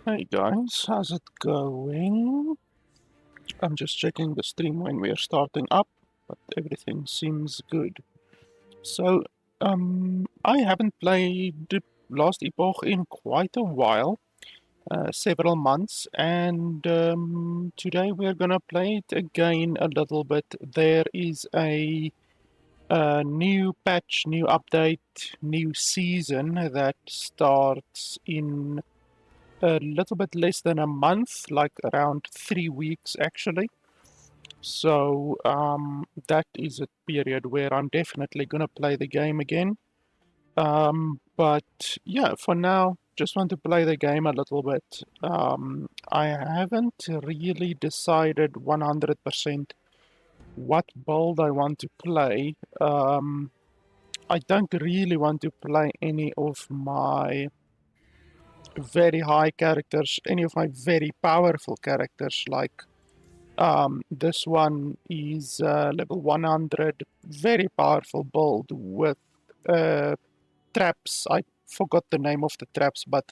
Hey guys, how's it going? I'm just checking the stream when we're starting up, but everything seems good. So, I haven't played Last Epoch in quite a while, several months, and today we're gonna play it again a little bit. There is a new patch, new update, new season that starts in a little bit less than a month, like around 3 weeks actually. So that is a period where I'm definitely gonna play the game again. But yeah, for now, just want to play the game a little bit. I haven't really decided 100% what build I want to play. I don't really want to play any of my very high characters, any of my very powerful characters. Like this one is level 100, very powerful build with traps. I forgot the name of the traps, but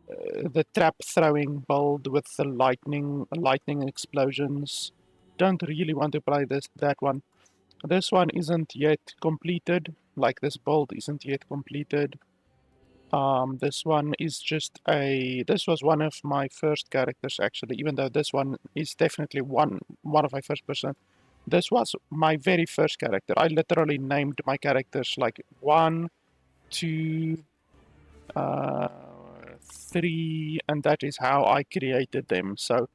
the trap throwing build with the lightning explosions. Don't really want to play that one. This one isn't yet completed. Like this build isn't yet completed. This one is just this was one of my first characters actually, even though this one is definitely one of my first person. This was my very first character. I literally named my characters like 1, 2, 3, and that is how I created them. So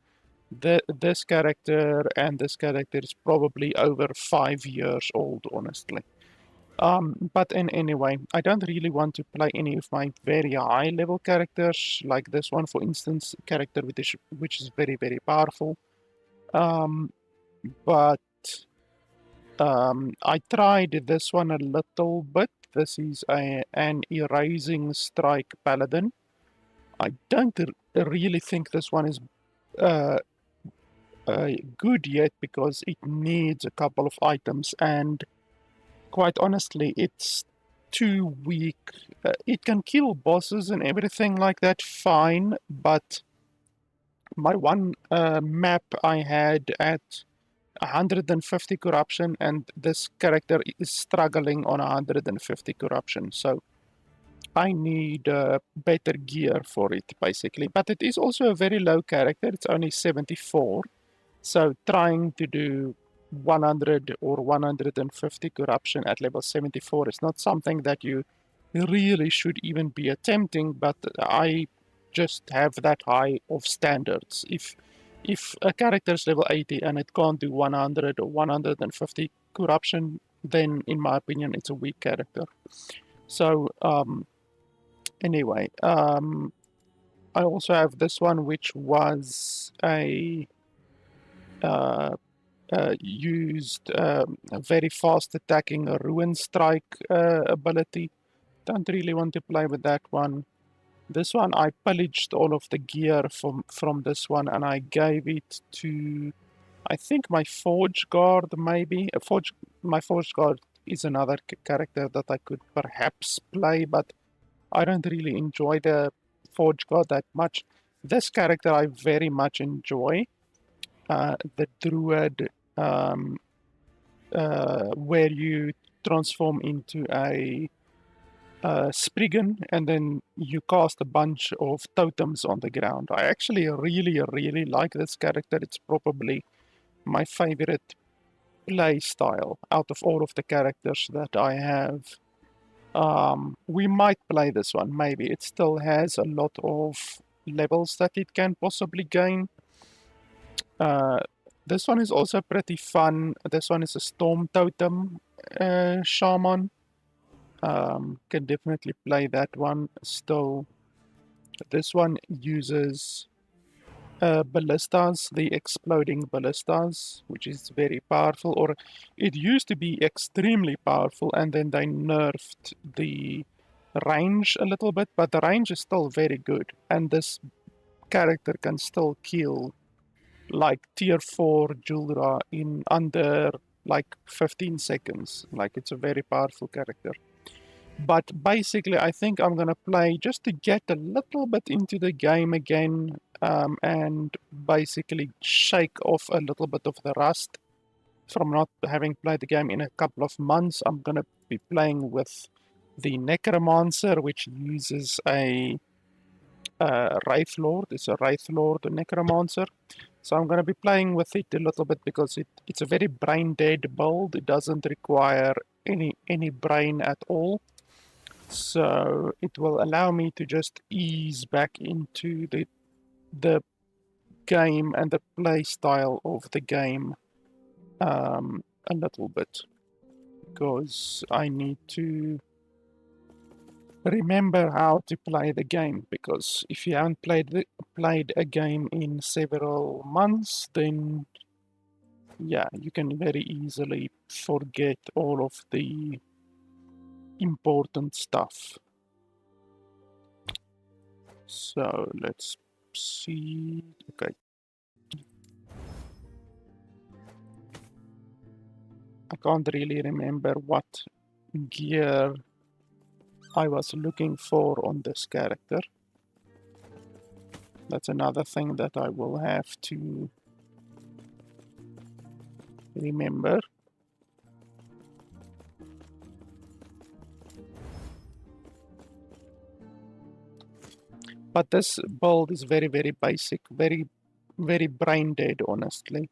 this character and this character is probably over 5 years old, honestly. But anyway, I don't really want to play any of my very high level characters, like this one, for instance, character which is very, very powerful. Um, but I tried this one a little bit. This is an erasing strike paladin. I don't really think this one is uh, good yet because it needs a couple of items, and quite honestly, it's too weak. It can kill bosses and everything like that, fine, but my one map I had at 150 corruption, and this character is struggling on 150 corruption, so I need better gear for it, basically. But it is also a very low character, it's only 74, so trying to do 100 or 150 corruption at level 74 is not something that you really should even be attempting, but I just have that high of standards. If a character is level 80 and it can't do 100 or 150 corruption, then in my opinion it's a weak character. So anyway, I also have this one, which was a used a very fast attacking a ruin strike ability. Don't really want to play with that one. This one I pillaged all of the gear from this one, and I gave it to, I think, my Forge Guard, maybe. My Forge Guard is another character that I could perhaps play, but I don't really enjoy the Forge Guard that much. This character I very much enjoy, the Druid, um, where you transform into a Spriggan, and then you cast a bunch of totems on the ground. I actually really, really like this character. It's probably my favorite play style out of all of the characters that I have. We might play this one, maybe. It still has a lot of levels that it can possibly gain. Uh, this one is also pretty fun. This one is a Storm Totem Shaman. Can definitely play that one still. This one uses ballistas, the exploding ballistas, which is very powerful, or it used to be extremely powerful, and then they nerfed the range a little bit, but the range is still very good, and this character can still kill like tier 4 Julra in under like 15 seconds. Like, it's a very powerful character. But basically, I think I'm going to play just to get a little bit into the game again, and basically shake off a little bit of the rust from not having played the game in a couple of months. I'm going to be playing with the Necromancer, which uses a Wraith Lord. It's a Wraith Lord Necromancer. So I'm going to be playing with it a little bit because it's a very brain dead build. It doesn't require any brain at all. So it will allow me to just ease back into the game and the play style of the game a little bit, because I need to remember how to play the game, because if you haven't played a game in several months, then yeah, you can very easily forget all of the important stuff. So let's see. Okay. I can't really remember what gear I was looking for on this character. That's another thing that I will have to remember. But this build is very, very basic, very, very brain dead, honestly.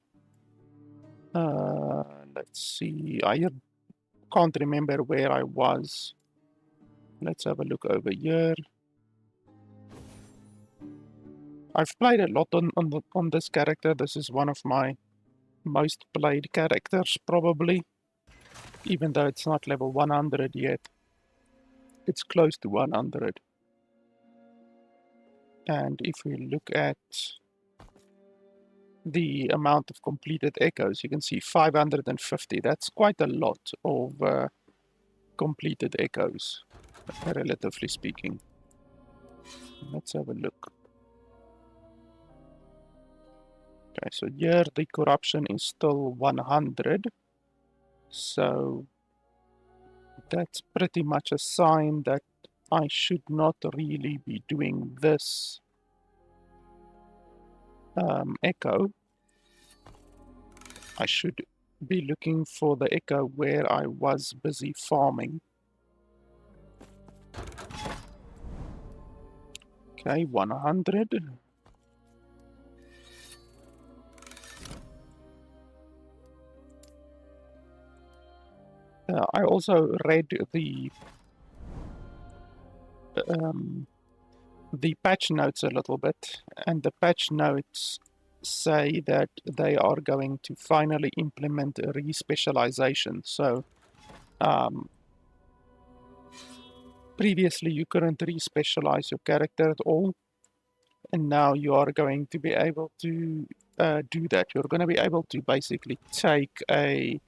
Let's see. I can't remember where I was. Let's have a look over here. I've played a lot on this character. This is one of my most played characters, probably. Even though it's not level 100 yet. It's close to 100. And if we look at the amount of completed echoes, you can see 550. That's quite a lot of completed echoes, relatively speaking. Let's have a look. Okay, so here the corruption is still 100. So that's pretty much a sign that I should not really be doing this echo. I should be looking for the echo where I was busy farming. Okay, 100. I also read the patch notes a little bit, and the patch notes say that they are going to finally implement a respecialization. So previously you couldn't respecialize your character at all, and now you are going to be able to do that. You're going to be able to basically take a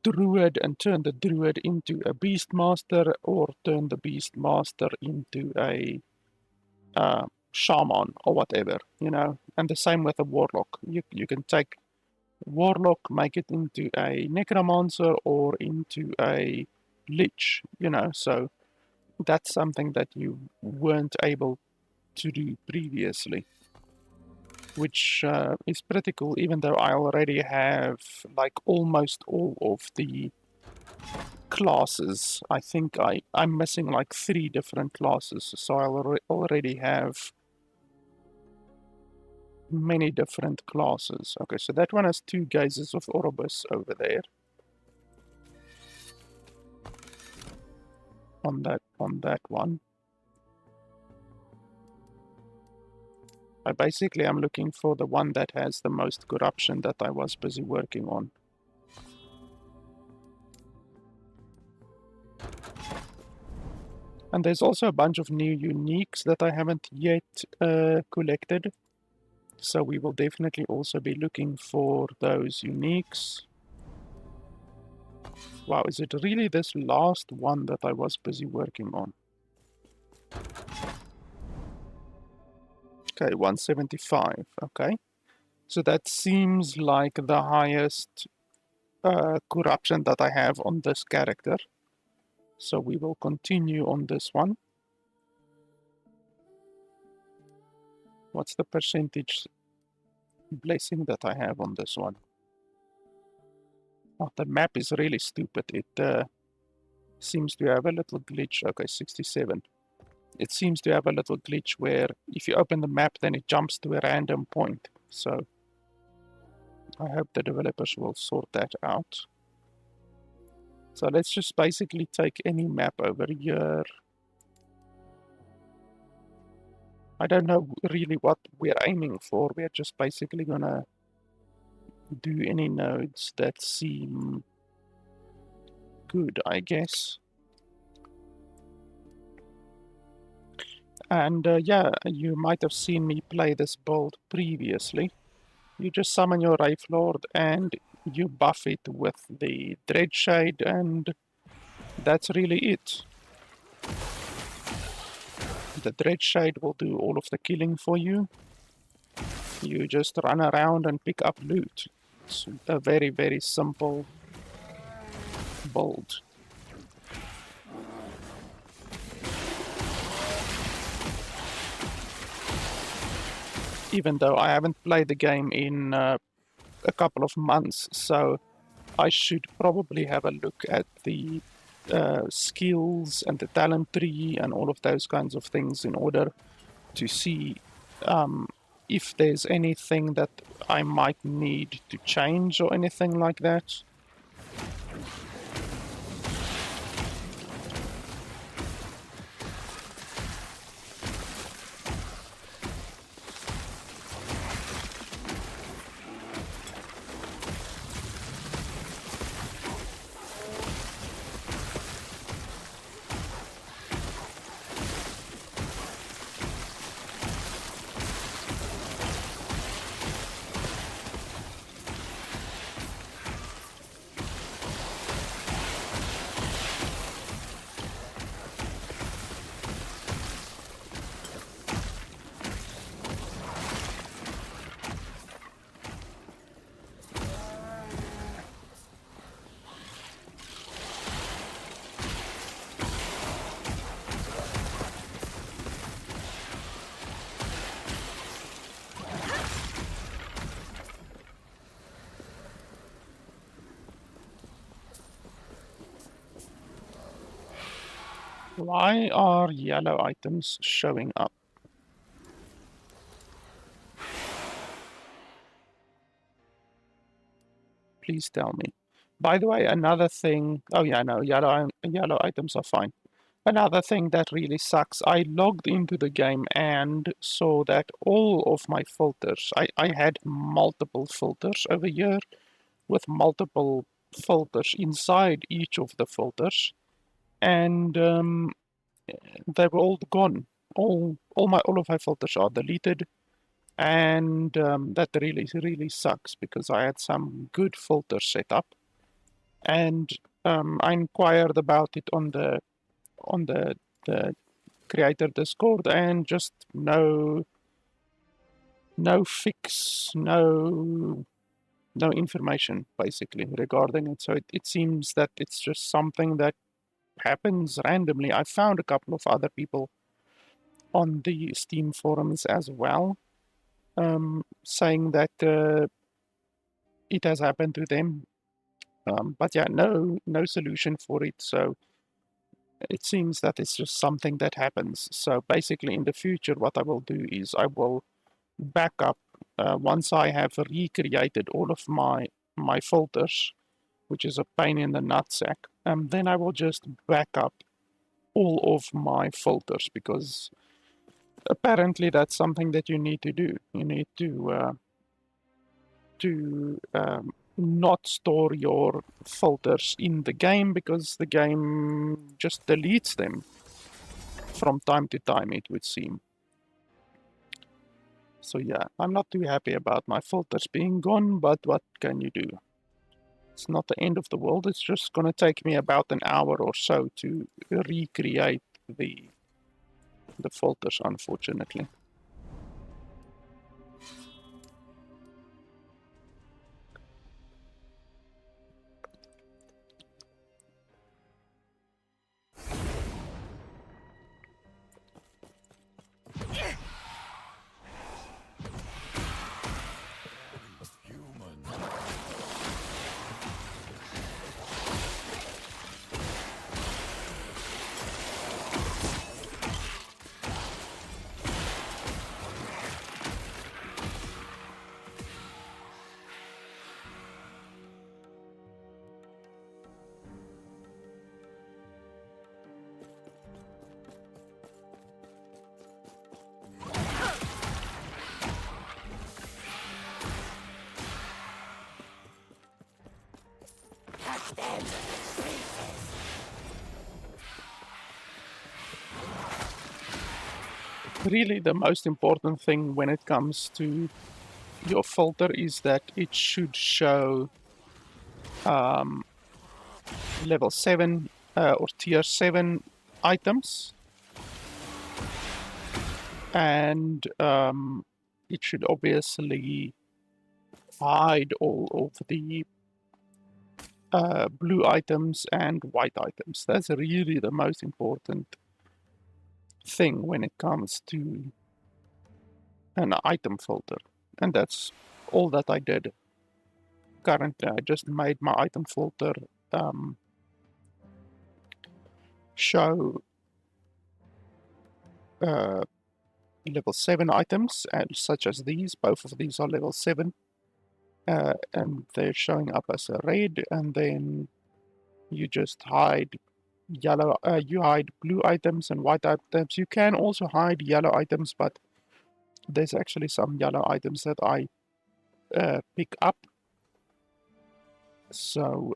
druid and turn the druid into a beastmaster, or turn the beastmaster into a shaman or whatever, you know. And the same with a warlock. You can take warlock, make it into a necromancer or into a lich, you know. So that's something that you weren't able to do previously, which is pretty cool, even though I already have like almost all of the classes. I think I'm missing like 3 different classes, so I already have many different classes. Okay, so that one has 2 gazes of Orobus over there. On that one. I basically am looking for the one that has the most corruption that I was busy working on. And there's also a bunch of new uniques that I haven't yet collected. So we will definitely also be looking for those uniques. Wow, is it really this last one that I was busy working on? Okay, 175, okay. So that seems like the highest corruption that I have on this character. So we will continue on this one. What's the percentage blessing that I have on this one? Oh, the map is really stupid. It seems to have a little glitch. Okay, 67. It seems to have a little glitch where if you open the map, then it jumps to a random point. So I hope the developers will sort that out. So let's just basically take any map over here. I don't know really what we're aiming for. We're just basically gonna do any nodes that seem good, I guess. And yeah, you might have seen me play this build previously. You just summon your Wraith Lord and you buff it with the Dread Shade, and that's really it. The Dread Shade will do all of the killing for you. You just run around and pick up loot. It's a very, very simple build. Even though I haven't played the game in a couple of months, so I should probably have a look at the skills and the talent tree and all of those kinds of things in order to see if there's anything that I might need to change or anything like that. Why are yellow items showing up? Please tell me. By the way, another thing... Oh yeah, no, yellow items are fine. Another thing that really sucks, I logged into the game and saw that all of my filters, I had multiple filters over here with multiple filters inside each of the filters, and they were all gone. All of my filters are deleted, and that really sucks because I had some good filters set up, and I inquired about it on the creator Discord, and just no fix, no information basically regarding it. So it seems that it's just something that happens randomly. I found a couple of other people on the Steam forums as well, saying that it has happened to them. But yeah, no solution for it. So it seems that it's just something that happens. So basically, in the future, what I will do is I will back up once I have recreated all of my filters, which is a pain in the nutsack. Then I will just back up all of my filters, because apparently that's something that you need to do. You need to not store your filters in the game, because the game just deletes them from time to time, it would seem. So yeah, I'm not too happy about my filters being gone, but what can you do? It's not the end of the world. It's just gonna take me about an hour or so to recreate the filters, unfortunately. Really, the most important thing when it comes to your filter is that it should show level 7 or tier 7 items, and it should obviously hide all of the blue items and white items. That's really the most important thing when it comes to an item filter, and that's all that I did. Currently, I just made my item filter show level 7 items, and such as these. Both of these are level 7, and they're showing up as a red, and then you just hide yellow, you hide blue items and white items. You can also hide yellow items, but there's actually some yellow items that I pick up. So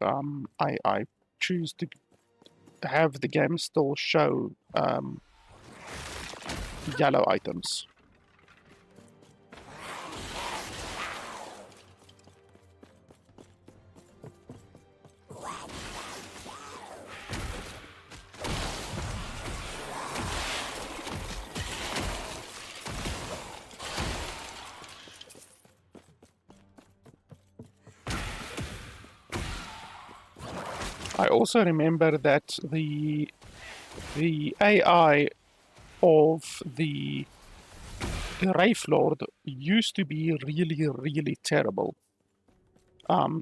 I choose to have the game still show yellow items. I also remember that the AI of the Wraith Lord used to be really terrible.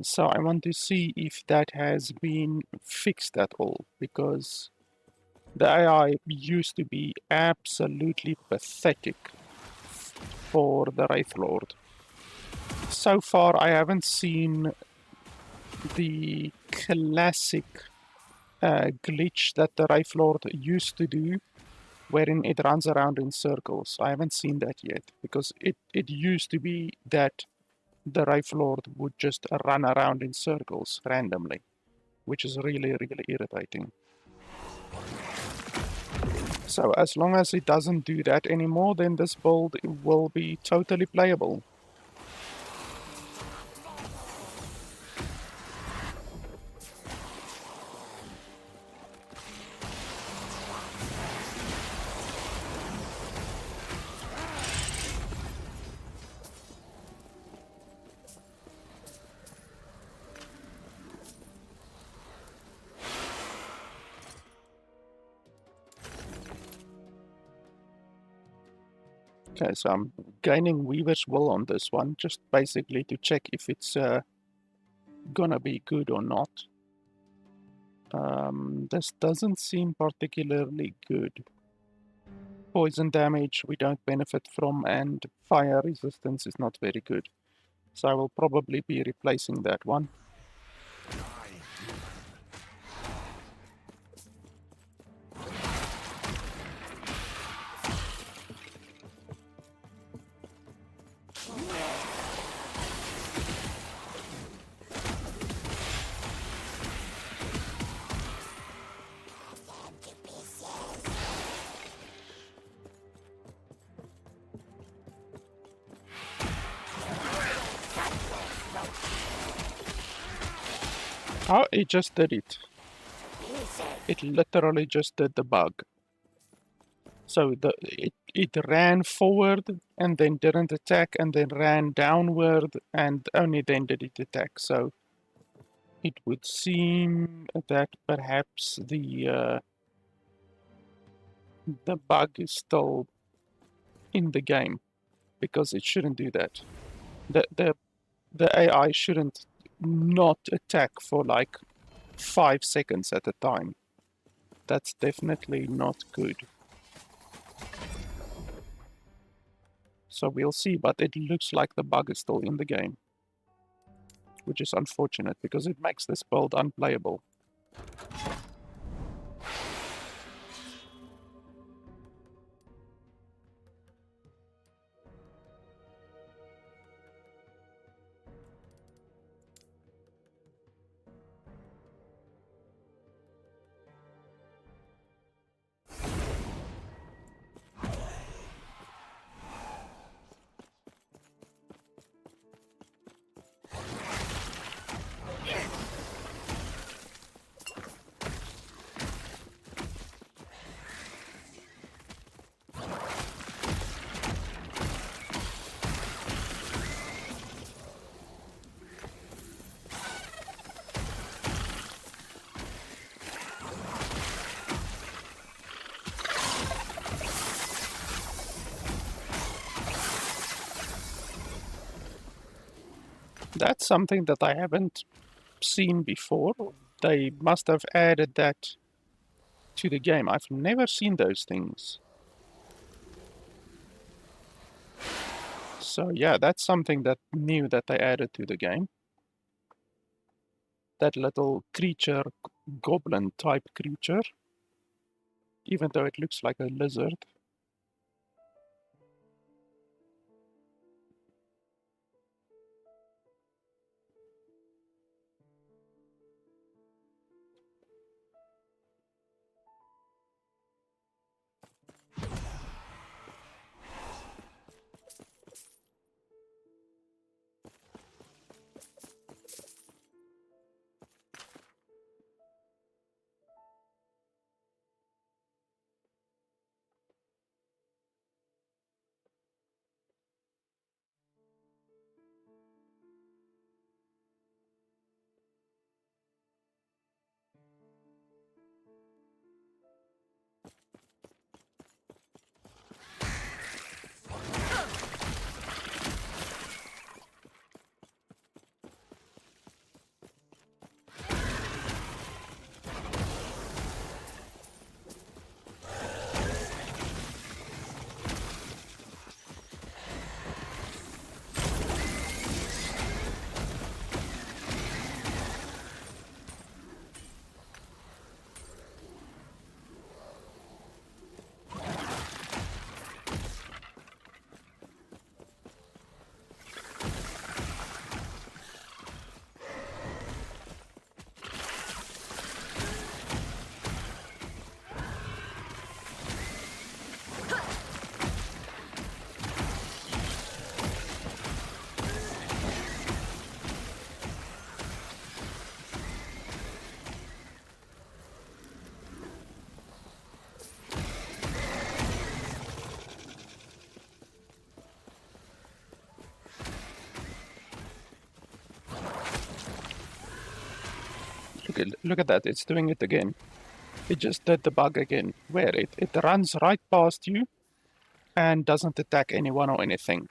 So I want to see if that has been fixed at all, because the AI used to be absolutely pathetic for the Wraith Lord. So far, I haven't seen the classic glitch that the Wraith Lord used to do, wherein it runs around in circles. I haven't seen that yet, because it used to be that the Wraith Lord would just run around in circles randomly, which is really irritating. So as long as it doesn't do that anymore, then this build will be totally playable. Okay, so I'm gaining Weaver's Will on this one, just basically to check if it's gonna be good or not. This doesn't seem particularly good. Poison damage we don't benefit from, and fire resistance is not very good. So I will probably be replacing that one. Oh, it just did it. It literally just did the bug. So it ran forward and then didn't attack, and then ran downward and only then did it attack. So it would seem that perhaps the bug is still in the game, because it shouldn't do that. The AI shouldn't not attack for like 5 seconds at a time. That's definitely not good. So we'll see, but it looks like the bug is still in the game, which is unfortunate because it makes this build unplayable. something that I haven't seen before. They must have added that to the game. I've never seen those things. So yeah, that's something that new that they added to the game. That little creature, goblin type creature, even though it looks like a lizard. Look at that, it's doing it again. It just did the bug again, where it runs right past you and doesn't attack anyone or anything.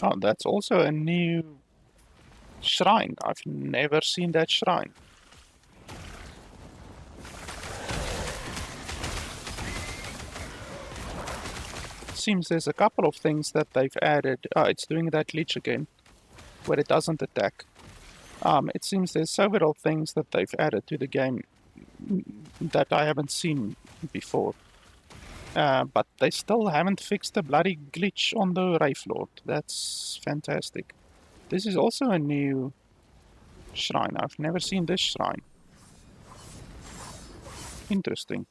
Oh, that's also a new shrine. I've never seen that shrine. seems there's a couple of things that they've added. It's doing that glitch again, where it doesn't attack. It seems there's several things that they've added to the game that I haven't seen before. But they still haven't fixed the bloody glitch on the Wraith Lord. That's fantastic. This is also a new shrine. I've never seen this shrine. Interesting.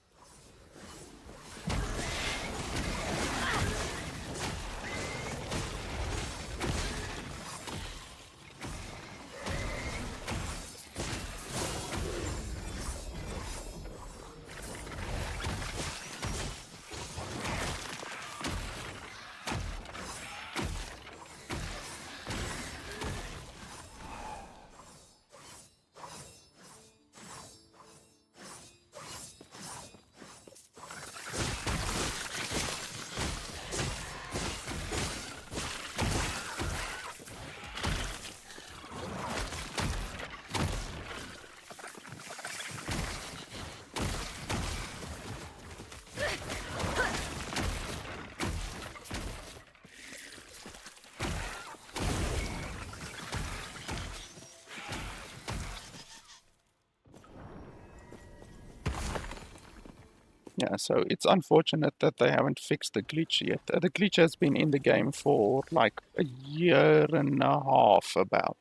Yeah, so it's unfortunate that they haven't fixed the glitch yet. The glitch has been in the game for like a year and a half about.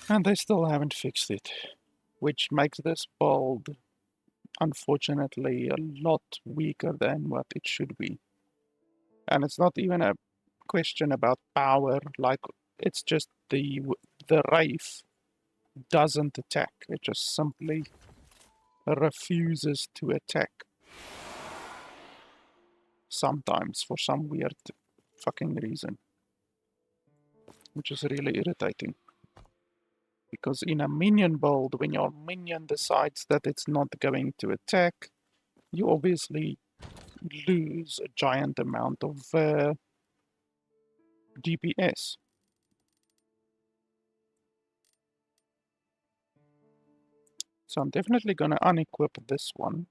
And they still haven't fixed it. Which makes this build, unfortunately, a lot weaker than what it should be. And it's not even a question about power, like, it's just the Wraith doesn't attack. It just simply refuses to attack. Sometimes, for some weird fucking reason. Which is really irritating. Because in a minion build, when your minion decides that it's not going to attack, you obviously lose a giant amount of DPS. So I'm definitely going to unequip this one.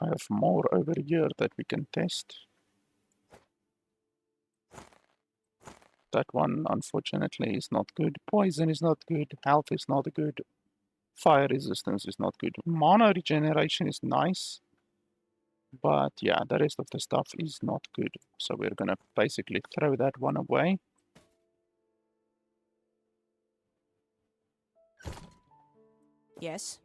I have more over here that we can test. That one, unfortunately, is not good. Poison is not good. Health is not good. Fire resistance is not good. Mana regeneration is nice. But yeah, the rest of the stuff is not good. So we're gonna basically throw that one away. Yes.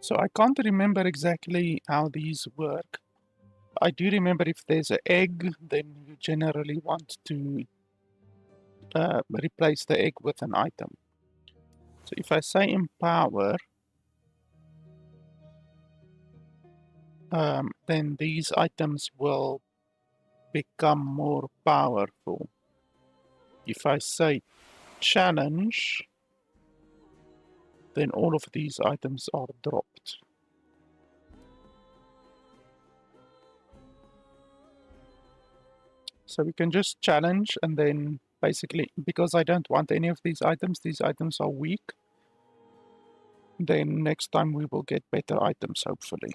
So I can't remember exactly how these work. I do remember if there's an egg, then you generally want to replace the egg with an item. So if I say empower, then these items will become more powerful. If I say challenge, then all of these items are dropped. So we can just challenge, and then basically, because I don't want any of these items are weak, then next time we will get better items, hopefully.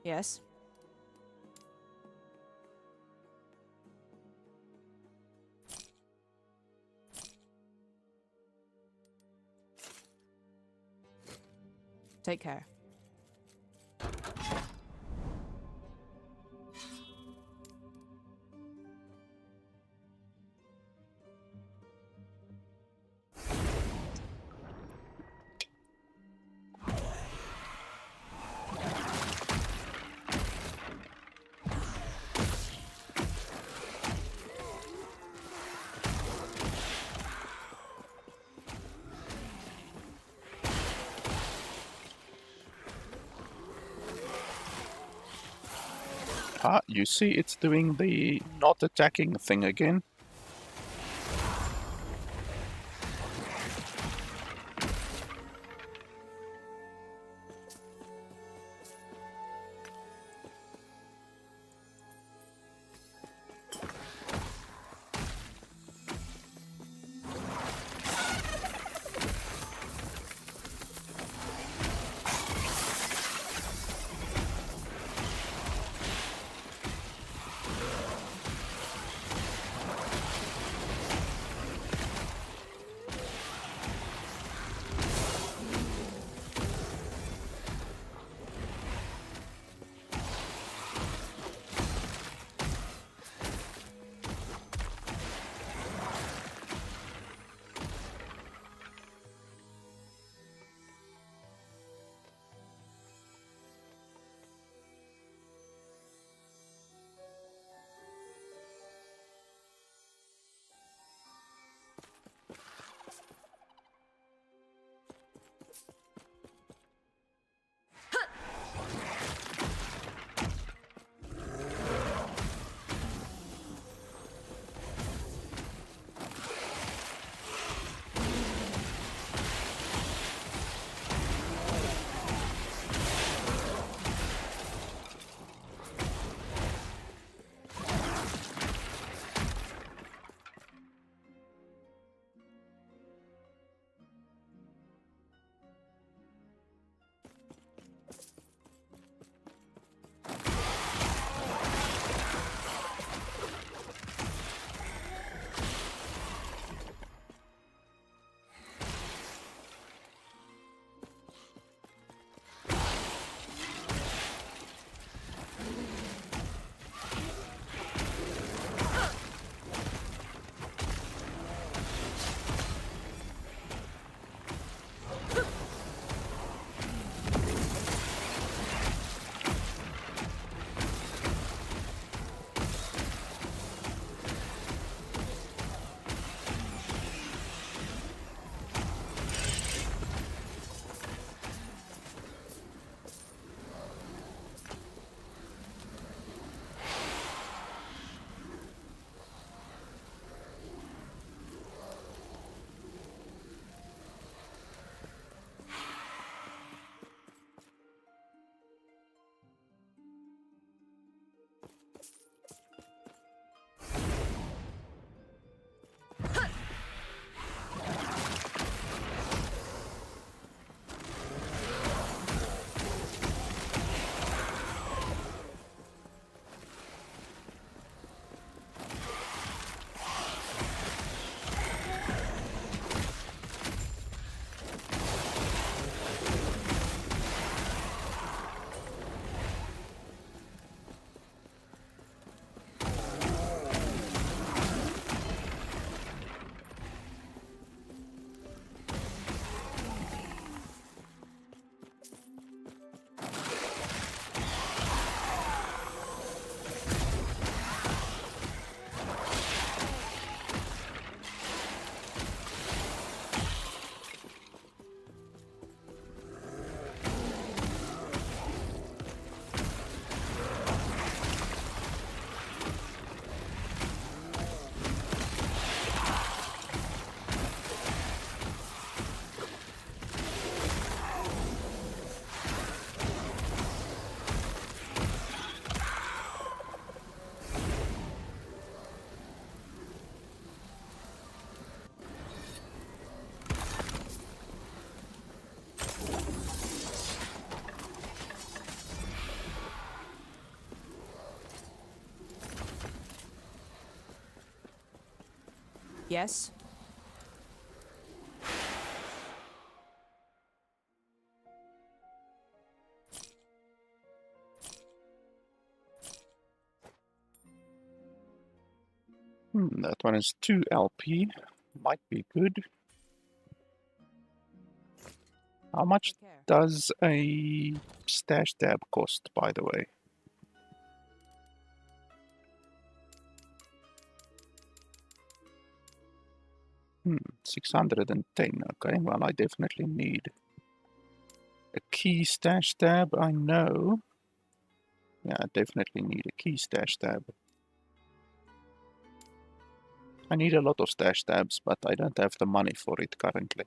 Yes. Take care. Ah, you see it's doing the not attacking thing again. Yes? That one is 2 LP. Might be good. How much Take care. does a stash tab cost, by the way? Hmm, 610. Okay, well, I definitely need a key stash tab, I know. Yeah, I definitely need a key stash tab. I need a lot of stash tabs, but I don't have the money for it currently.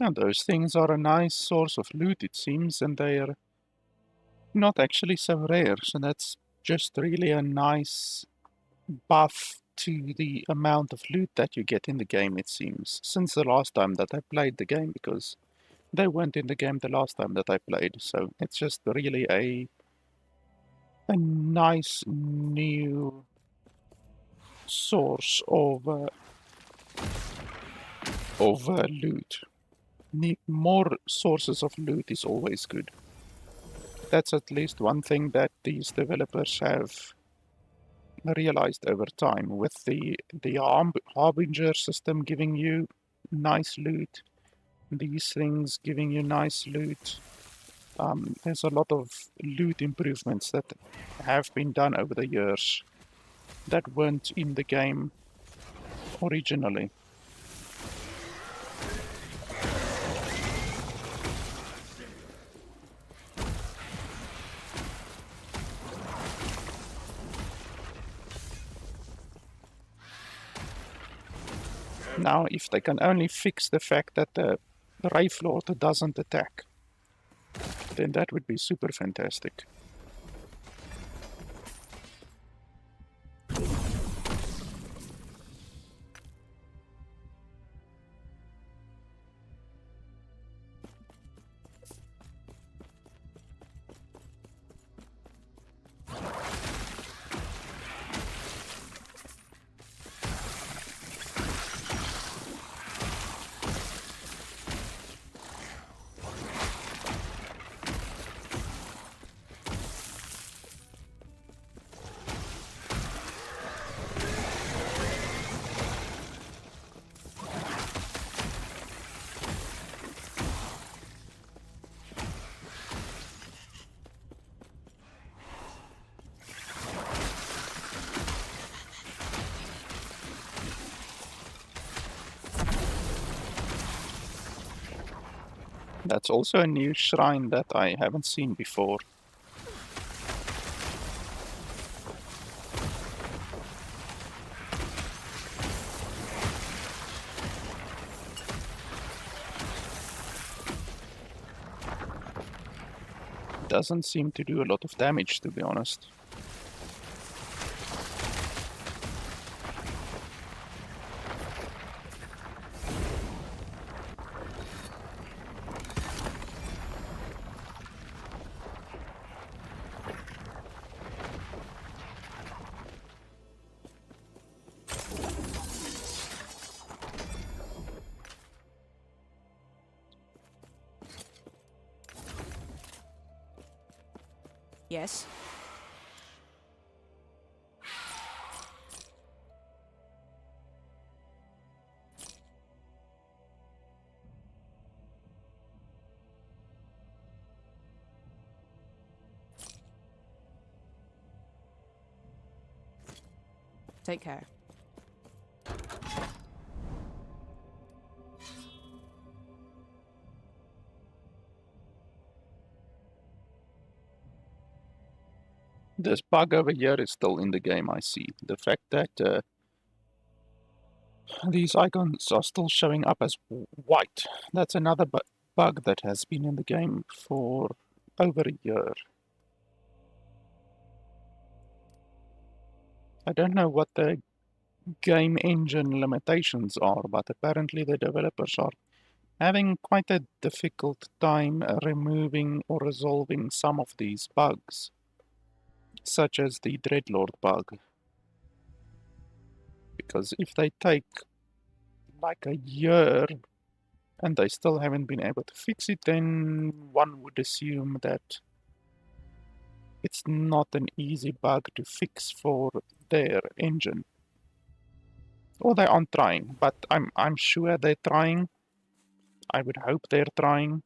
Now, those things are a nice source of loot, it seems, and they are not actually so rare, so that's just really a nice buff to the amount of loot that you get in the game, it seems, since the last time that I played the game, because they weren't in the game the last time that I played, so it's just really a nice new source of loot. More sources of loot is always good. That's at least one thing that these developers have realized over time, with the Harbinger system giving you nice loot, these things giving you nice loot. There's a lot of loot improvements that have been done over the years that weren't in the game originally. Now, if they can only fix the fact that the Wraith Lord doesn't attack, then that would be super fantastic. That's also a new shrine that I haven't seen before. doesn't seem to do a lot of damage, to be honest. Yes. Take care. This bug over here is still in the game, I see. The fact that these icons are still showing up as white. That's another bug that has been in the game for over a year. I don't know what the game engine limitations are, but apparently the developers are having quite a difficult time removing or resolving some of these bugs, such as the Dreadlord bug. Because if they take like a year and they still haven't been able to fix it, then one would assume that it's not an easy bug to fix for their engine. Or they aren't trying, but I'm sure they're trying. I would hope they're trying.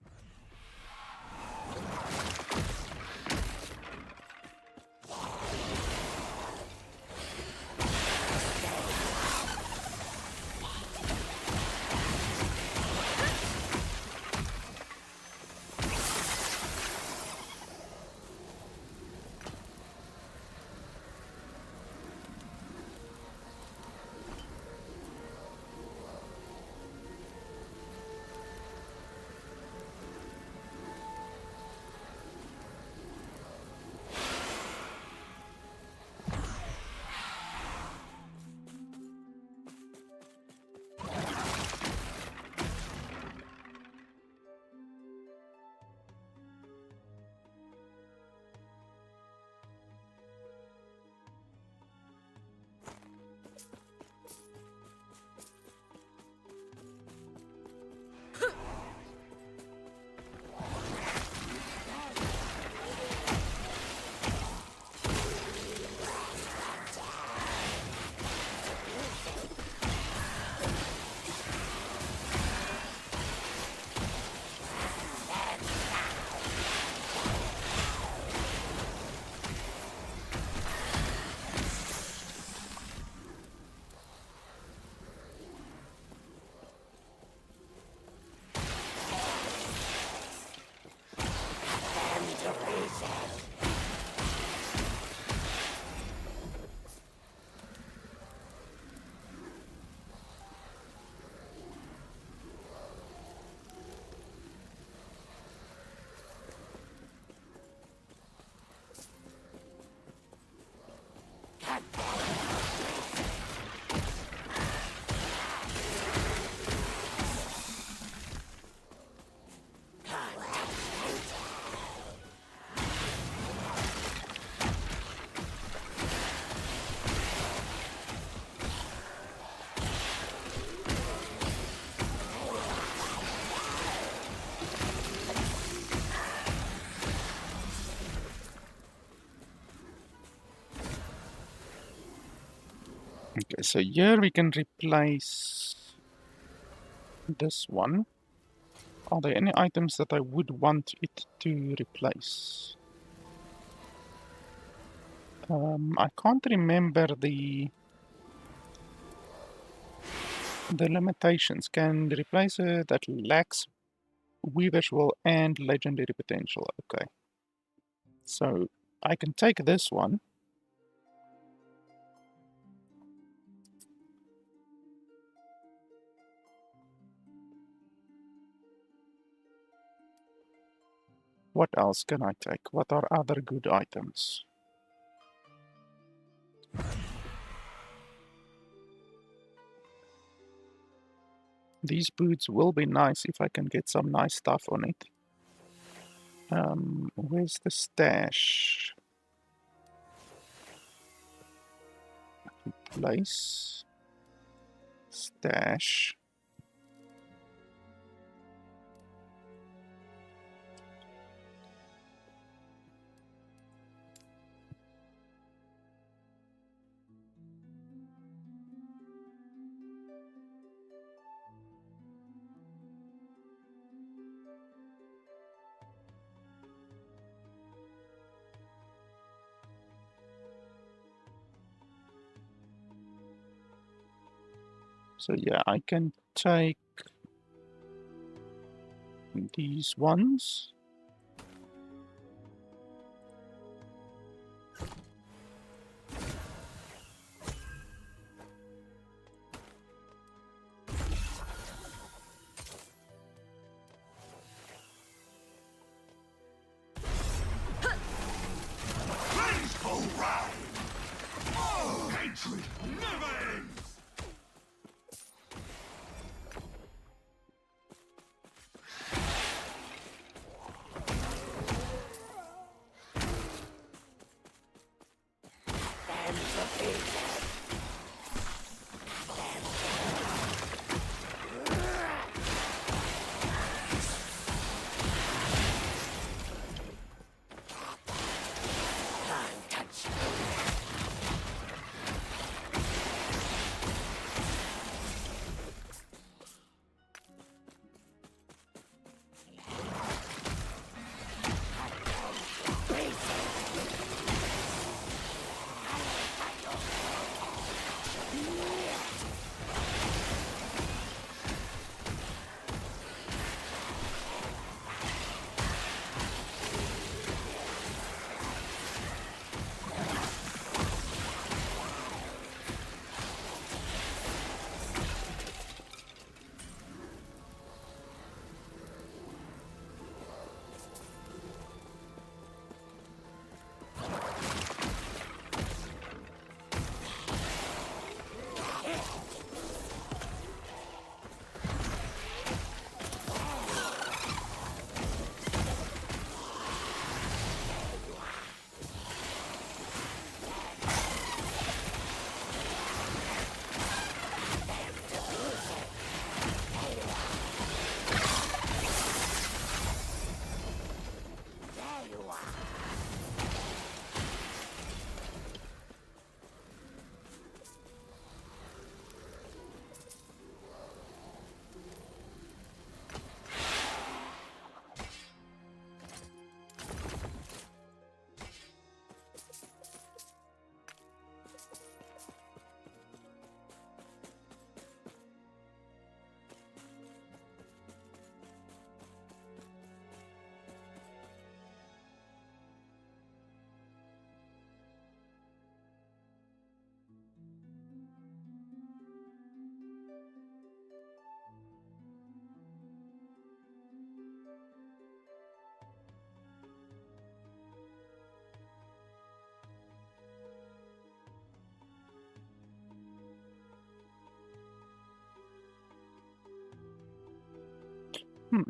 Okay, so here we can replace this one. Are there any items that I would want it to replace? I can't remember the limitations. Can replace that lacks Weaver's Will and Legendary Potential. Okay. So I can take this one. What else can I take? What are other good items? These boots will be nice if I can get some nice stuff on it. Where's the stash? Place. Stash. So yeah, I can take these ones.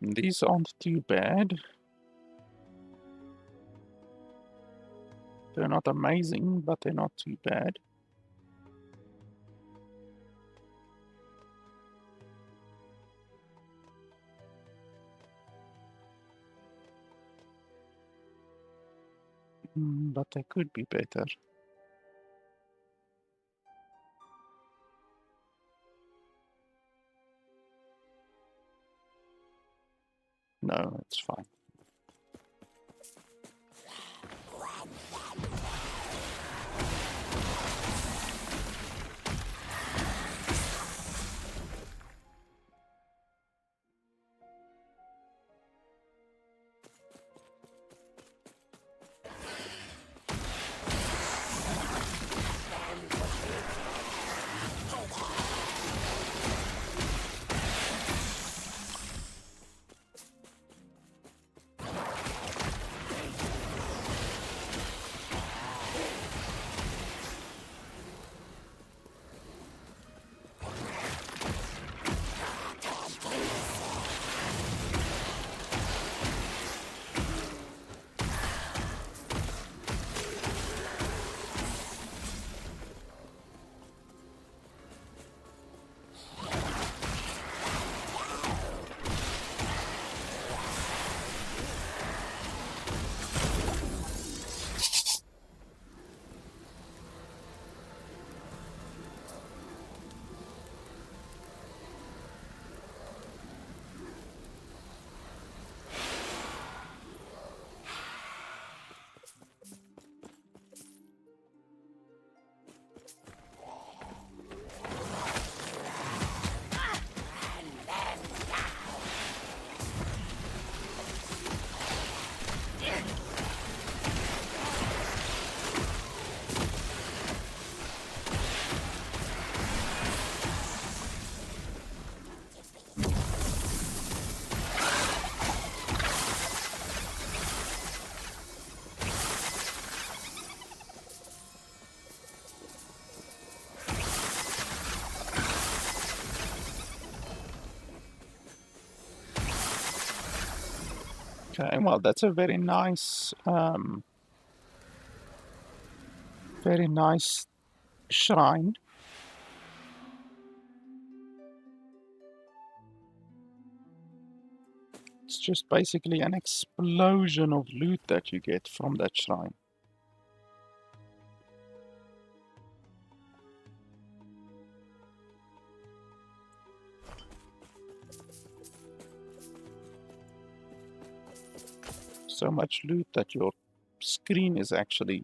These aren't too bad. They're not amazing, but they're not too bad. But they could be better. No, it's fine. Okay, well, that's a very nice shrine. It's just basically an explosion of loot that you get from that shrine. So much loot that your screen is actually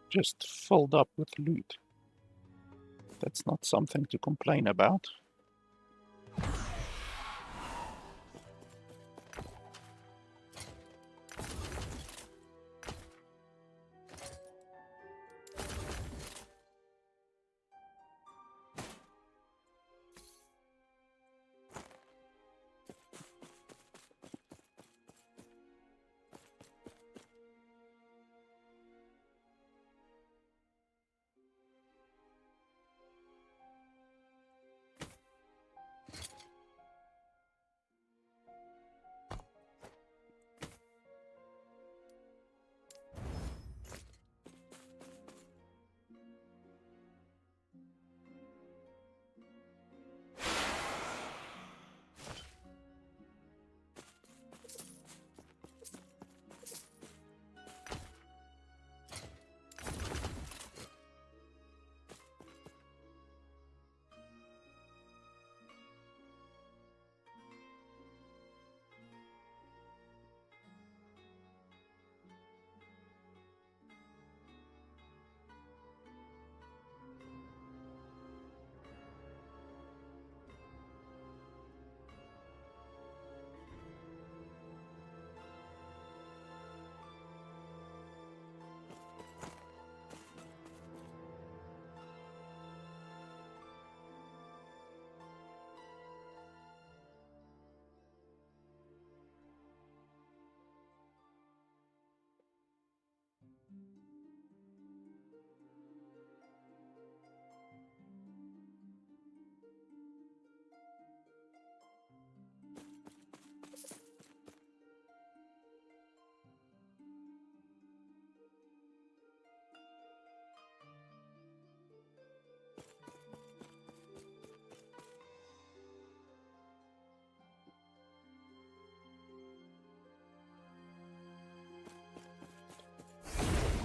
just filled up with loot. That's not something to complain about.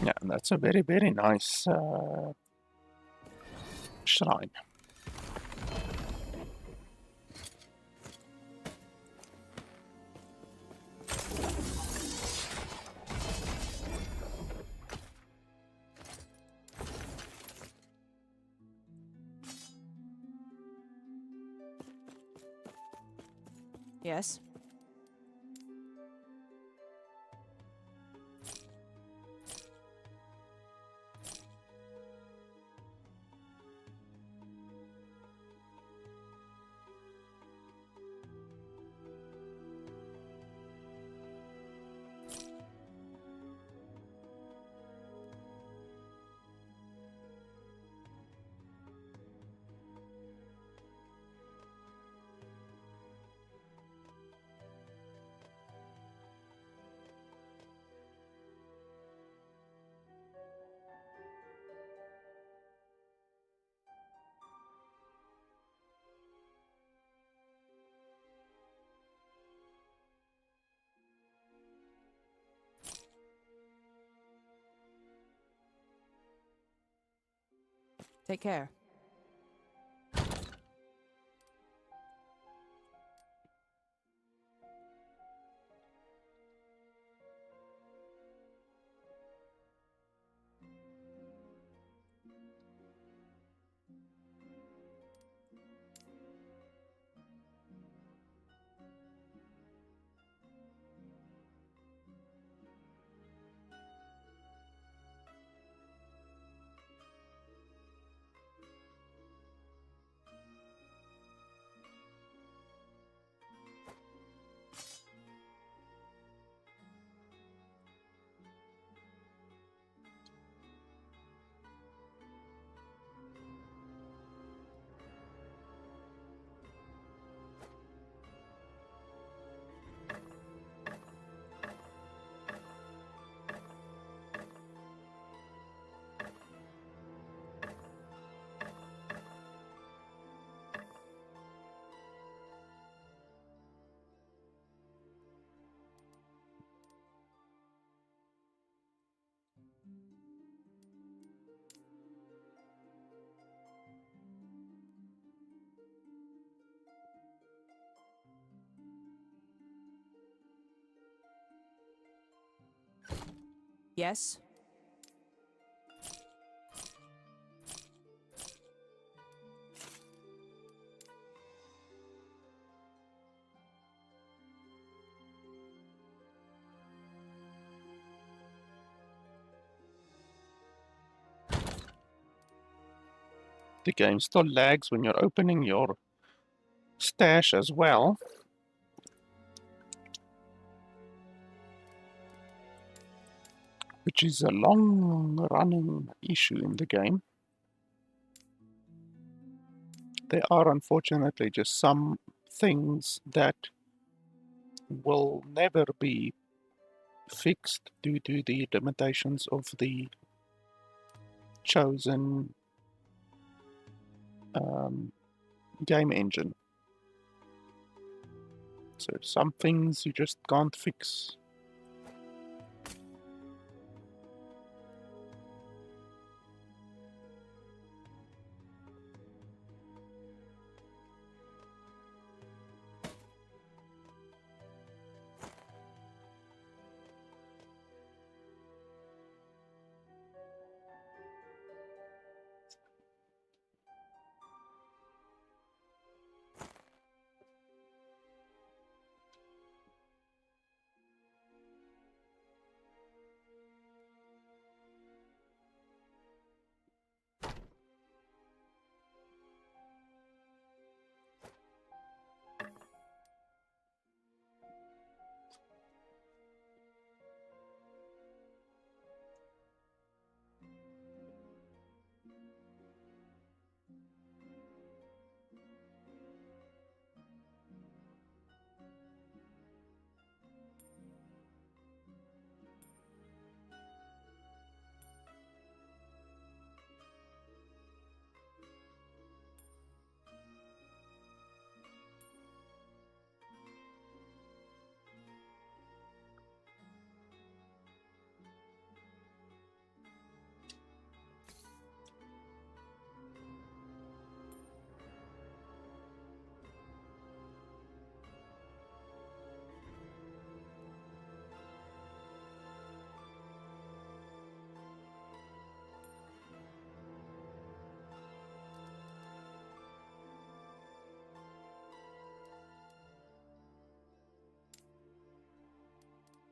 Yeah, that's a very, very nice shrine. Yes. Take care. Yes. The game still lags when you're opening your stash as well. Which is a long-running issue in the game. There are unfortunately just some things that will never be fixed due to the limitations of the chosen game engine. So some things you just can't fix.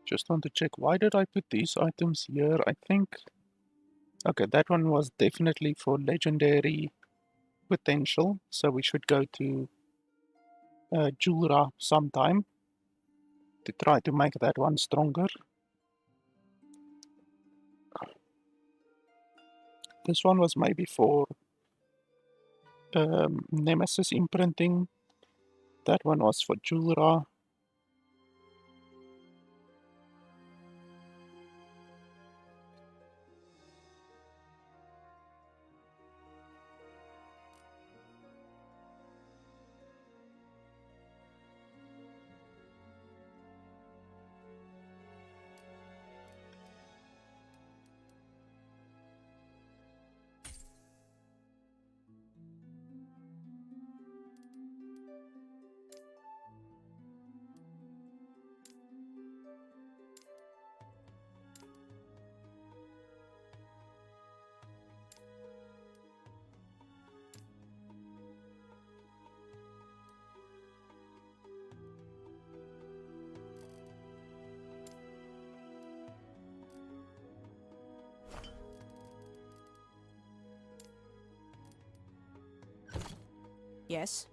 Just want to check, why did I put these items here? I think, okay, that one was definitely for legendary potential, so we should go to Jura sometime to try to make that one stronger. This one was maybe for Nemesis imprinting. That one was for Jura. Yes.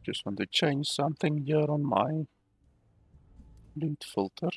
Just want to change something here on my loot filter.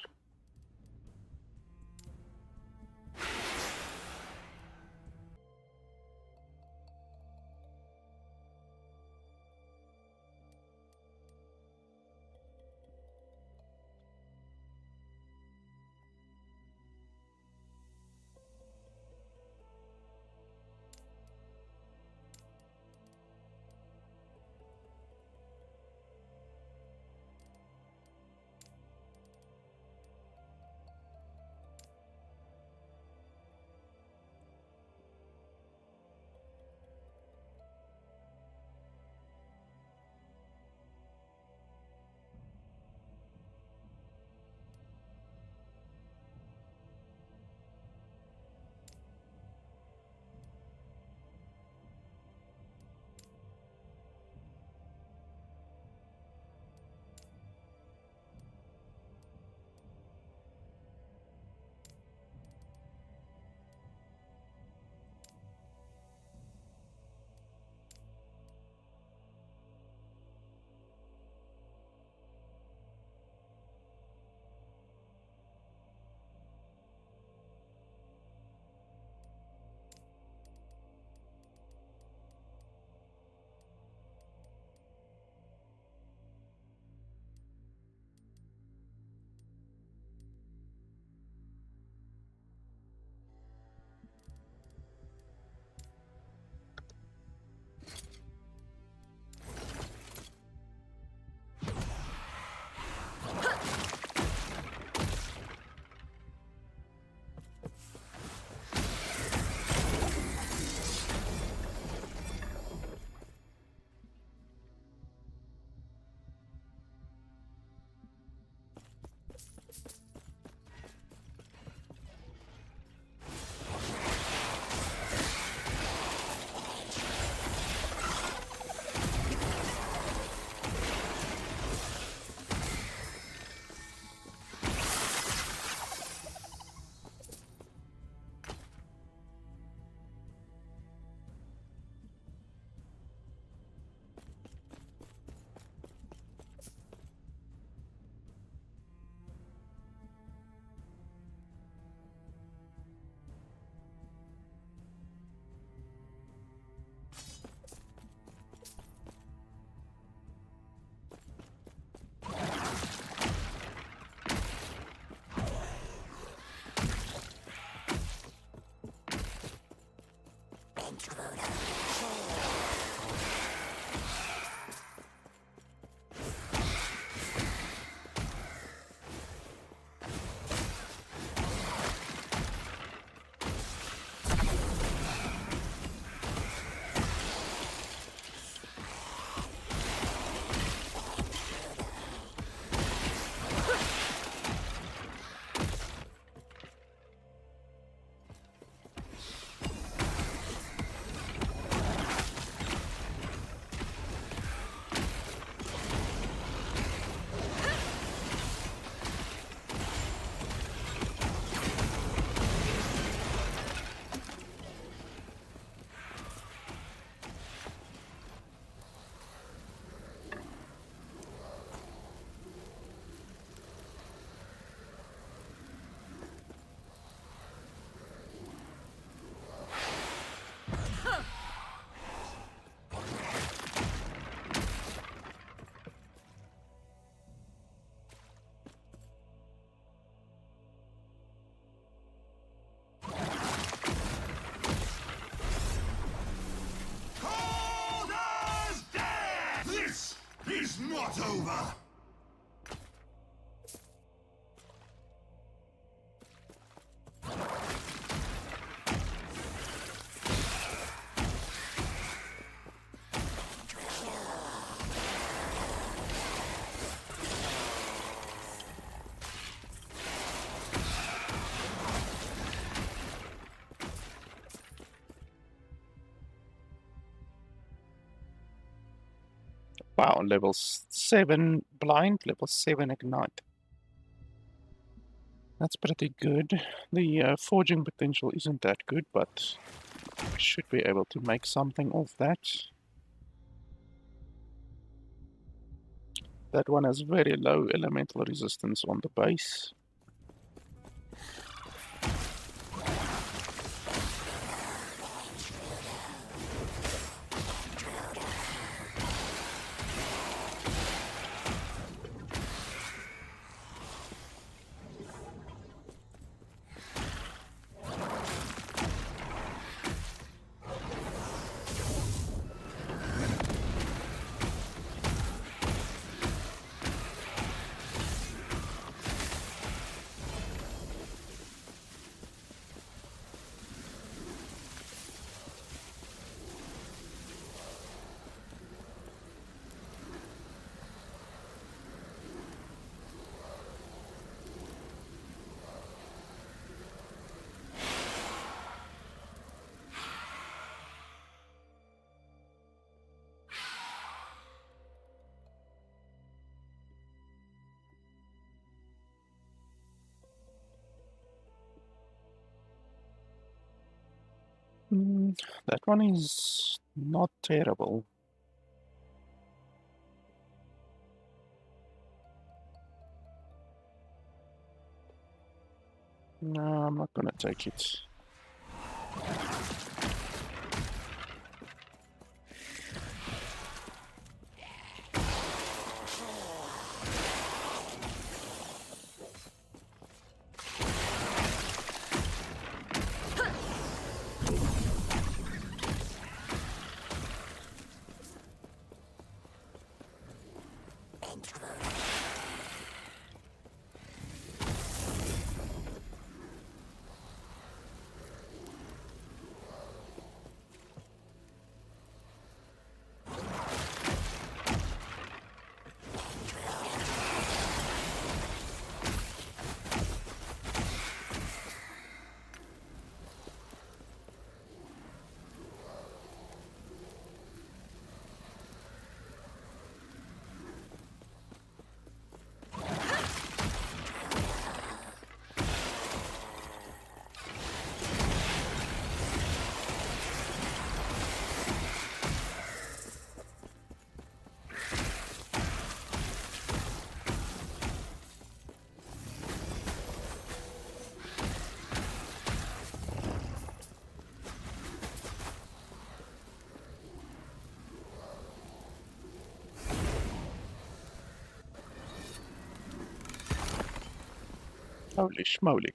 Not over! Wow, level 7 blind, level 7 ignite. That's pretty good. The forging potential isn't that good, but we should be able to make something of that. That one has very low elemental resistance on the base. That one is not terrible. No, I'm not gonna take it. Holy schmoly.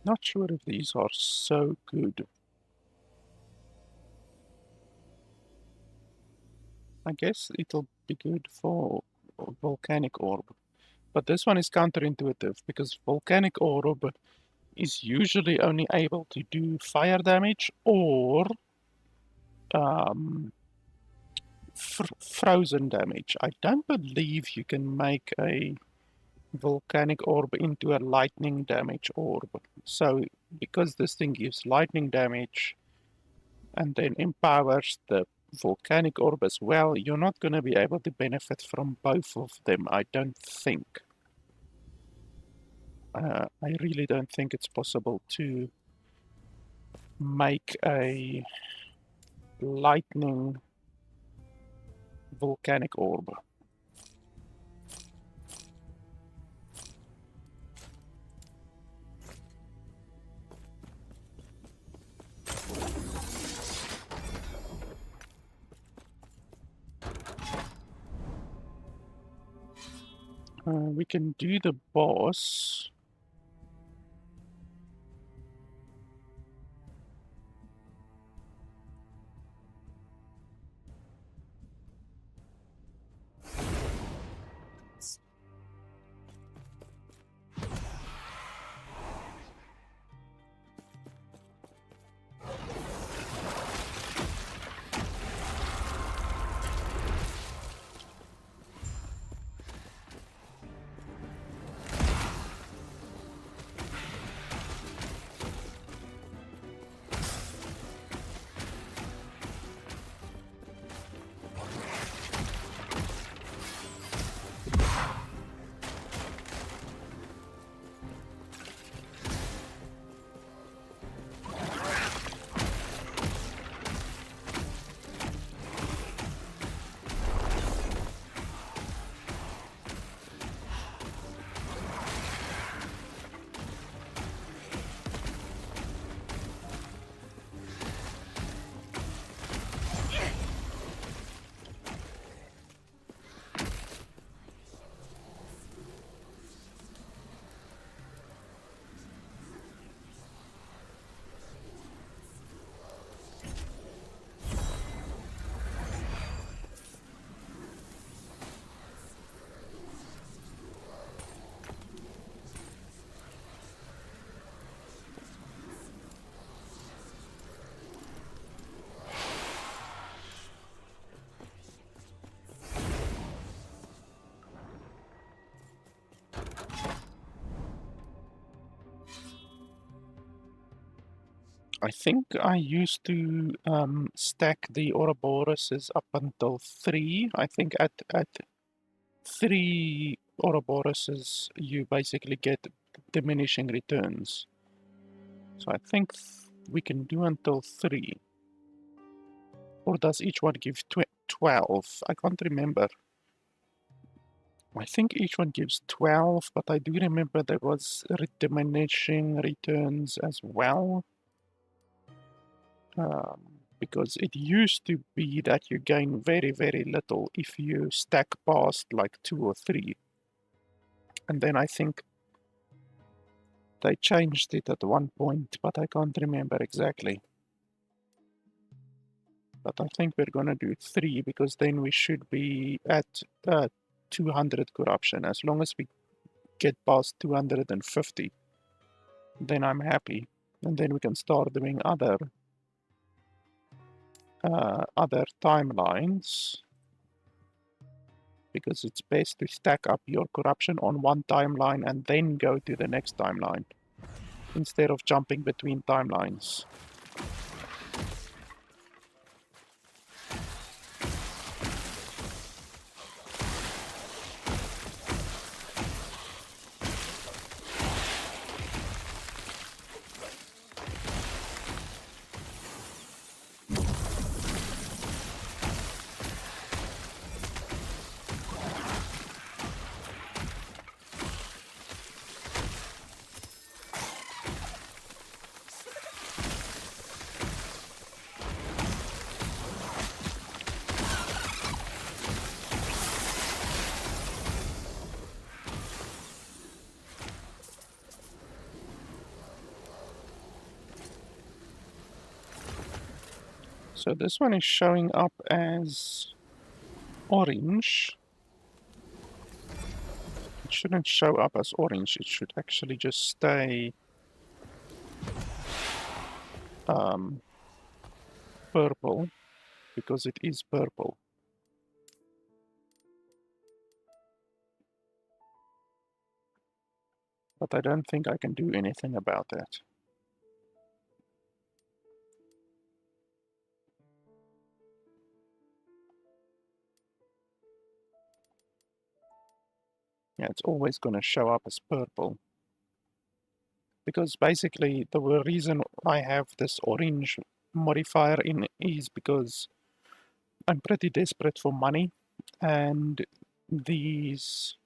Not sure if these are so good. I guess it'll be good for volcanic orb. But this one is counterintuitive because volcanic orb is usually only able to do fire damage or um, frozen damage. I don't believe you can make a volcanic orb into a lightning damage orb. So because this thing gives lightning damage and then empowers the volcanic orb as well, you're not going to be able to benefit from both of them, I don't think. I really don't think it's possible to make a lightning volcanic orb. We can do the boss. I think I used to stack the Ouroboroses up until 3. I think at 3 Ouroboroses you basically get diminishing returns. So I think we can do until 3. Or does each one give 12? I can't remember. I think each one gives 12, but I do remember there was diminishing returns as well. Because it used to be that you gain very, very little if you stack past like 2 or 3. And then I think they changed it at one point, but I can't remember exactly. But I think we're gonna do 3 because then we should be at 200 corruption. As long as we get past 250, then I'm happy. And then we can start doing other timelines, because it's best to stack up your corruption on one timeline and then go to the next timeline instead of jumping between timelines. So this one is showing up as orange. It shouldn't show up as orange, it should actually just stay purple, because it is purple. But I don't think I can do anything about that. Yeah, it's always going to show up as purple. Because basically the reason I have this orange modifier in is because I'm pretty desperate for money, and these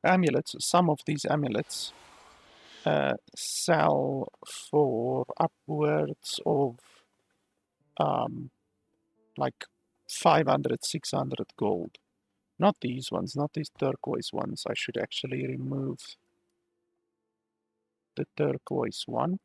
amulets, some of these amulets sell for upwards of like 500, 600 gold. Not these ones, not these turquoise ones. I should actually remove the turquoise one.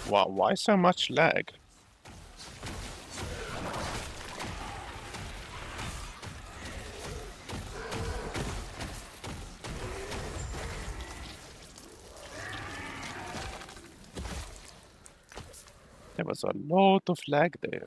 Wow, why so much lag? There was a lot of lag there.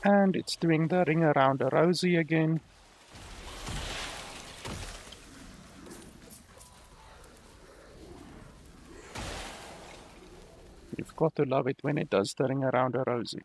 And it's doing the ring around a rosy again. You've got to love it when it does the ring around a rosy.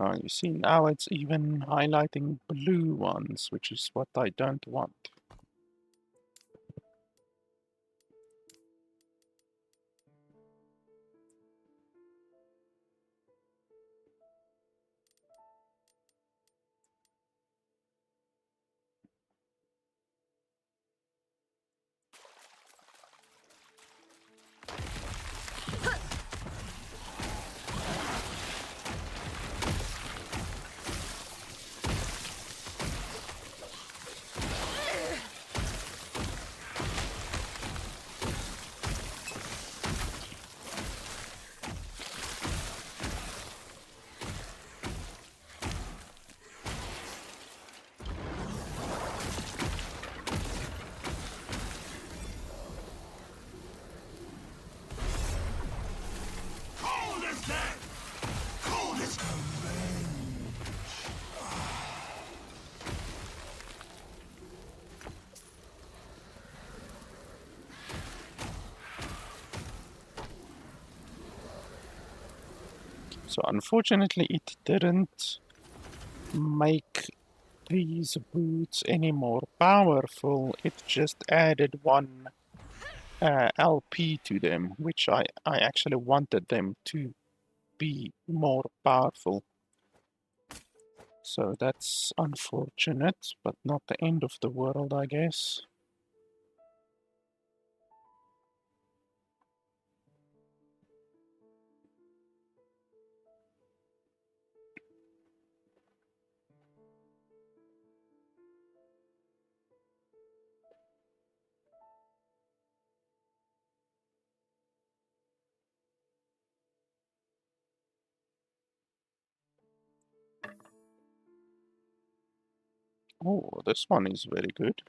You see now it's even highlighting blue ones, which is what I don't want. Cold as death! Cold as So unfortunately it didn't make these boots any more powerful. It just added one LP to them, which I actually wanted them to be more powerful. So that's unfortunate, but not the end of the world, I guess. Oh, this one is very good.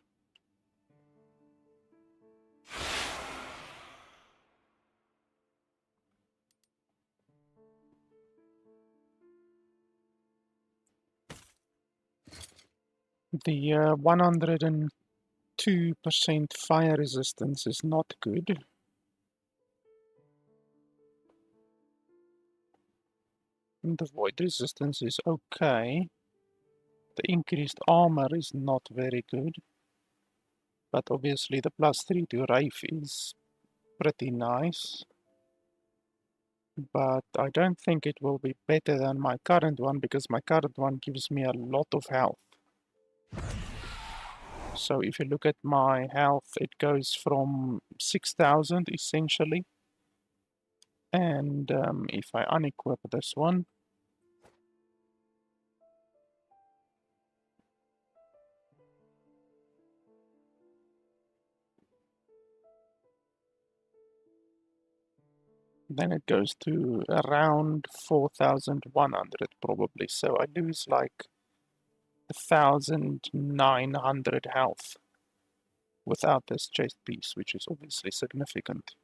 The 102% fire resistance is not good. And the void resistance is okay. The increased armor is not very good. But obviously the +3 to Rafe is pretty nice. But I don't think it will be better than my current one because my current one gives me a lot of health. So if you look at my health, it goes from 6,000 essentially. And if I unequip this one, then it goes to around 4,100 probably. So I lose like 1,900 health without this chest piece, which is obviously significant.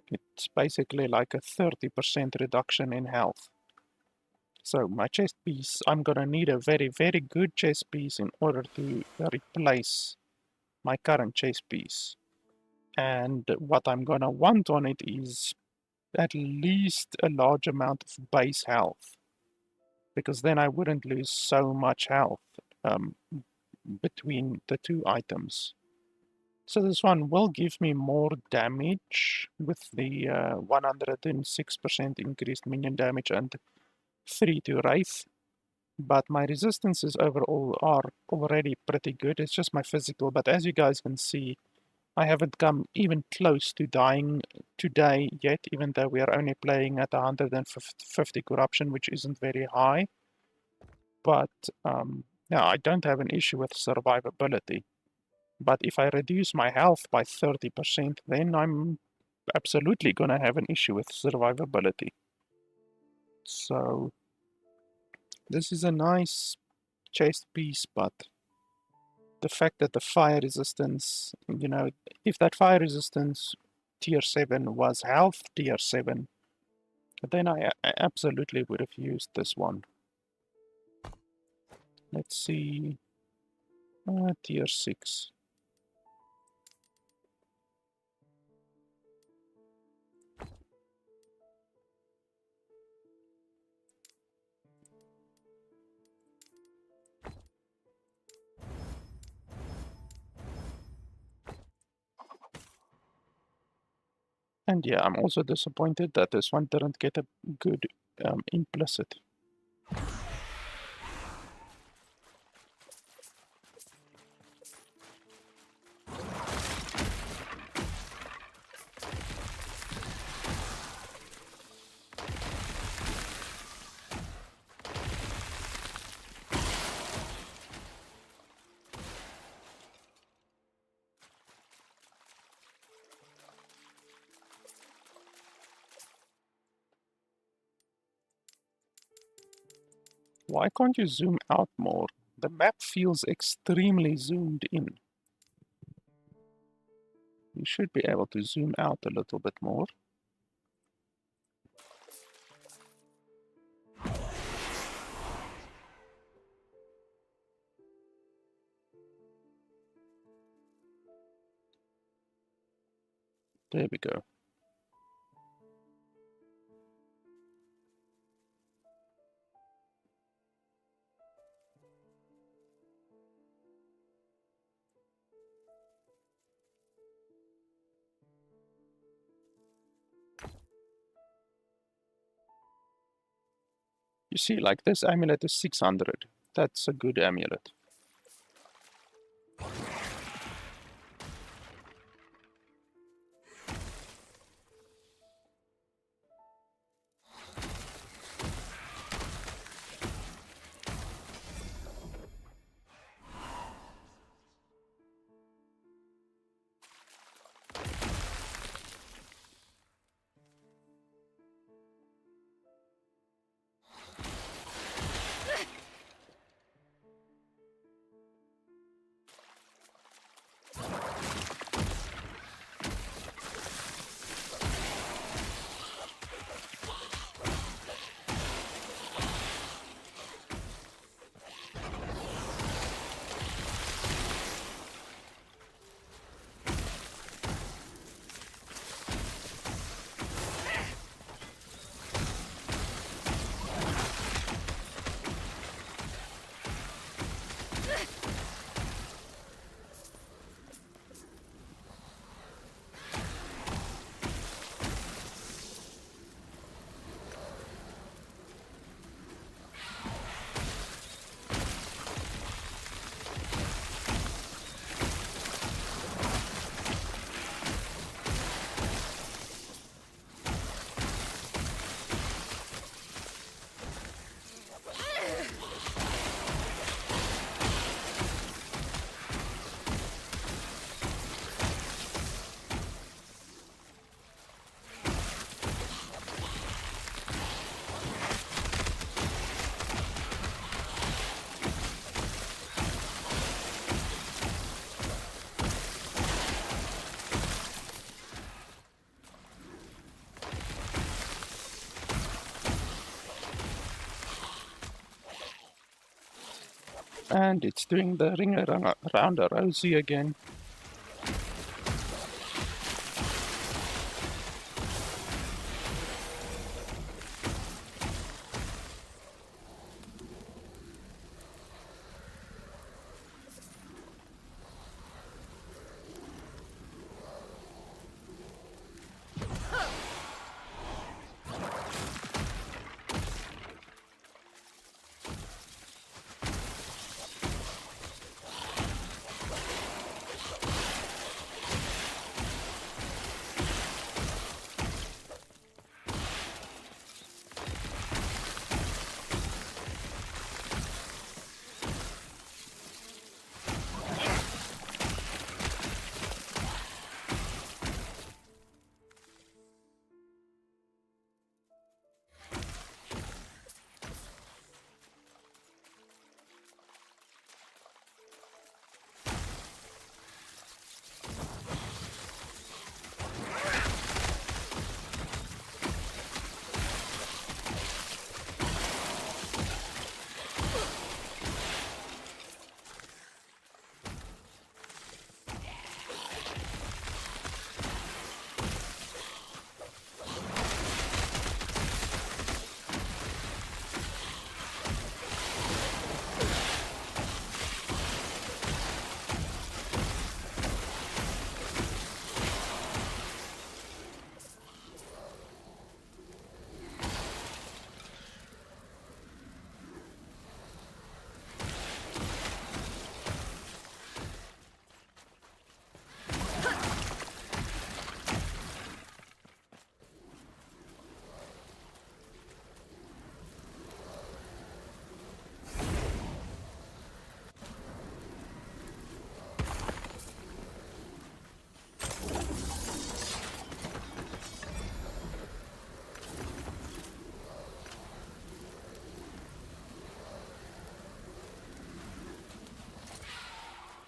It's basically like a 30% reduction in health. So my chest piece, I'm gonna need a very, very good chest piece in order to replace my current chest piece. And what I'm gonna want on it is at least a large amount of base health, because then I wouldn't lose so much health between the two items. So this one will give me more damage with the 106% increased minion damage and 3 to Wraith, but my resistances overall are already pretty good. It's just my physical, but as you guys can see, I haven't come even close to dying today yet, even though we are only playing at 150 corruption, which isn't very high. But yeah, I don't have an issue with survivability. But if I reduce my health by 30%, then I'm absolutely gonna have an issue with survivability. So this is a nice chest piece, but the fact that the fire resistance, you know, if that fire resistance tier 7 was health tier 7, then I absolutely would have used this one. Let's see, tier 6. And yeah, I'm also disappointed that this one didn't get a good implicit. Why can't you zoom out more? The map feels extremely zoomed in. You should be able to zoom out a little bit more. There we go. You see, like this amulet is 600. That's a good amulet. And it's doing the ring around a rosy again.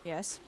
Yes.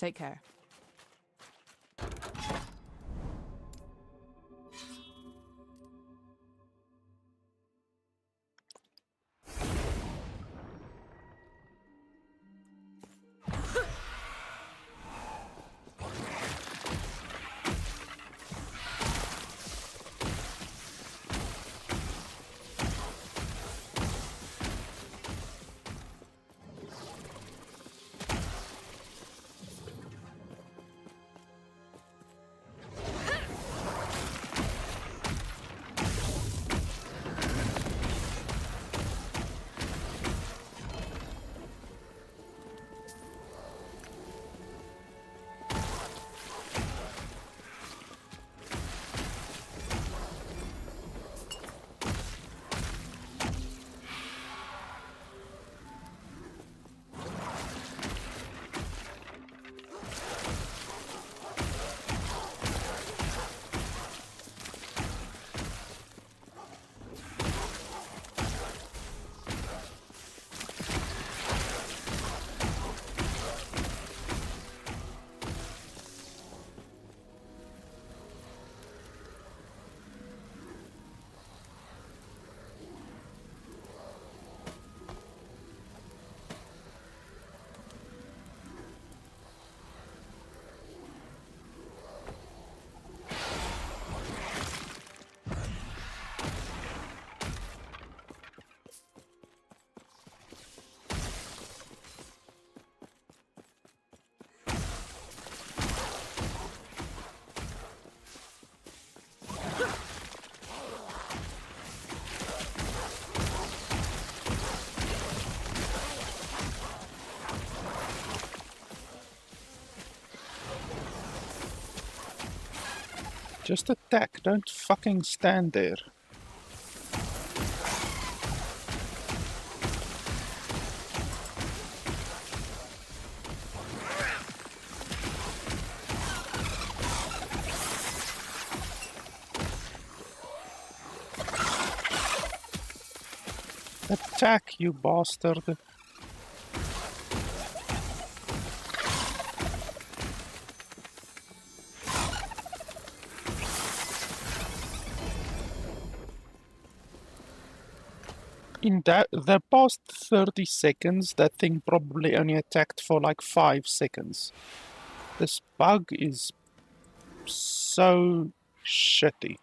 Take care. Just attack, don't fucking stand there. Attack, you bastard. In the past 30 seconds, that thing probably only attacked for like 5 seconds. This bug is so shitty.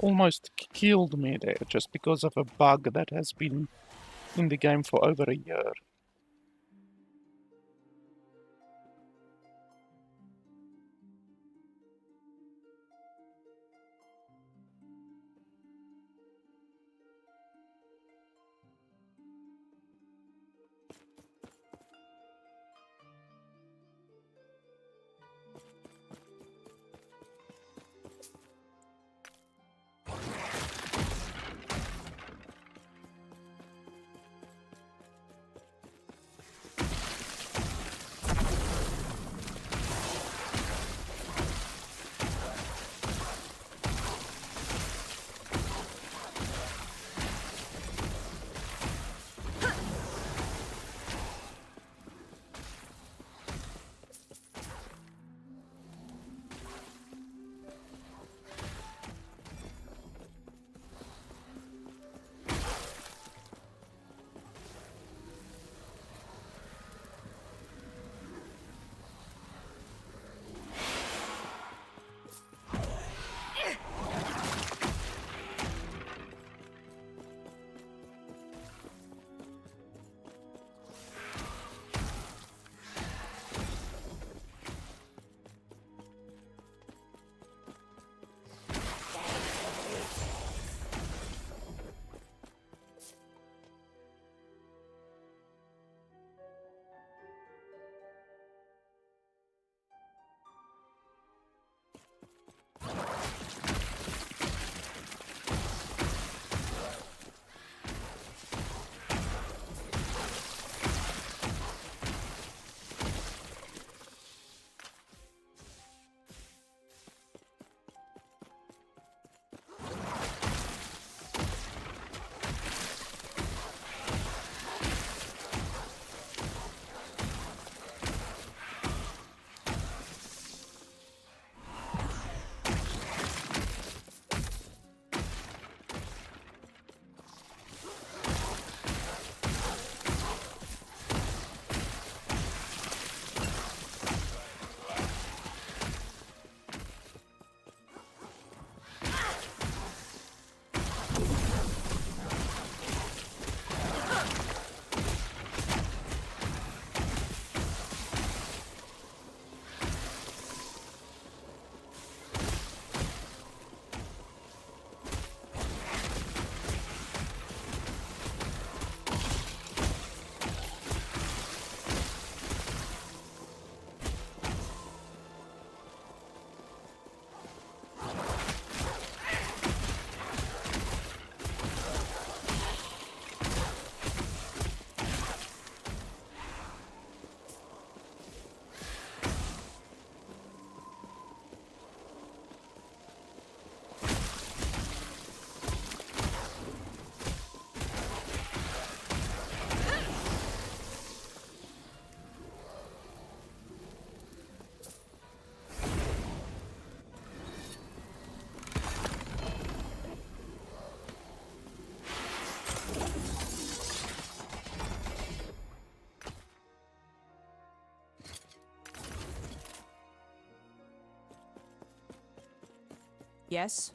Almost killed me there just because of a bug that has been in the game for over a year. Yes.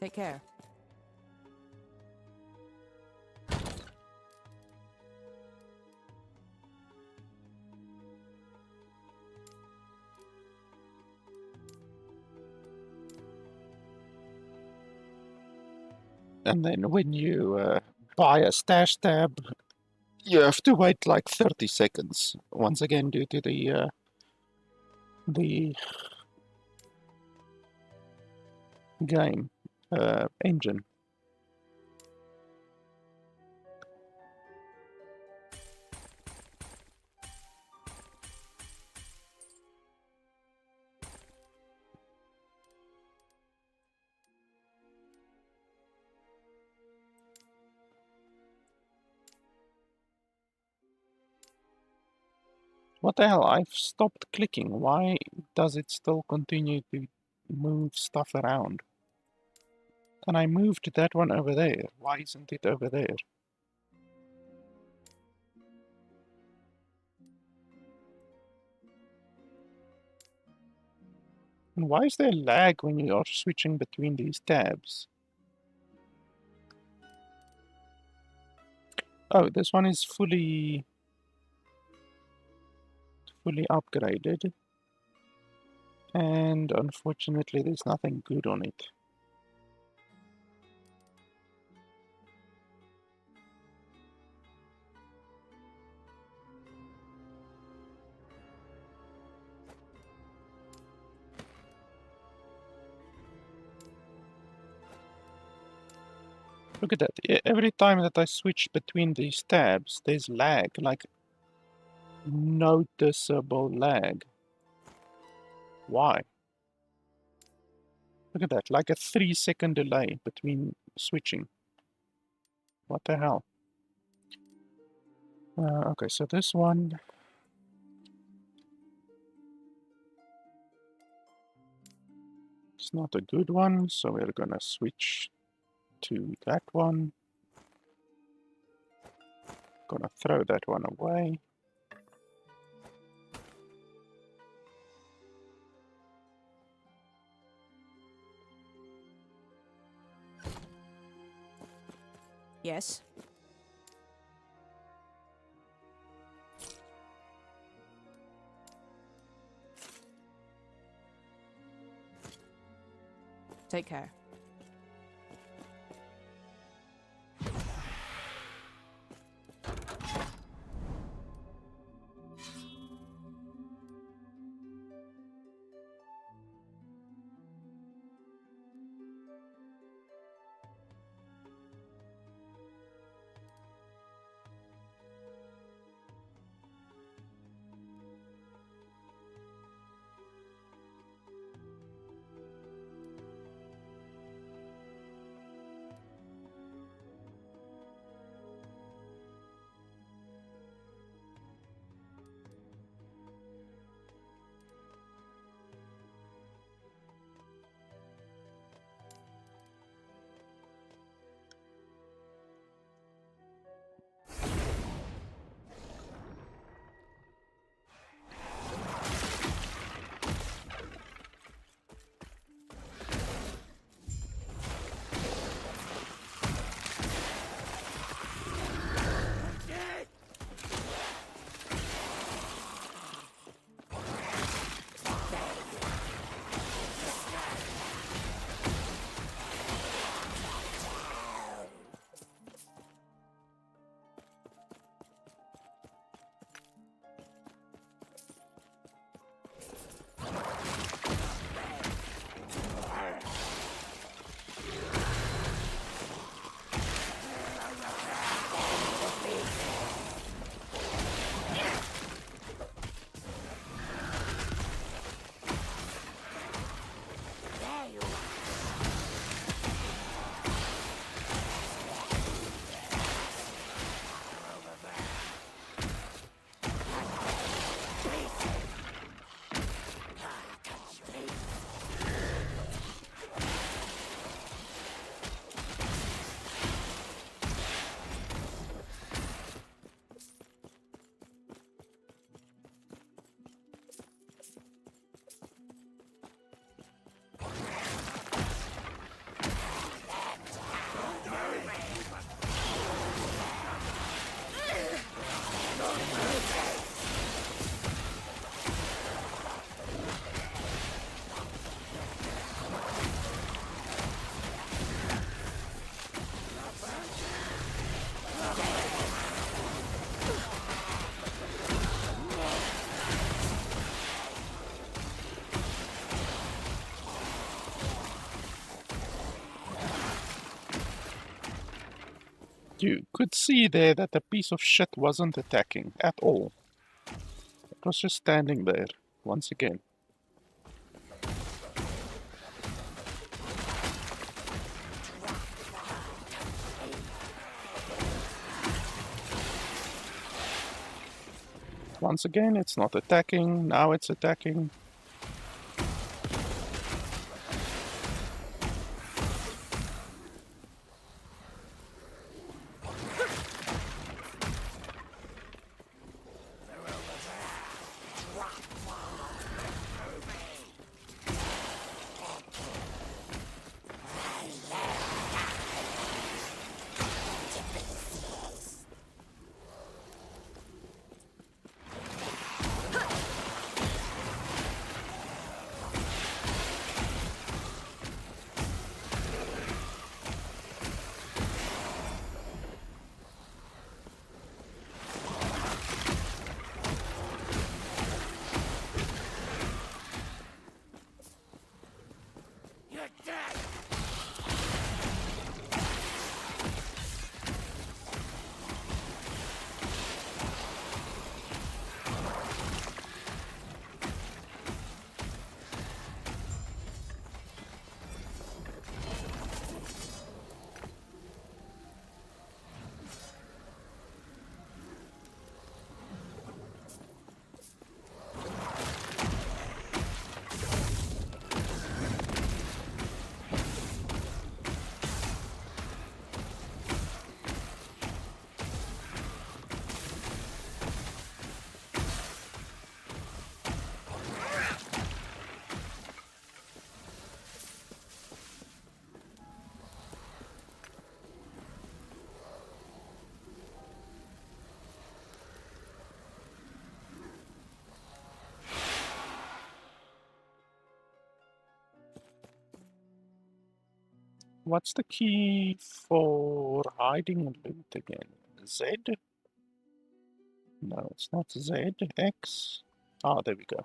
Take care. And then when you buy a stash tab, you have to wait like 30 seconds. Once again, due to the game engine. What the hell? I've stopped clicking. Why does it still continue to move stuff around? And I moved that one over there. Why isn't it over there? And why is there lag when you are switching between these tabs? Oh, this one is fully upgraded. And unfortunately, there's nothing good on it. Look at that. Every time that I switch between these tabs, there's lag, like noticeable lag. Why? Look at that, like a 3-second delay between switching. What the hell? Okay, so this one... it's not a good one, so we're gonna switch to that one. Gonna throw that one away. Yes. Take care. You could see there that the piece of shit wasn't attacking at all. It was just standing there, once again. Once again, it's not attacking, now it's attacking. You're dead! What's the key for hiding loot again? Z? No, it's not Z. X. Ah, there we go.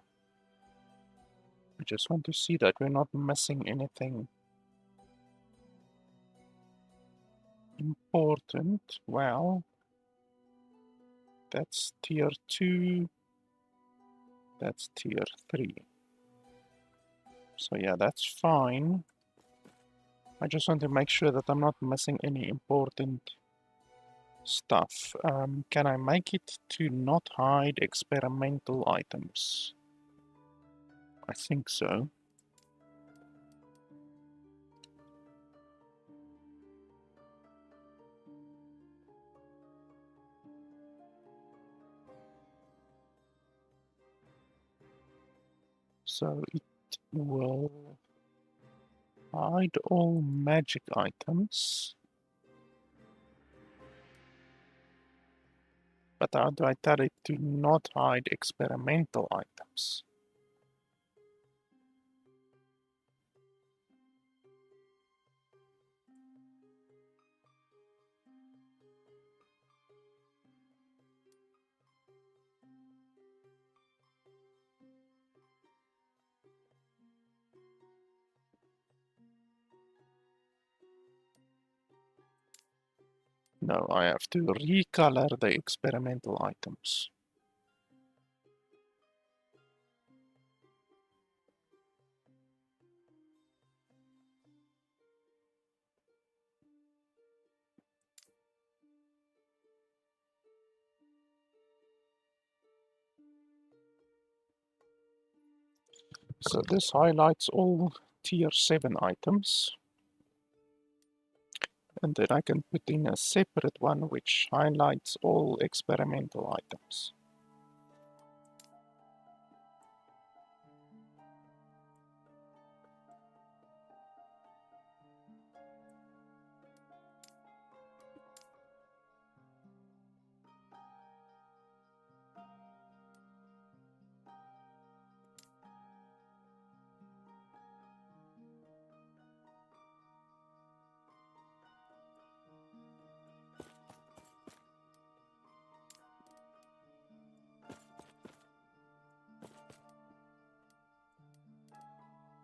I just want to see that we're not missing anything important. Well, that's tier 2. That's tier 3. So yeah, that's fine. I just want to make sure that I'm not missing any important stuff. Can I make it to not hide experimental items? I think so. So it will hide all magic items. But how do I tell it to not hide experimental items? No, I have to recolor the experimental items. So this highlights all tier 7 items. And then I can put in a separate one which highlights all experimental items.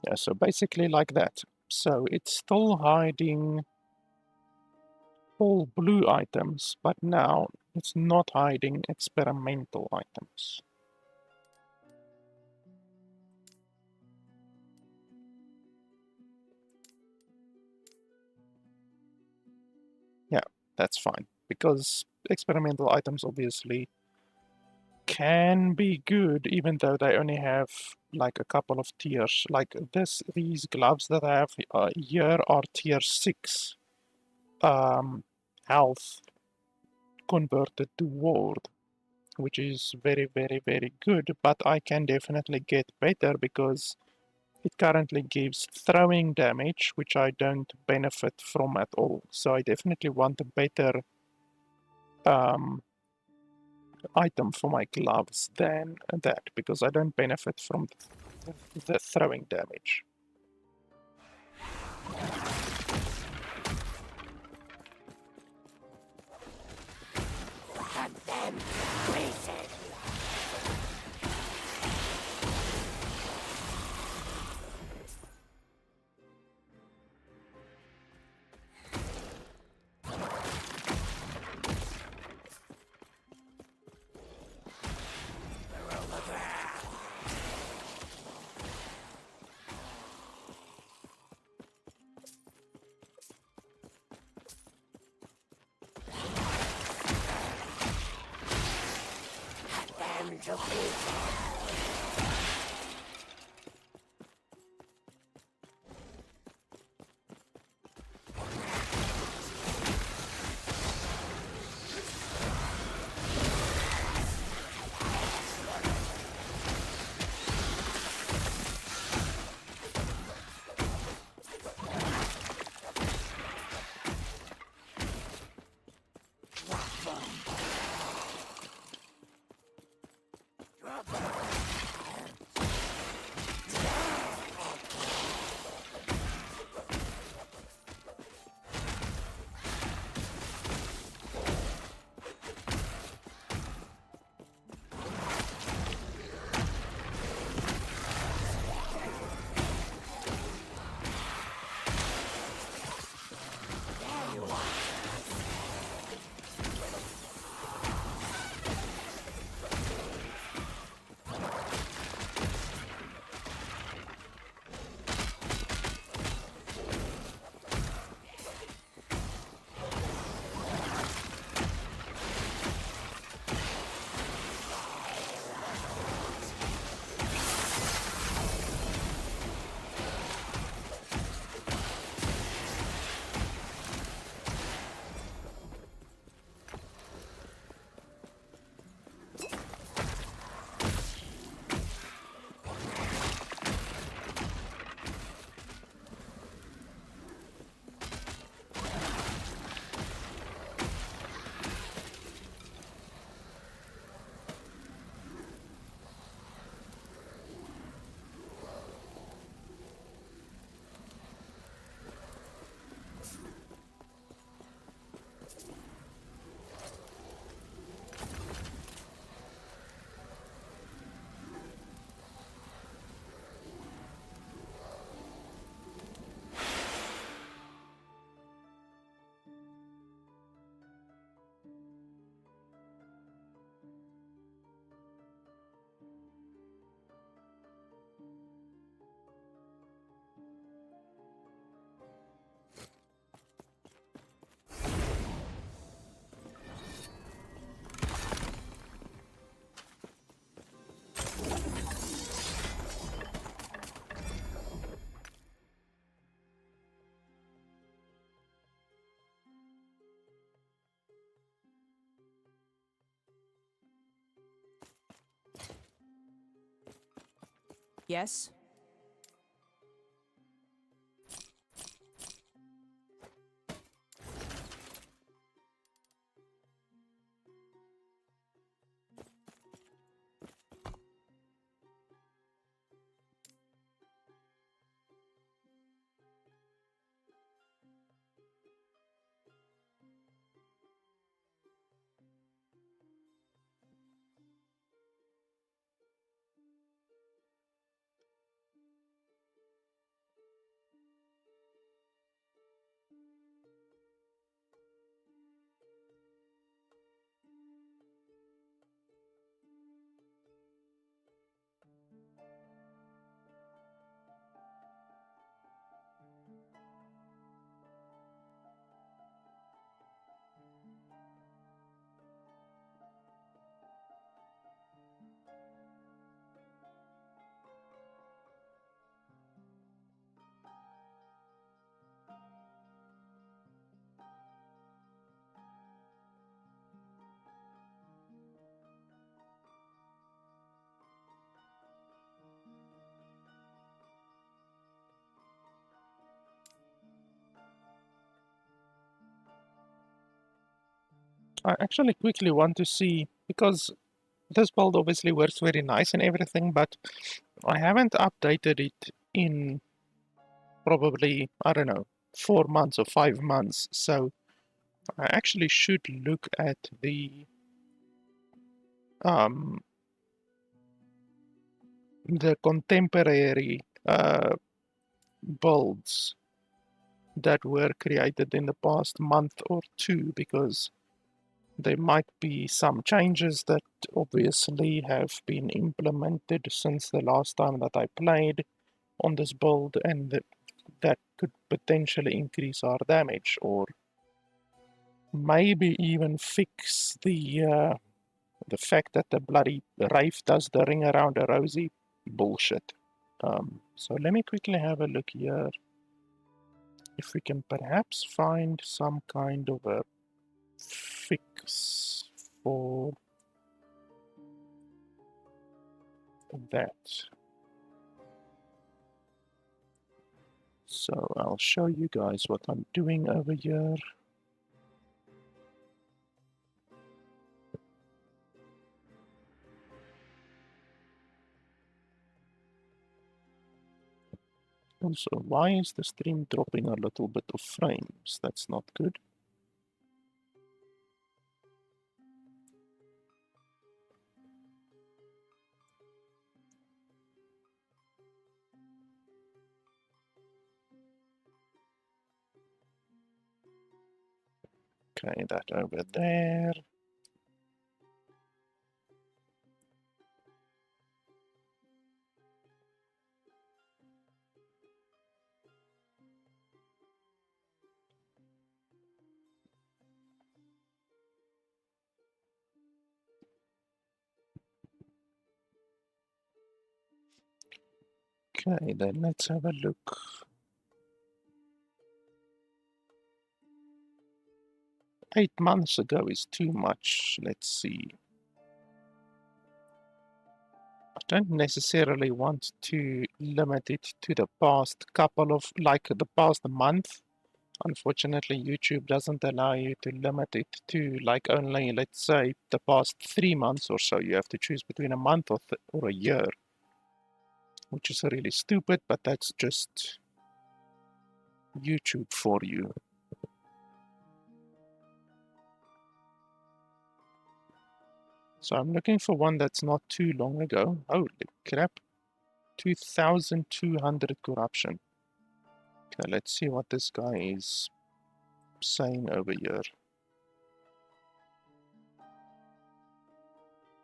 Yeah, so basically like that. So it's still hiding all blue items, but now it's not hiding experimental items. Yeah, that's fine, because experimental items obviously can be good even though they only have like a couple of tiers. Like these gloves that I have here are tier 6 health converted to ward, which is very, very, very good, but I can definitely get better because it currently gives throwing damage, which I don't benefit from at all. So I definitely want a better um, item for my gloves than that, because I don't benefit from the throwing damage. Cut them to pieces. They're over there. Cut them to pieces. Yes? I actually quickly want to see, because this build obviously works very nice and everything, but I haven't updated it in probably, I don't know, 4 months or 5 months. So I actually should look at um, the contemporary builds that were created in the past month or two, because there might be some changes that obviously have been implemented since the last time that I played on this build, and that could potentially increase our damage, or maybe even fix the fact that the bloody Wraith does the ring around a rosy bullshit. So let me quickly have a look here if we can perhaps find some kind of a fix for that. So I'll show you guys what I'm doing over here. Also, why is the stream dropping a little bit of frames? That's not good. Okay, that over there. Okay, then let's have a look. Eight months ago is too much. Let's see. I don't necessarily want to limit it to the past couple of, like the past month. Unfortunately, YouTube doesn't allow you to limit it to like only, let's say, the past 3 months or so. You have to choose between a month or a year, which is really stupid, but that's just YouTube for you. So I'm looking for one that's not too long ago. Holy crap. 2,200 corruption. Okay, let's see what this guy is saying over here.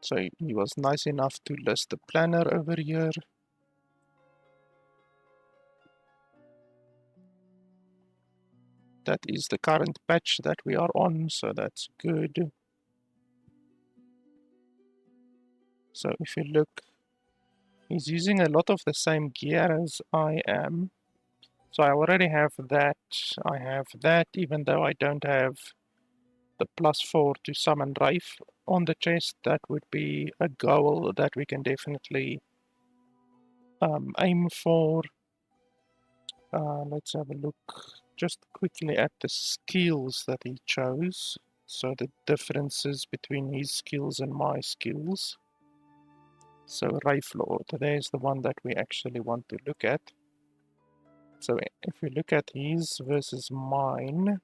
So he was nice enough to list the planner over here. That is the current patch that we are on, so that's good. So if you look, he's using a lot of the same gear as I am. So I already have that. I have that, even though I don't have the +4 to summon Wraith on the chest. That would be a goal that we can definitely aim for. Let's have a look just quickly at the skills that he chose. So the differences between his skills and my skills. So Wraith Lord, there's the one that we actually want to look at. So if we look at his versus mine,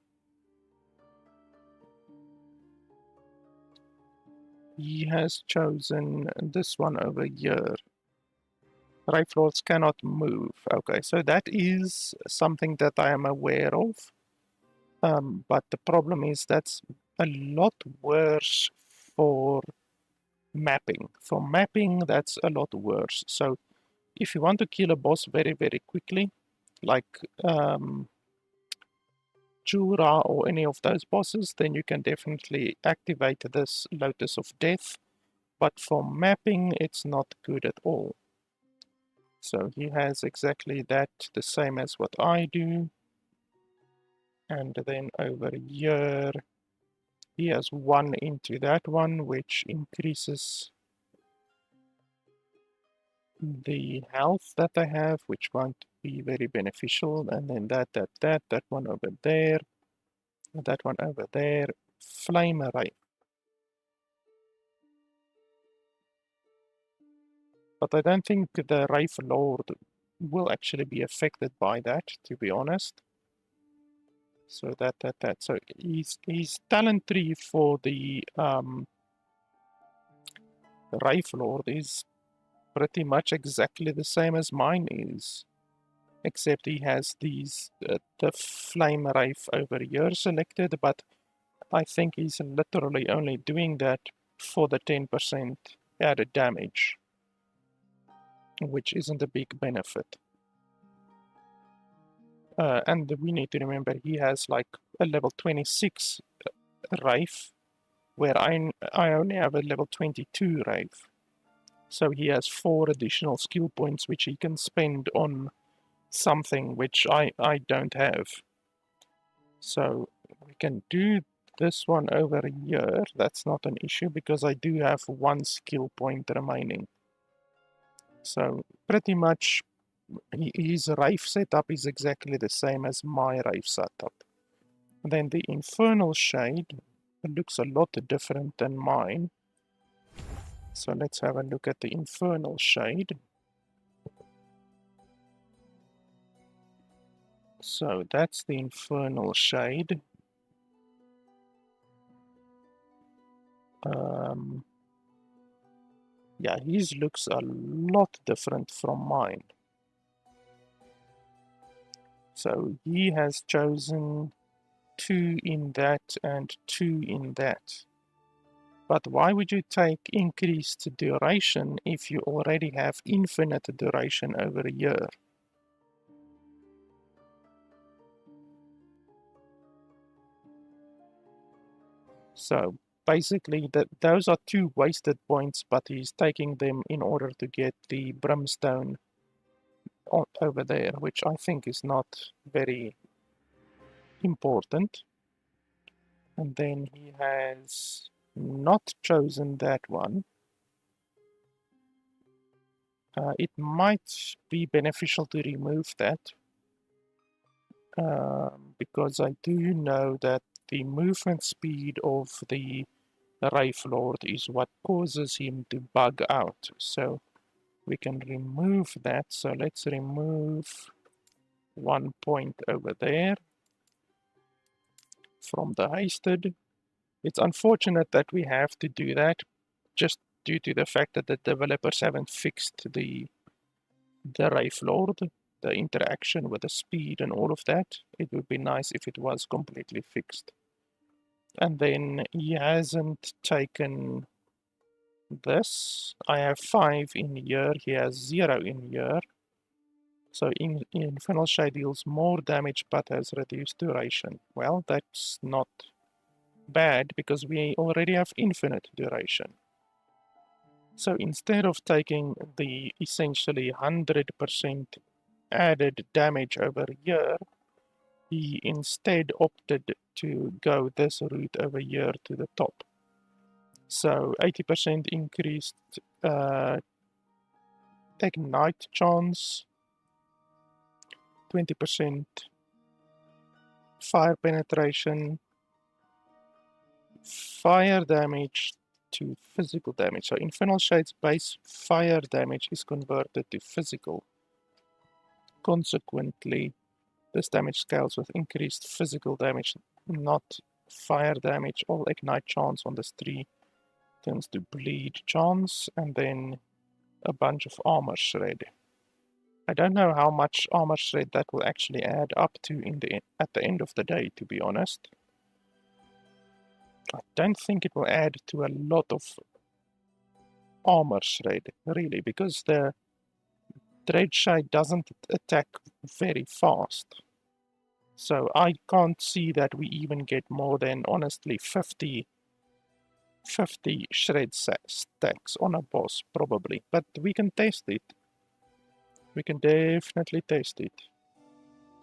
he has chosen this one over here. Wraith Lords cannot move. Okay, so that is something that I am aware of. But the problem is that's a lot worse for mapping. For mapping, that's a lot worse. So if you want to kill a boss very, very quickly, like Jura or any of those bosses, then you can definitely activate this Lotus of Death. But for mapping, it's not good at all. So he has exactly that, the same as what I do. And then over here, he has one into that one, which increases the health that I have, which won't be very beneficial. And then that one over there, that one over there. Flame Array. But I don't think the Wraith Lord will actually be affected by that, to be honest. So that. So his talent tree for the Wraith Lord is pretty much exactly the same as mine is, except he has these the Flame Wraith over here selected, but I think he's literally only doing that for the 10% added damage, which isn't a big benefit. And we need to remember he has like a level 26 Wraith, where I only have a level 22 Wraith. So he has 4 additional skill points which he can spend on something which I don't have. So we can do this one over here. That's not an issue because I do have 1 skill point remaining. So pretty much his Wraith setup is exactly the same as my Wraith setup. Then the Infernal Shade looks a lot different than mine. So let's have a look at the Infernal Shade. So that's the Infernal Shade. Yeah, his looks a lot different from mine. So he has chosen 2 in that and 2 in that. But why would you take increased duration if you already have infinite duration over a year? So basically those are 2 wasted points, but he's taking them in order to get the brimstone over there, which I think is not very important. And then he has not chosen that one. It might be beneficial to remove that, because I do know that the movement speed of the Wraith Lord is what causes him to bug out. So we can remove that. So let's remove 1 point over there from the hasted. It's unfortunate that we have to do that, just due to the fact that the developers haven't fixed the Wraith Lord, the interaction with the speed and all of that. It would be nice if it was completely fixed. And then he hasn't taken this. I have 5 in here, he has 0 in here. So Infernal Shade deals more damage but has reduced duration. Well, that's not bad because we already have infinite duration. So instead of taking the essentially 100% added damage over here, he instead opted to go this route over here to the top. So 80% increased ignite chance, 20% fire penetration, fire damage to physical damage. So Infernal Shade's base fire damage is converted to physical. Consequently, this damage scales with increased physical damage, not fire damage. All ignite chance on this tree turns to bleed chance, and then a bunch of armor shred. I don't know how much armor shred that will actually add up to at the end of the day, to be honest. I don't think it will add to a lot of armor shred, really, because the Dreadshade doesn't attack very fast. So I can't see that we even get more than, honestly, 50 shred stacks on a boss, probably. But we can test it. We can definitely test it.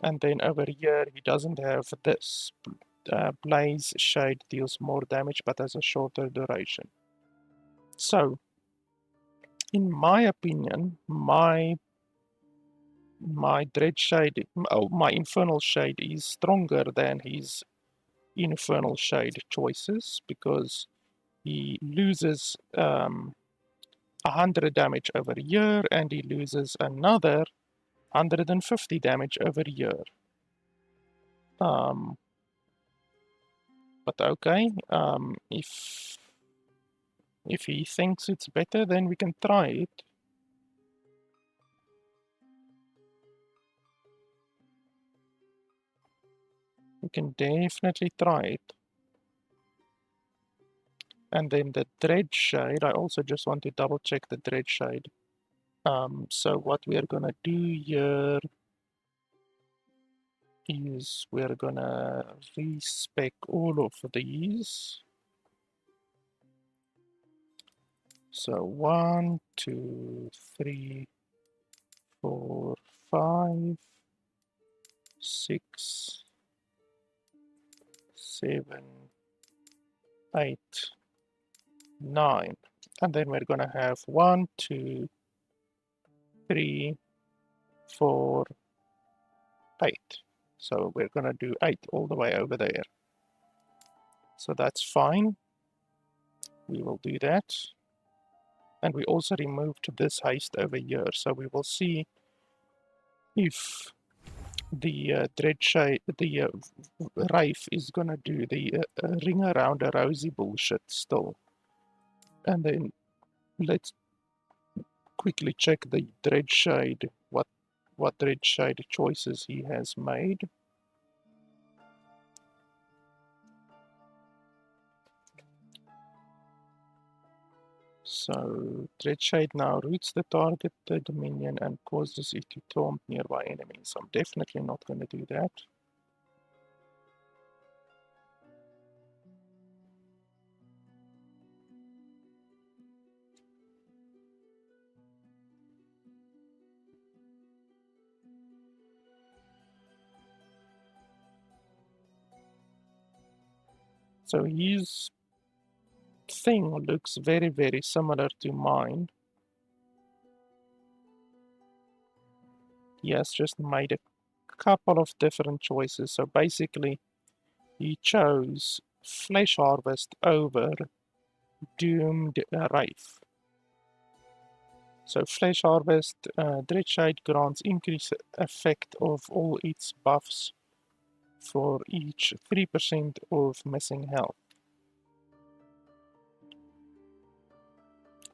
And then over here, he doesn't have this. Blaze Shade deals more damage, but has a shorter duration. So, in my opinion, my Dread Shade, my Infernal Shade is stronger than his Infernal Shade choices because he loses 100 damage over a year, and he loses another 150 damage over a year. But okay, if he thinks it's better, then we can try it. We can definitely try it. And then the Dread Shade, I also just want to double check the Dread Shade. So what we are gonna do here is we're gonna respec all of these. So 1, 2, 3, 4, 5, 6, 7, 8, 9. And then we're gonna have 1, 2, 3, 4, 8. So we're gonna do 8 all the way over there. So that's fine. We will do that. And we also removed this haste over here. So we will see if the Dreadshade, the Wraith is gonna do the ring around a rosy bullshit still. And then let's quickly check the Dreadshade, what Dreadshade choices he has made. So Dreadshade now roots the target dominion and causes it to taunt nearby enemies. I'm definitely not going to do that. So his thing looks very, very similar to mine. He has just made a couple of different choices. So basically, he chose Flesh Harvest over Doomed Wraith. So Flesh Harvest, Dreadshade grants increased effect of all its buffs for each 3% of missing health.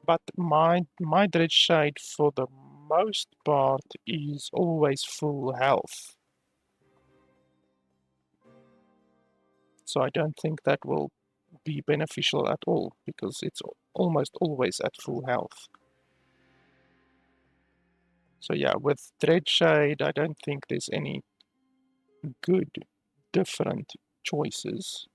But my Dreadshade for the most part is always full health. So I don't think that will be beneficial at all, because it's almost always at full health. So yeah, with Dreadshade, I don't think there's any good different choices.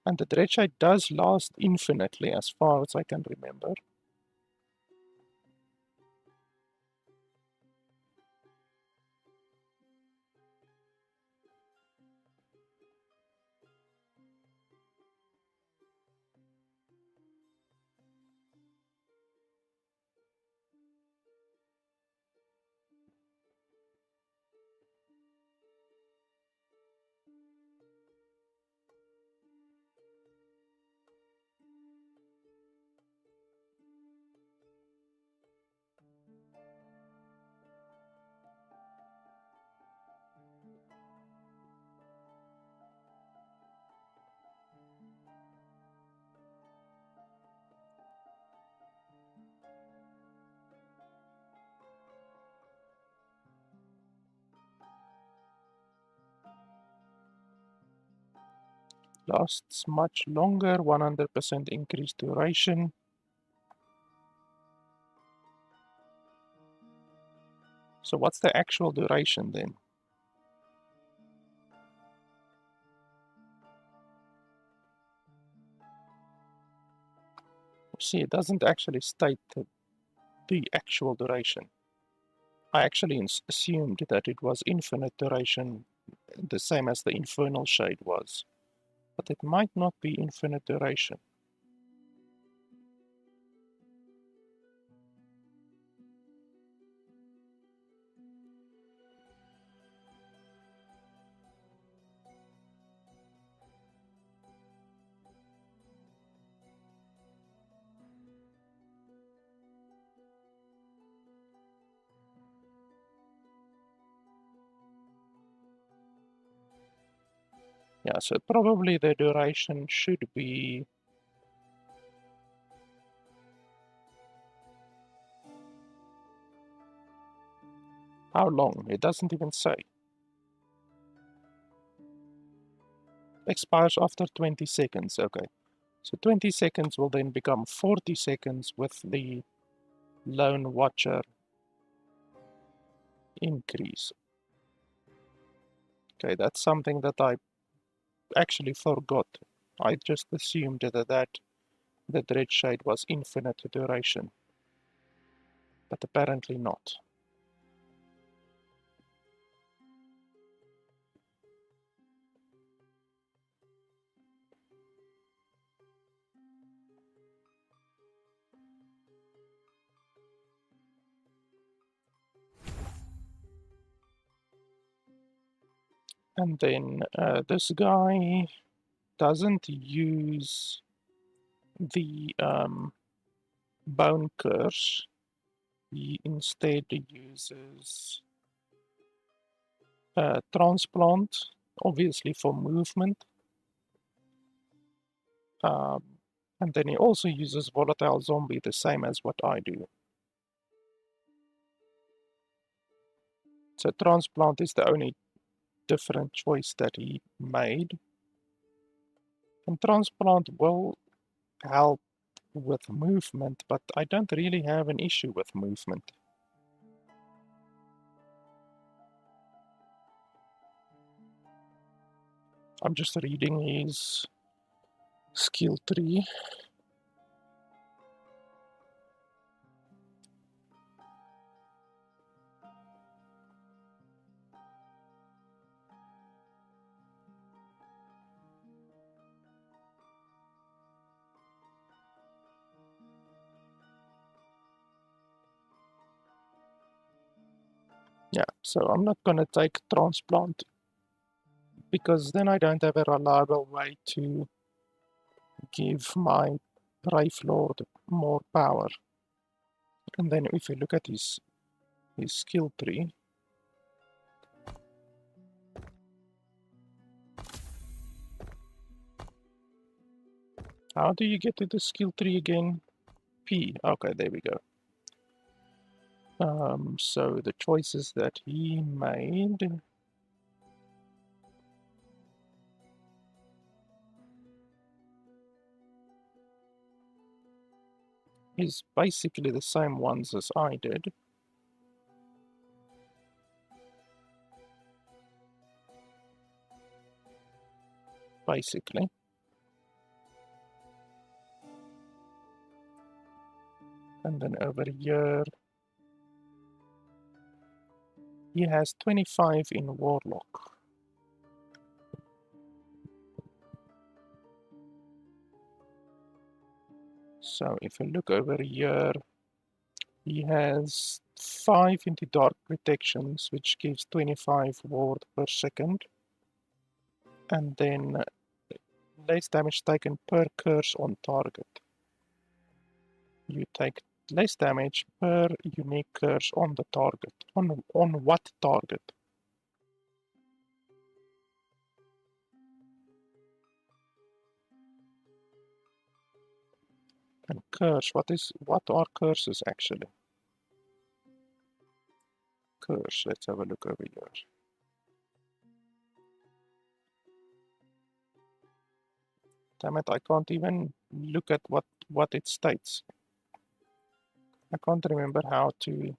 And the Dreadshade does last infinitely, as far as I can remember. Lasts much longer, 100% increased duration. So what's the actual duration then? See, it doesn't actually state the actual duration. I actually assumed that it was infinite duration, the same as the Infernal Shade was. But it might not be infinite duration. Yeah, so probably the duration should be how long? It doesn't even say. Expires after 20 seconds. Okay. So 20 seconds will then become 40 seconds with the Lone Watcher increase. Okay, that's something that I actually forgot. I just assumed that the Dread Shade was infinite duration, but apparently not. And then this guy doesn't use the bone curse. He instead uses transplant, obviously for movement. Um, and then he also uses volatile zombie, the same as what I do. So transplant is the only different choice that he made. And transplant will help with movement, but I don't really have an issue with movement. I'm just reading his skill tree. Yeah, so I'm not gonna take transplant because then I don't have a reliable way to give my Wraith Lord more power. And then if you look at his skill tree, how do you get to the skill tree again? P. Okay, there we go. So the choices that he made is basically the same ones as I did. Basically. And then over here, he has 25 in Warlock. So if you look over here, he has 5 into Dark Protections, which gives 25 ward per second. And then less damage taken per curse on target. You take less damage per unique curse on the target. On what target? And curse, what are curses actually? Curse, let's have a look over here. Damn it, I can't even look at what it states. I can't remember how to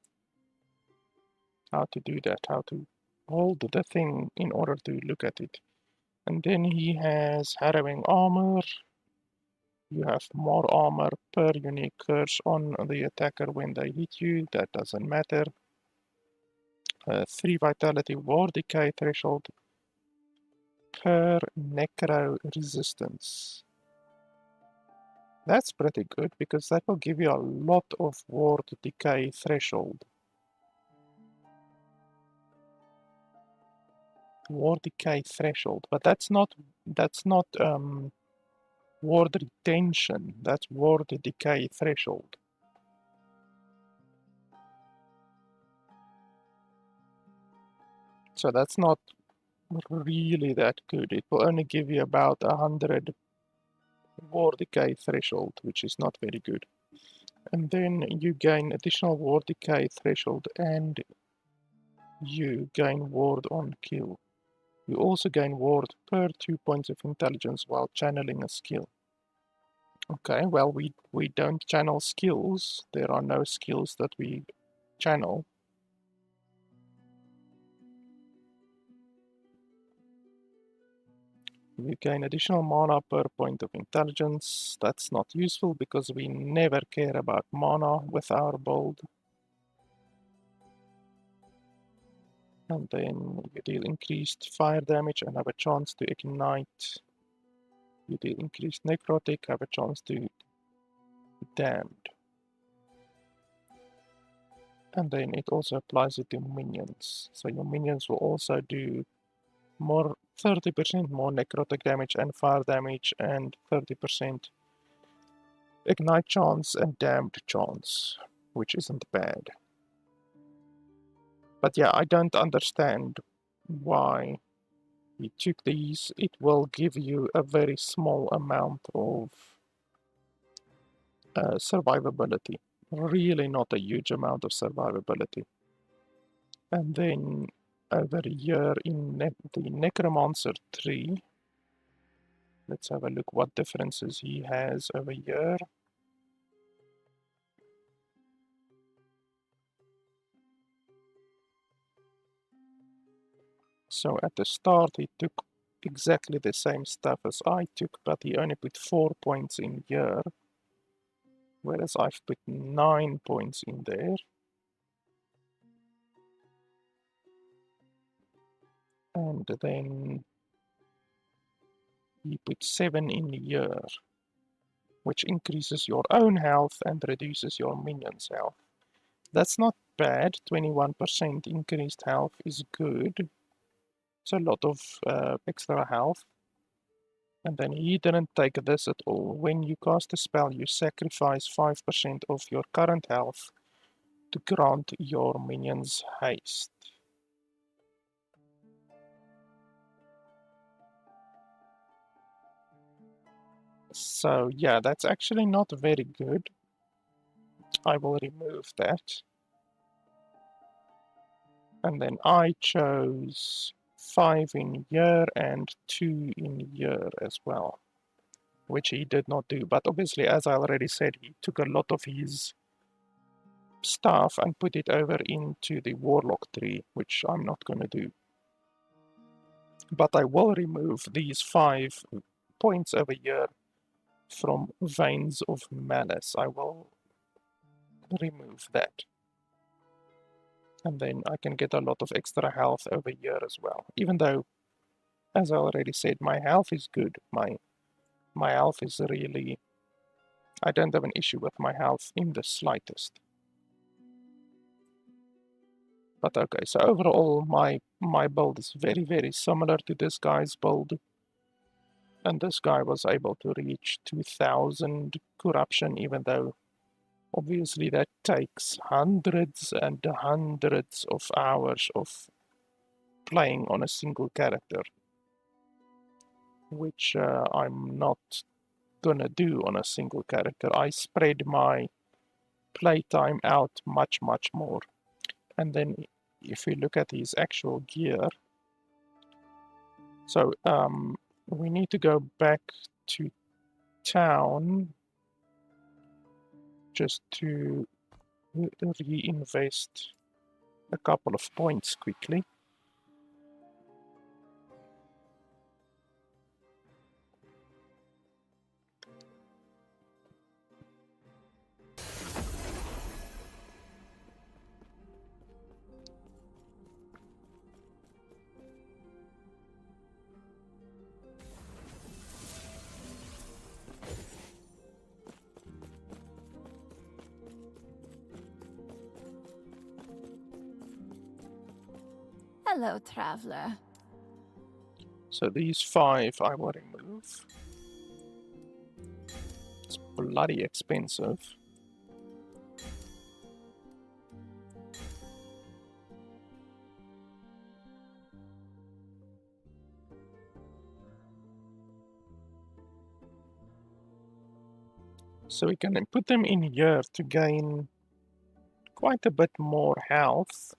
do that, how to hold the thing in order to look at it. And then he has harrowing armor. You have more armor per unique curse on the attacker when they hit you. That doesn't matter. 3 vitality war decay threshold per necro resistance. That's pretty good because that will give you a lot of ward decay threshold. Ward decay threshold, but that's not ward retention. That's ward decay threshold. So that's not really that good. It will only give you about 100 war decay threshold, which is not very good. And then you gain additional war decay threshold and you gain ward on kill. You also gain ward per 2 points of intelligence while channeling a skill. Okay, well, we don't channel skills. There are no skills that we channel. You gain additional mana per point of intelligence. That's not useful because we never care about mana with our build. And then you deal increased fire damage and have a chance to ignite. You deal increased necrotic, have a chance to be damned. And then it also applies it to minions. So your minions will also do more 30% more necrotic damage and fire damage and 30% ignite chance and damned chance, which isn't bad. But yeah, I don't understand why you took these. It will give you a very small amount of survivability. Really not a huge amount of survivability. And then over here in the Necromancer tree, let's have a look what differences he has over here. So at the start he took exactly the same stuff as I took, but he only put 4 points in here, whereas I've put 9 points in there. And then he put 7 in here, which increases your own health and reduces your minions' health. That's not bad. 21% increased health is good. It's a lot of extra health. And then he didn't take this at all. When you cast a spell, you sacrifice 5% of your current health to grant your minions haste. So yeah, that's actually not very good. I will remove that. And then I chose 5 in here and 2 in here as well, which he did not do. But obviously, as I already said, he took a lot of his stuff and put it over into the Warlock tree, which I'm not going to do. But I will remove these 5 points over here from Veins of Malice. I will remove that. And then I can get a lot of extra health over here as well. Even though, as I already said, my health is good. My health is really... I don't have an issue with my health in the slightest. But okay, so overall my build is very, very similar to this guy's build. And this guy was able to reach 2000 corruption, even though obviously that takes hundreds and hundreds of hours of playing on a single character, which I'm not gonna do on a single character. I spread my playtime out much, much more. And then if we look at his actual gear, so we need to go back to town just to reinvest a couple of points quickly. Hello, traveler. So these 5 I will remove. It's bloody expensive. So we can put them in here to gain quite a bit more health.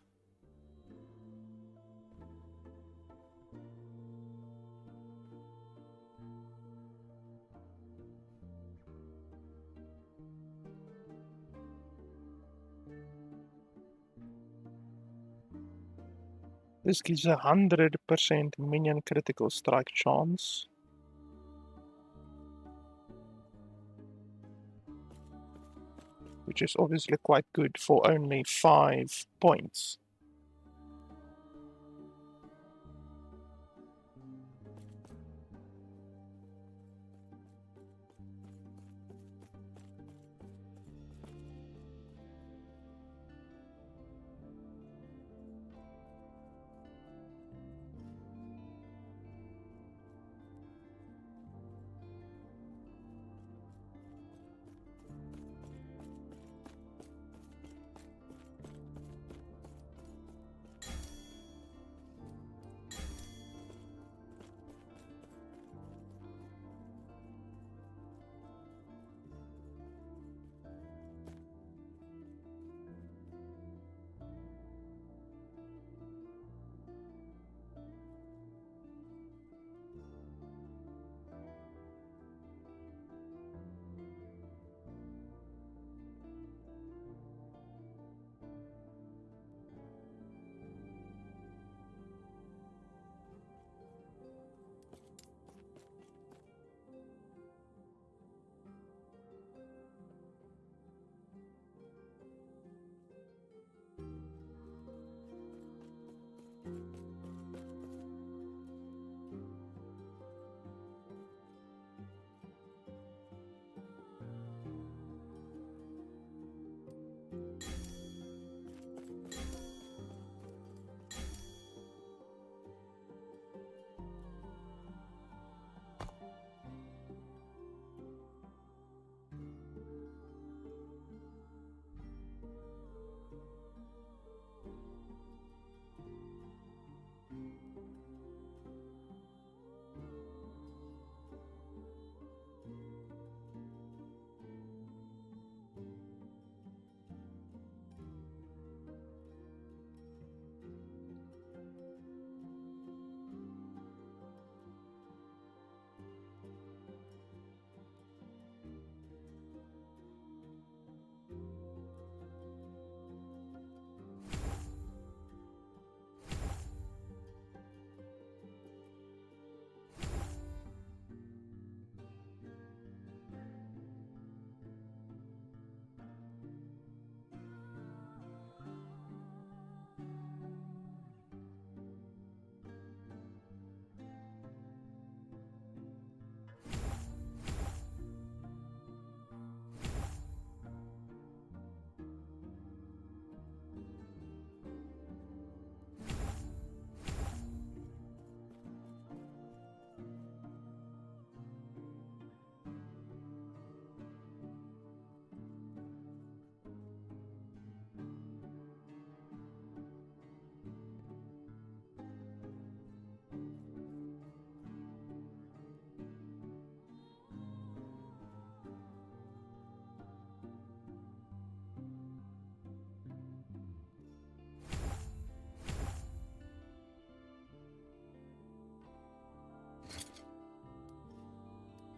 This gives 100% minion critical strike chance. Which is obviously quite good for only 5 points.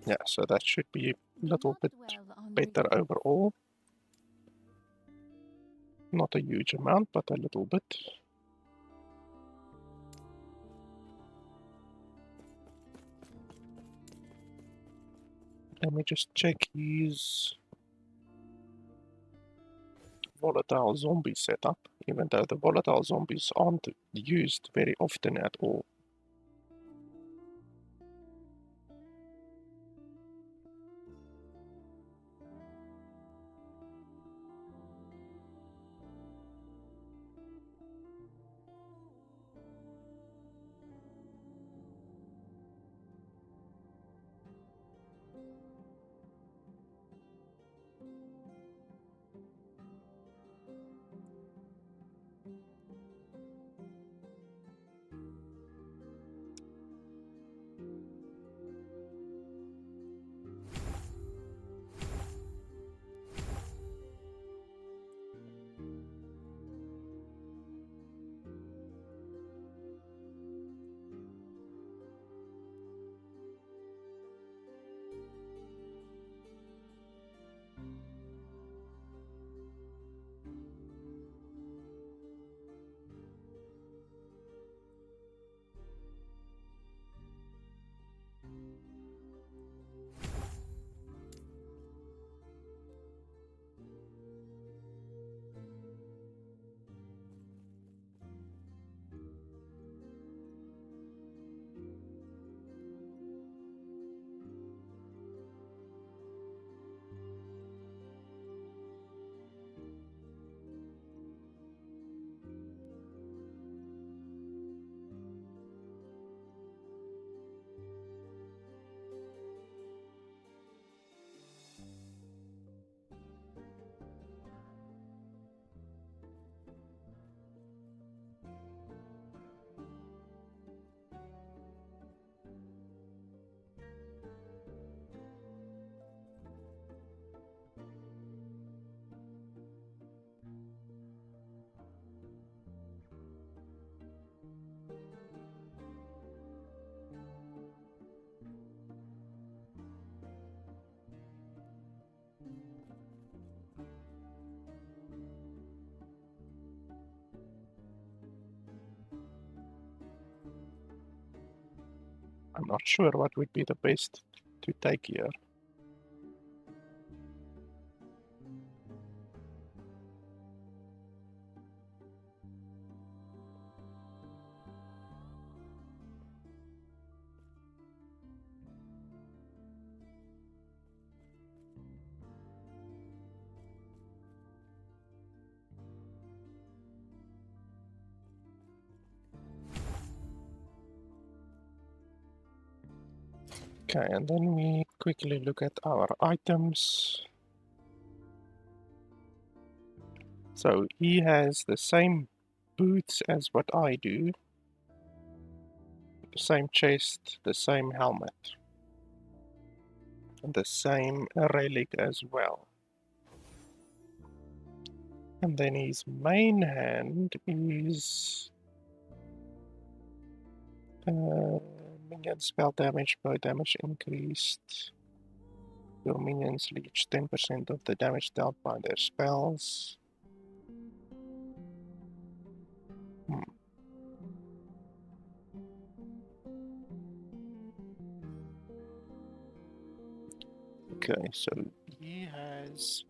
Yeah, so that should be a little bit better overall. Not a huge amount, but a little bit. Let me just check his volatile zombie setup, even though the volatile zombies aren't used very often at all. I'm not sure what would be the best to take here. Okay, and then we quickly look at our items. So he has the same boots as what I do, the same chest, the same helmet, and the same relic as well. And then his main hand is minion spell damage, bow damage increased. Your minions leech 10% of the damage dealt by their spells. Okay, so he has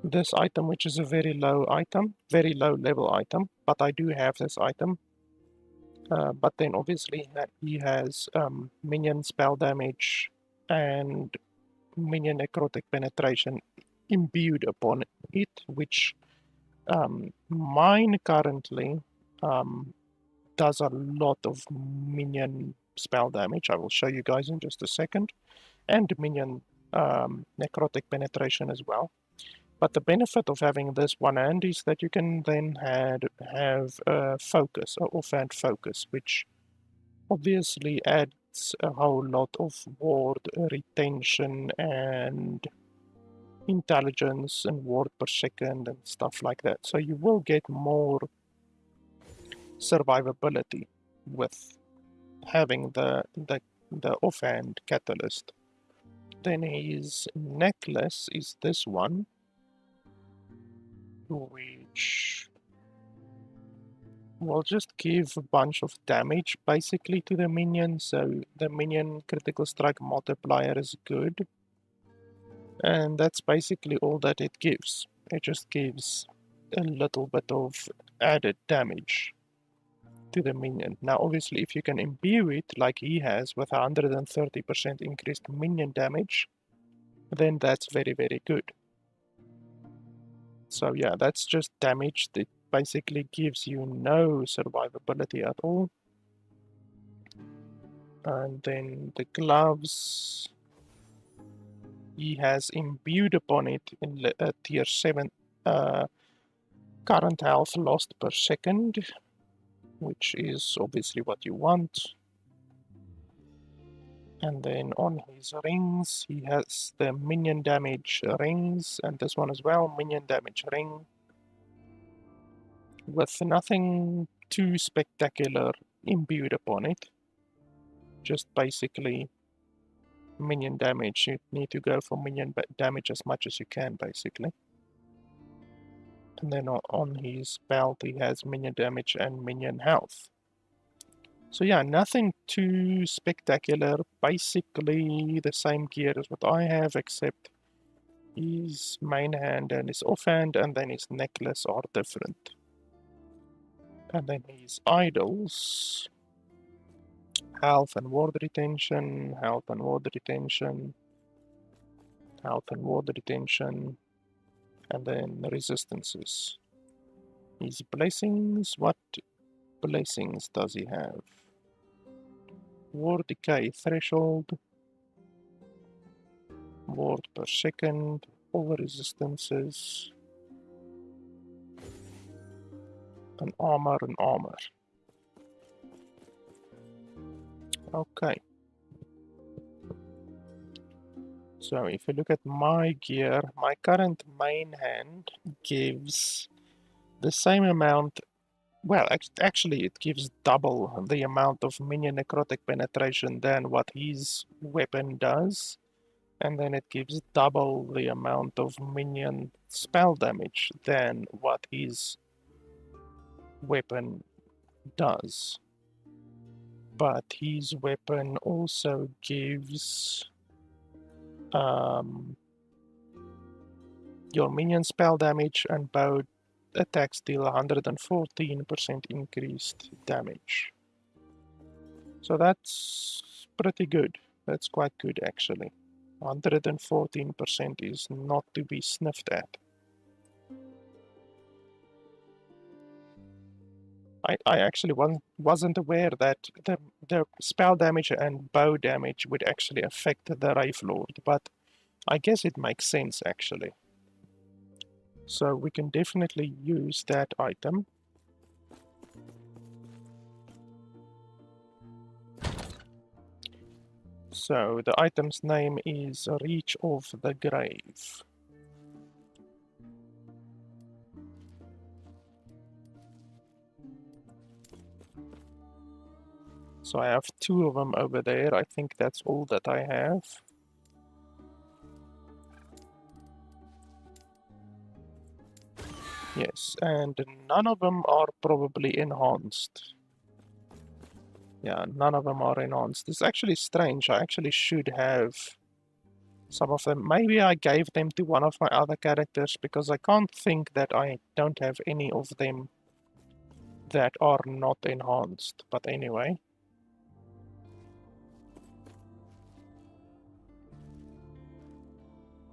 this item, which is a very low item, very low level item, but I do have this item. But then obviously he has minion spell damage and minion necrotic penetration imbued upon it, which mine currently does a lot of minion spell damage. I will show you guys in just a second, and minion necrotic penetration as well. But the benefit of having this one hand is that you can then have focus, offhand focus, which obviously adds a whole lot of ward retention and intelligence and ward per second and stuff like that. So you will get more survivability with having the offhand catalyst. Then his necklace is this one, which will just give a bunch of damage basically to the minion. So the minion critical strike multiplier is good, and that's basically all that it gives. It just gives a little bit of added damage to the minion. Now obviously if you can imbue it like he has with 130% increased minion damage, then that's very, very good. So yeah, that's just damage that basically gives you no survivability at all. And then the gloves, he has imbued upon it in tier 7 current health lost per second, which is obviously what you want. And then on his rings, he has the minion damage rings, and this one as well, minion damage ring, with nothing too spectacular imbued upon it. Just basically minion damage. You need to go for minion damage as much as you can, basically. And then on his belt, he has minion damage and minion health. So yeah, nothing too spectacular. Basically the same gear as what I have, except his main hand and his offhand and then his necklace are different. And then his idols, health and ward retention, health and ward retention, health and ward retention, and then resistances. His blessings, what blessings does he have? Ward decay threshold, ward per second, all resistances, and armor and armor. Okay. So if you look at my gear, my current main hand gives the same amount, well, actually it gives double the amount of minion necrotic penetration than what his weapon does. And then it gives double the amount of minion spell damage than what his weapon does. but his weapon also gives your minion spell damage and bow attacks deal 114% increased damage. So that's pretty good. That's quite good actually. 114% is not to be sniffed at. I actually wasn't aware that the spell damage and bow damage would actually affect the Rave Lord, but I guess it makes sense actually. So we can definitely use that item. So the item's name is Reach of the Grave. So I have 2 of them over there. I think that's all that I have. Yes, and none of them are probably enhanced. Yeah, none of them are enhanced. It's actually strange. I actually should have some of them. Maybe I gave them to one of my other characters because I can't think that I don't have any of them that are not enhanced. But anyway.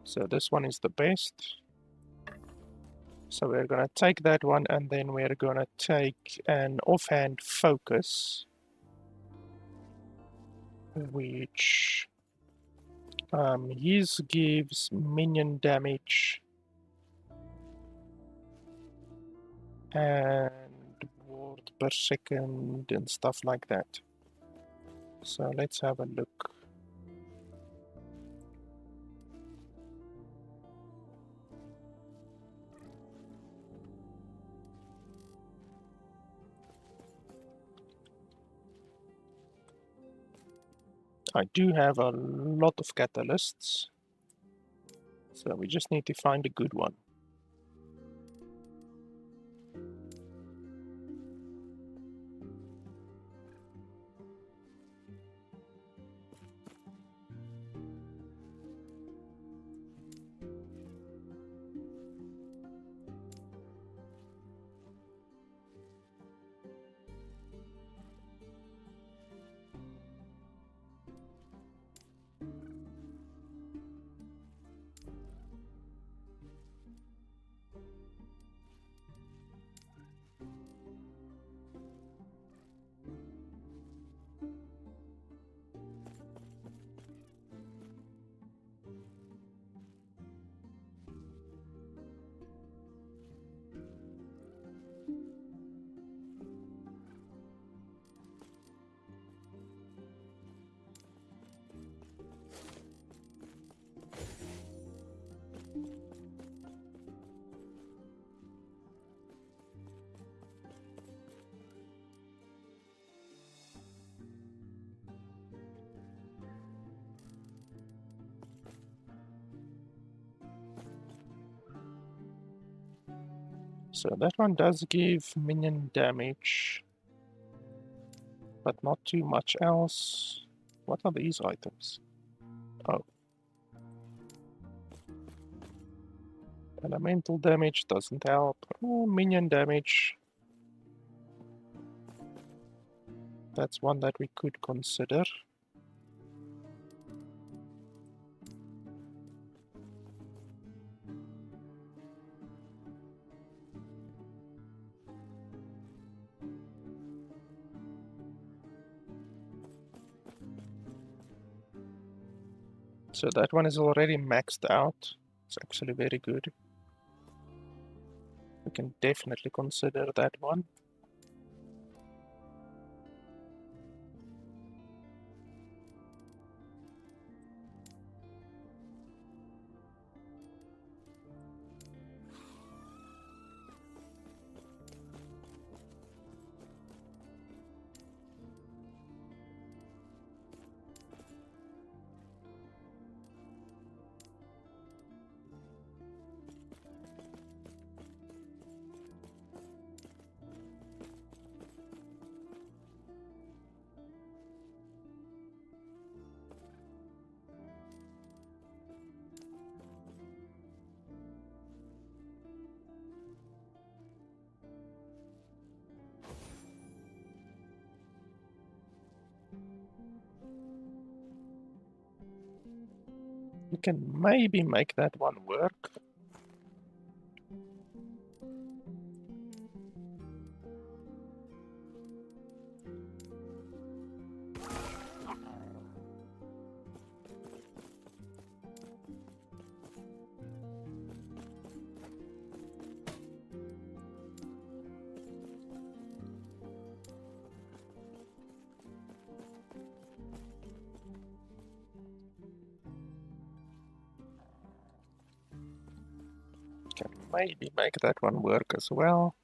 So this one is the best. So we're going to take that one and then we're going to take an offhand focus, which his gives minion damage and ward per second and stuff like that. So let's have a look. I do have a lot of catalysts, so we just need to find a good one. So that one does give minion damage, but not too much else. What are these items? Oh. Elemental damage doesn't help. Oh, minion damage. That's one that we could consider. So that one is already maxed out. It's actually very good. We can definitely consider that one. We can maybe make that one work. Can maybe make that one work as well.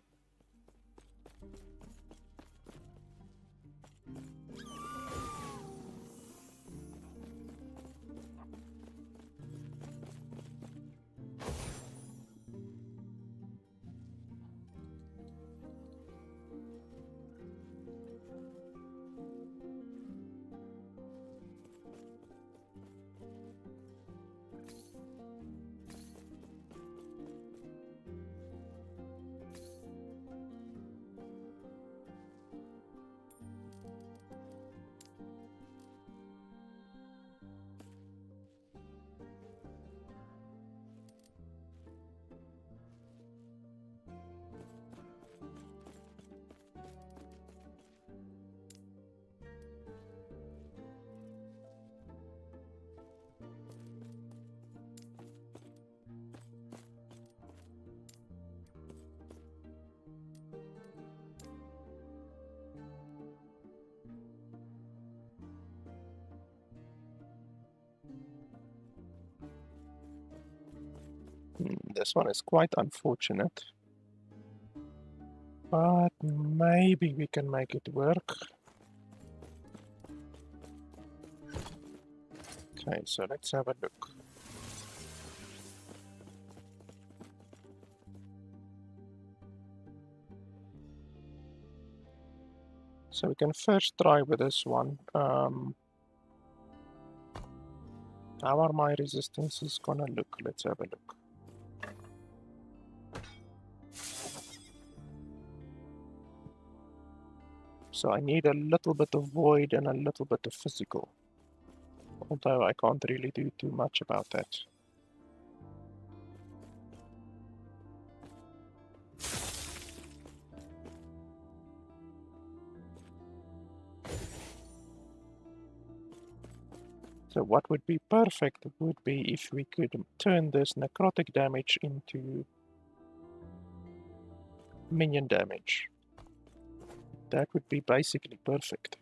This one is quite unfortunate. But maybe we can make it work. Okay, so let's have a look. So we can first try with this one. How are my resistances gonna look? Let's have a look. So I need a little bit of void and a little bit of physical. Although I can't really do too much about that. So what would be perfect would be if we could turn this necrotic damage into minion damage. That would be basically perfect.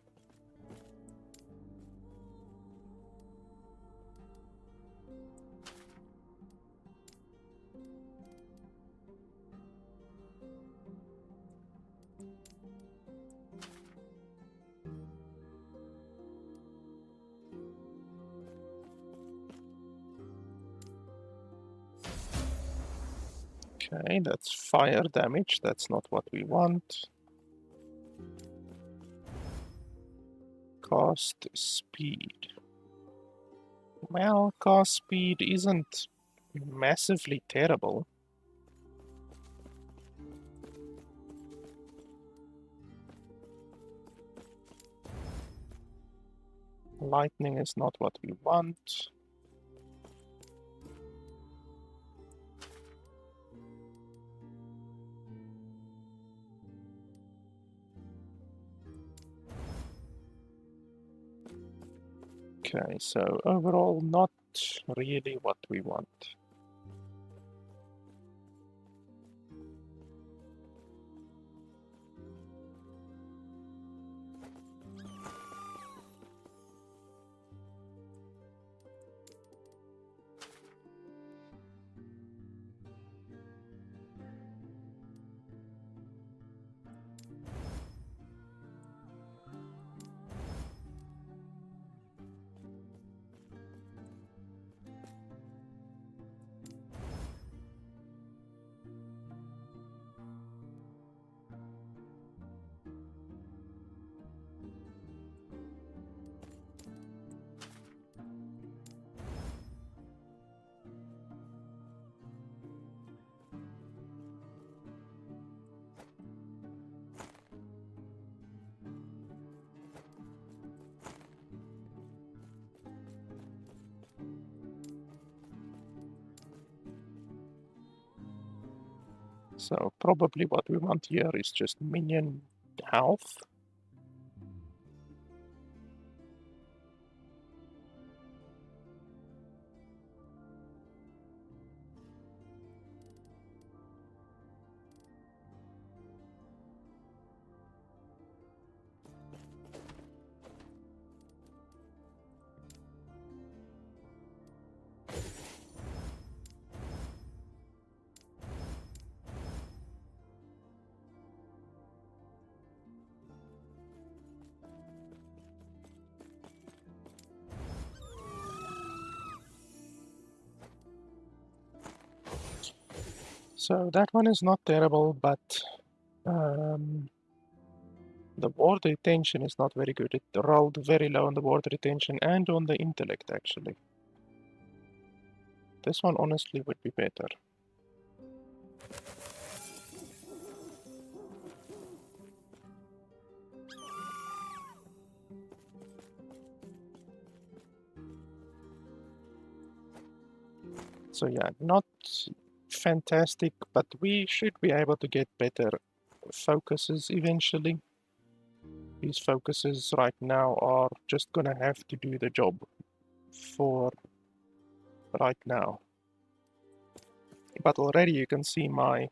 Okay, that's fire damage. That's not what we want. Cast speed. Well, cast speed isn't massively terrible. Lightning is not what we want. Okay, so overall not really what we want. So probably what we want here is just minion health. So that one is not terrible, but the ward retention is not very good. It rolled very low on the ward retention and on the intellect, actually. This one honestly would be better. So yeah, not fantastic, but we should be able to get better focuses eventually. These focuses right now are just gonna have to do the job for right now. But already you can see my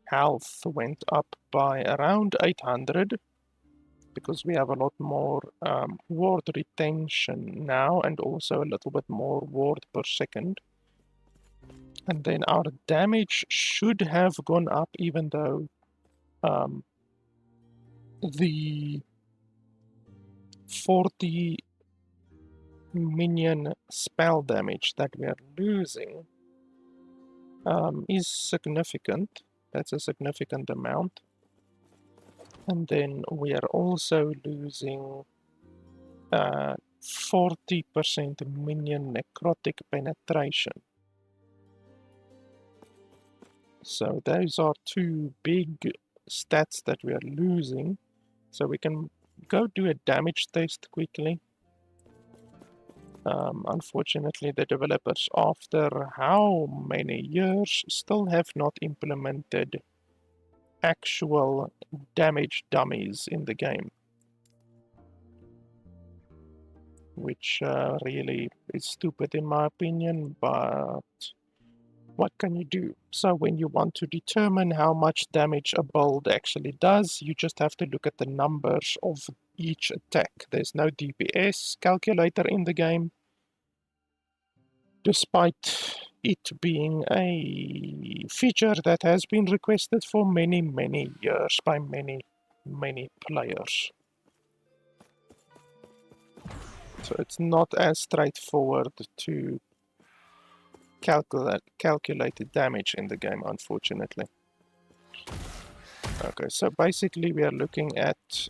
health went up by around 800 because we have a lot more ward retention now and also a little bit more ward per second. And then our damage should have gone up even though the 40 minion spell damage that we are losing is significant. That's a significant amount. And then we are also losing 40% minion necrotic penetration. So those are two big stats that we are losing. So we can go do a damage test quickly. Unfortunately, the developers, after how many years, still have not implemented actual damage dummies in the game. Which really is stupid in my opinion, but what can you do? So when you want to determine how much damage a build actually does, you just have to look at the numbers of each attack. There's no DPS calculator in the game, despite it being a feature that has been requested for many, many years by many, many players. So it's not as straightforward to calculate the damage in the game, unfortunately. Okay, so basically we are looking at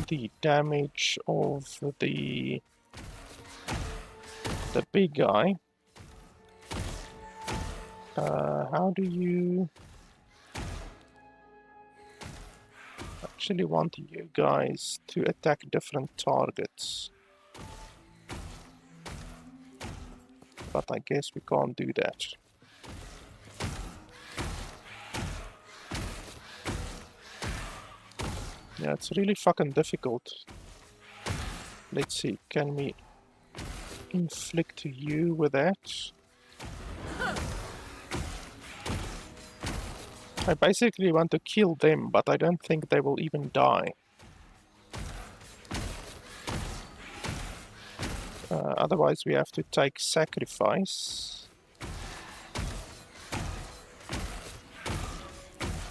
the damage of the big guy. How do you actually want you guys to attack different targets? But I guess we can't do that. Yeah, it's really fucking difficult. Let's see, can we inflict you with that? I basically want to kill them, but I don't think they will even die. Otherwise we have to take sacrifice.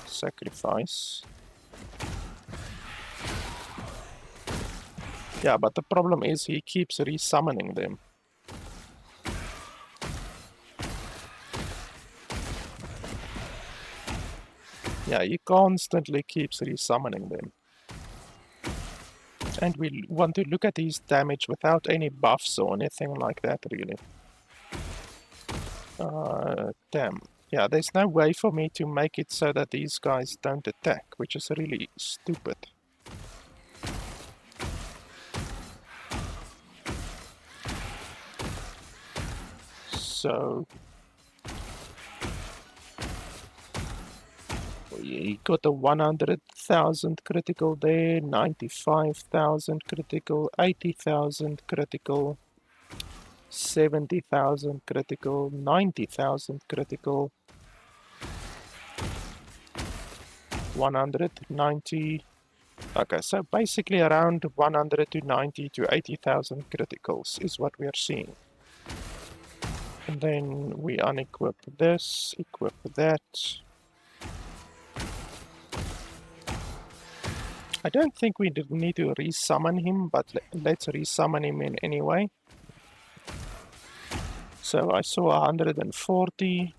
Sacrifice. Yeah, but the problem is he keeps resummoning them. Yeah, he constantly keeps resummoning them. And we want to look at his damage without any buffs or anything like that, really. Damn. Yeah, there's no way for me to make it so that these guys don't attack, which is really stupid. So he got a 100,000 critical there, 95,000 critical, 80,000 critical, 70,000 critical, 90,000 critical, 190. Okay, so basically around 100 to 90 to 80,000 criticals is what we are seeing. And then we unequip this, equip that. I don't think we need to resummon him, but let's resummon him in anyway. So I saw 140,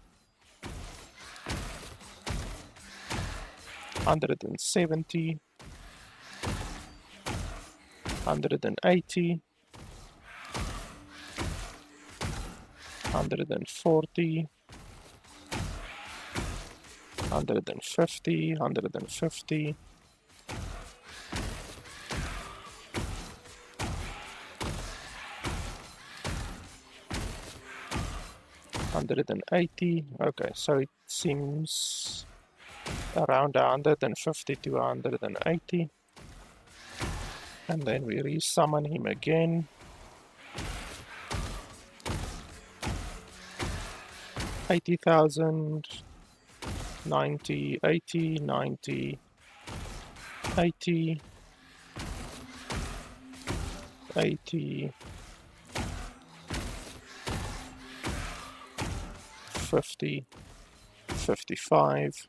170, 180, 140, 150, 150. 180. Okay, so it seems around 150 to 180. And then we resummon him again. 80,000, 90, 80, 90, 80, 80, 50, 55.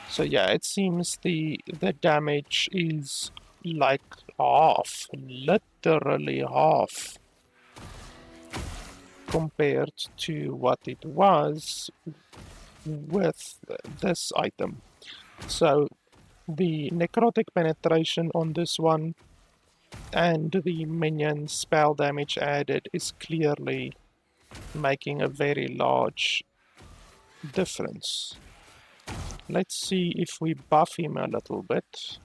So yeah, it seems the damage is like half, literally half, compared to what it was with this item. So the necrotic penetration on this one and the minion spell damage added is clearly making a very large difference. Let's see if we buff him a little bit.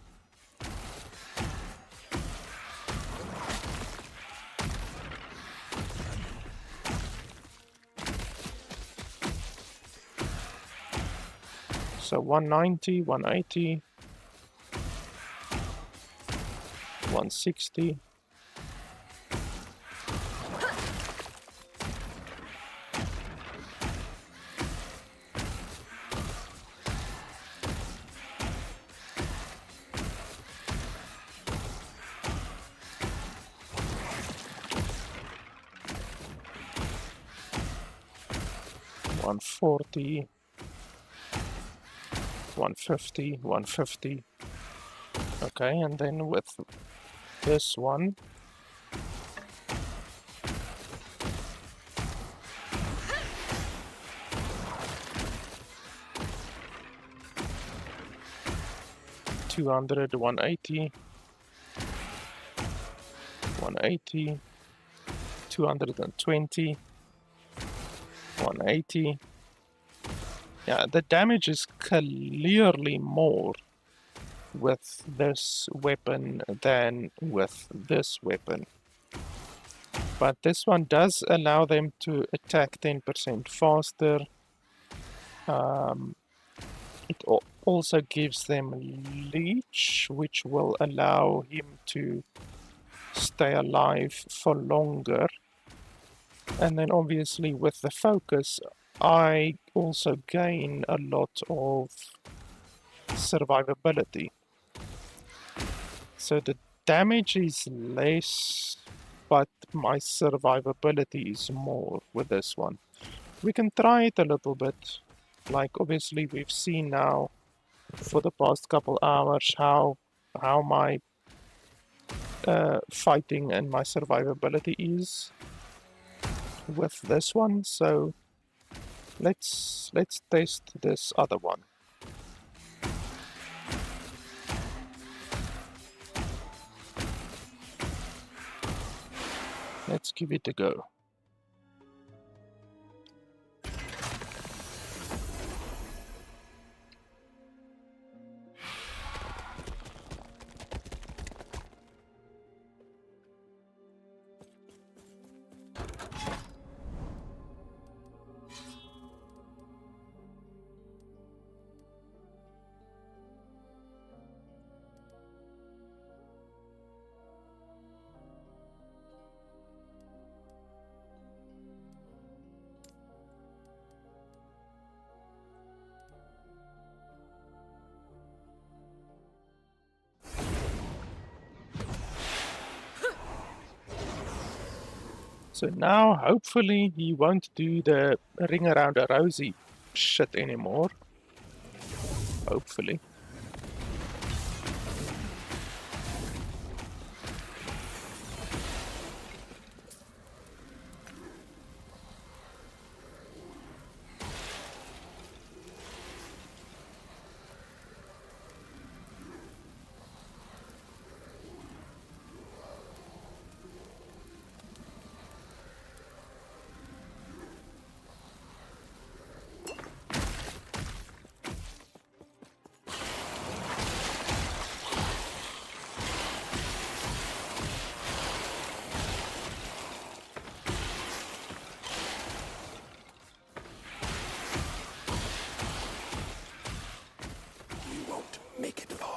So 190, 180, 160. One 40, 150, 150. Okay, and then with this one, two hundred, 180, 180, 220, 180. Yeah, the damage is clearly more with this weapon than with this weapon. But this one does allow them to attack 10% faster. It also gives them leech, which will allow him to stay alive for longer. And then obviously with the focus, I also gain a lot of survivability. So the damage is less, but my survivability is more with this one. We can try it a little bit. Like obviously we've seen now for the past couple hours how my fighting and my survivability is with this one. So let's test this other one. Let's give it a go. So now, hopefully, he won't do the ring around a rosy shit anymore. Hopefully. You won't make it far.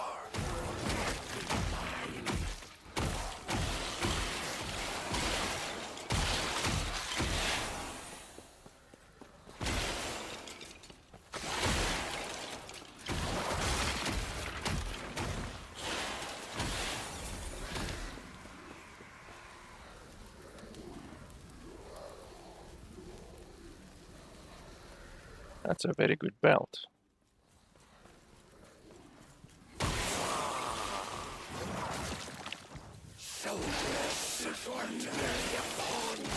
That's a very good belt. Soldiers is ordinary upon you.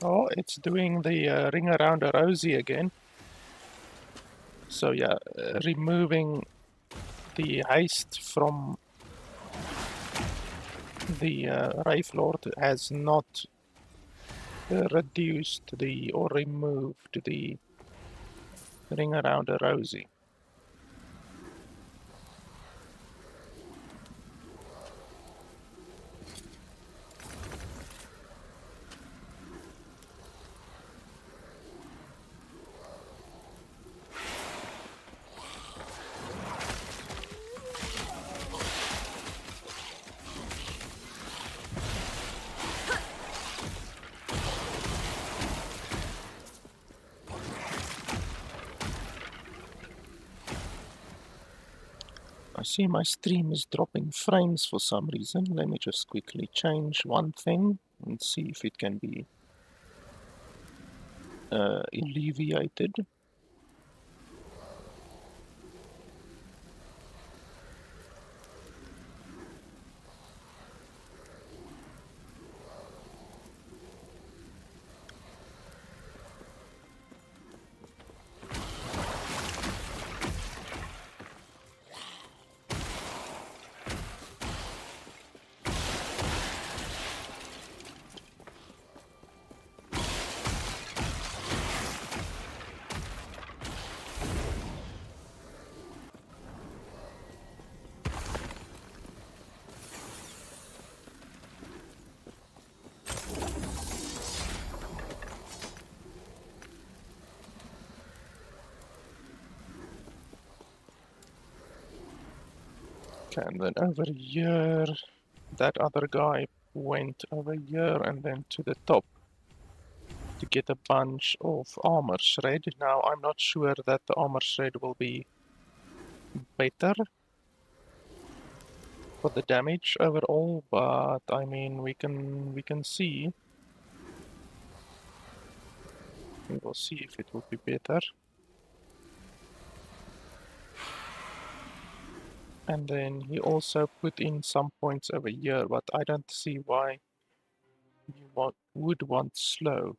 Oh, it's doing the ring around a rosy again. So yeah, removing the haste from the Wraith Lord has not reduced the or removed the ring around a rosy. I see my stream is dropping frames for some reason. Let me just quickly change one thing and see if it can be alleviated. Okay, and then over here, that other guy went over here and then to the top to get a bunch of armor shred. Now, I'm not sure that the armor shred will be better for the damage overall, but I mean, we can see. We will see if it will be better. And then he also put in some points over here, but I don't see why you would want slow.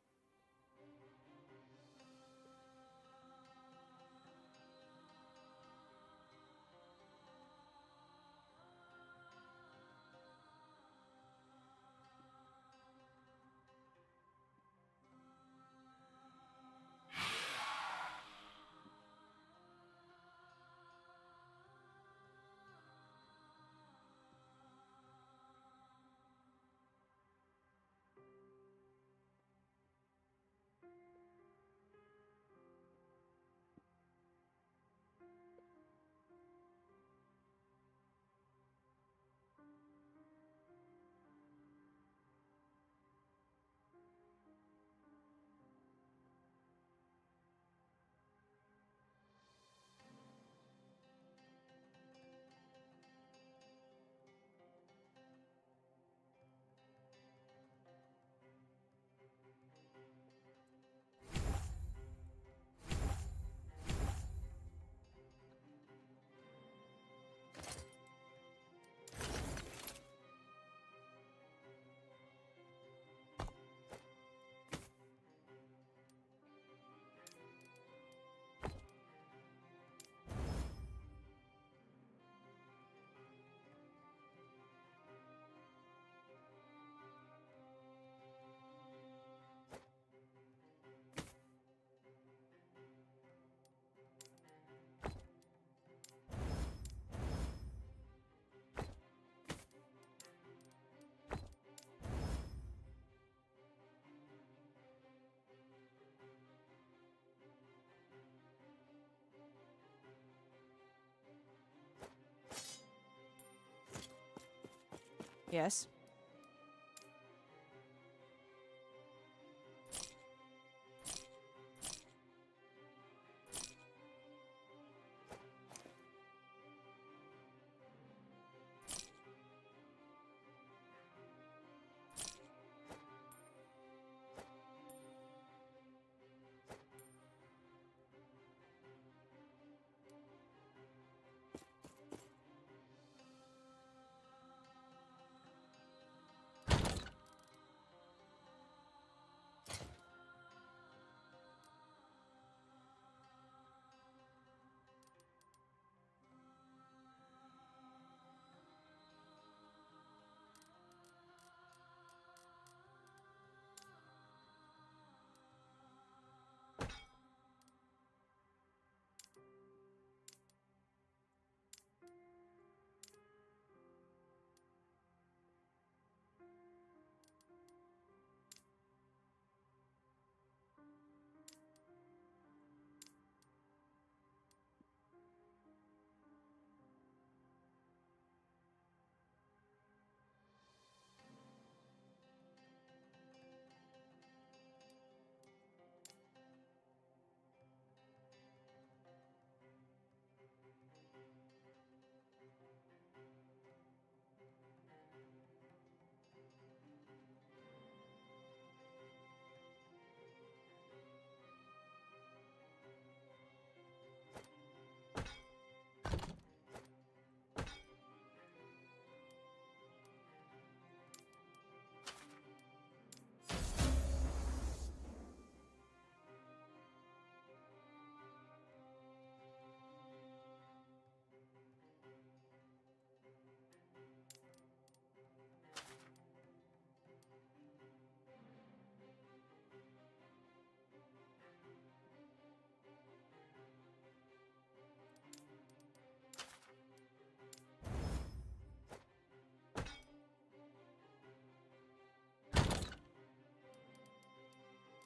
Yes.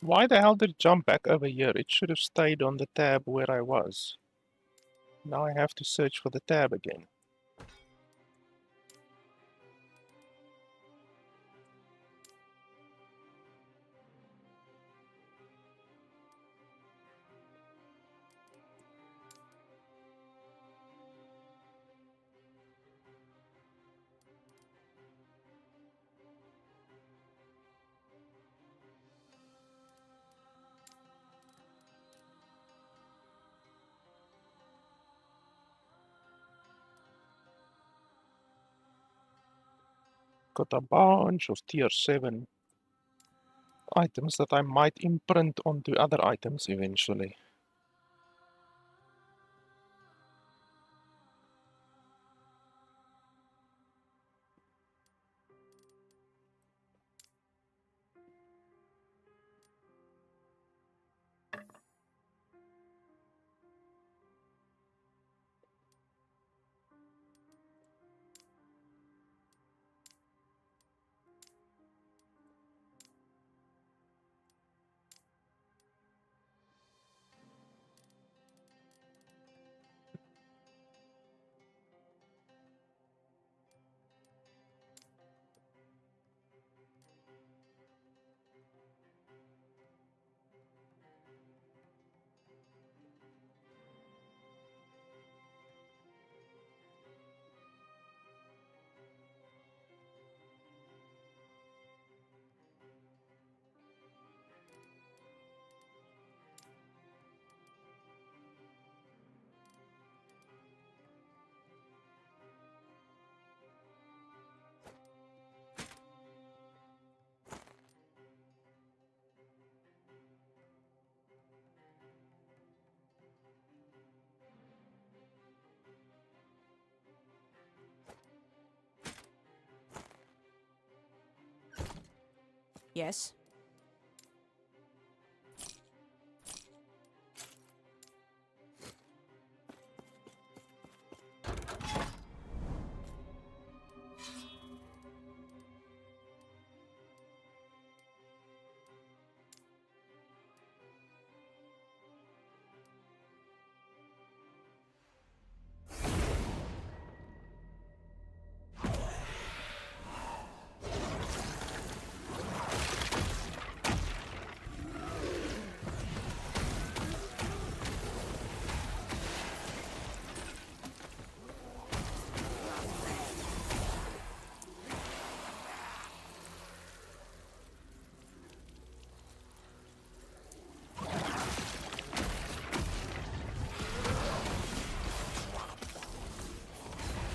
Why the hell did it jump back over here? It should have stayed on the tab where I was. Now I have to search for the tab again. Got a bunch of tier 7 items that I might imprint onto other items eventually. Yes.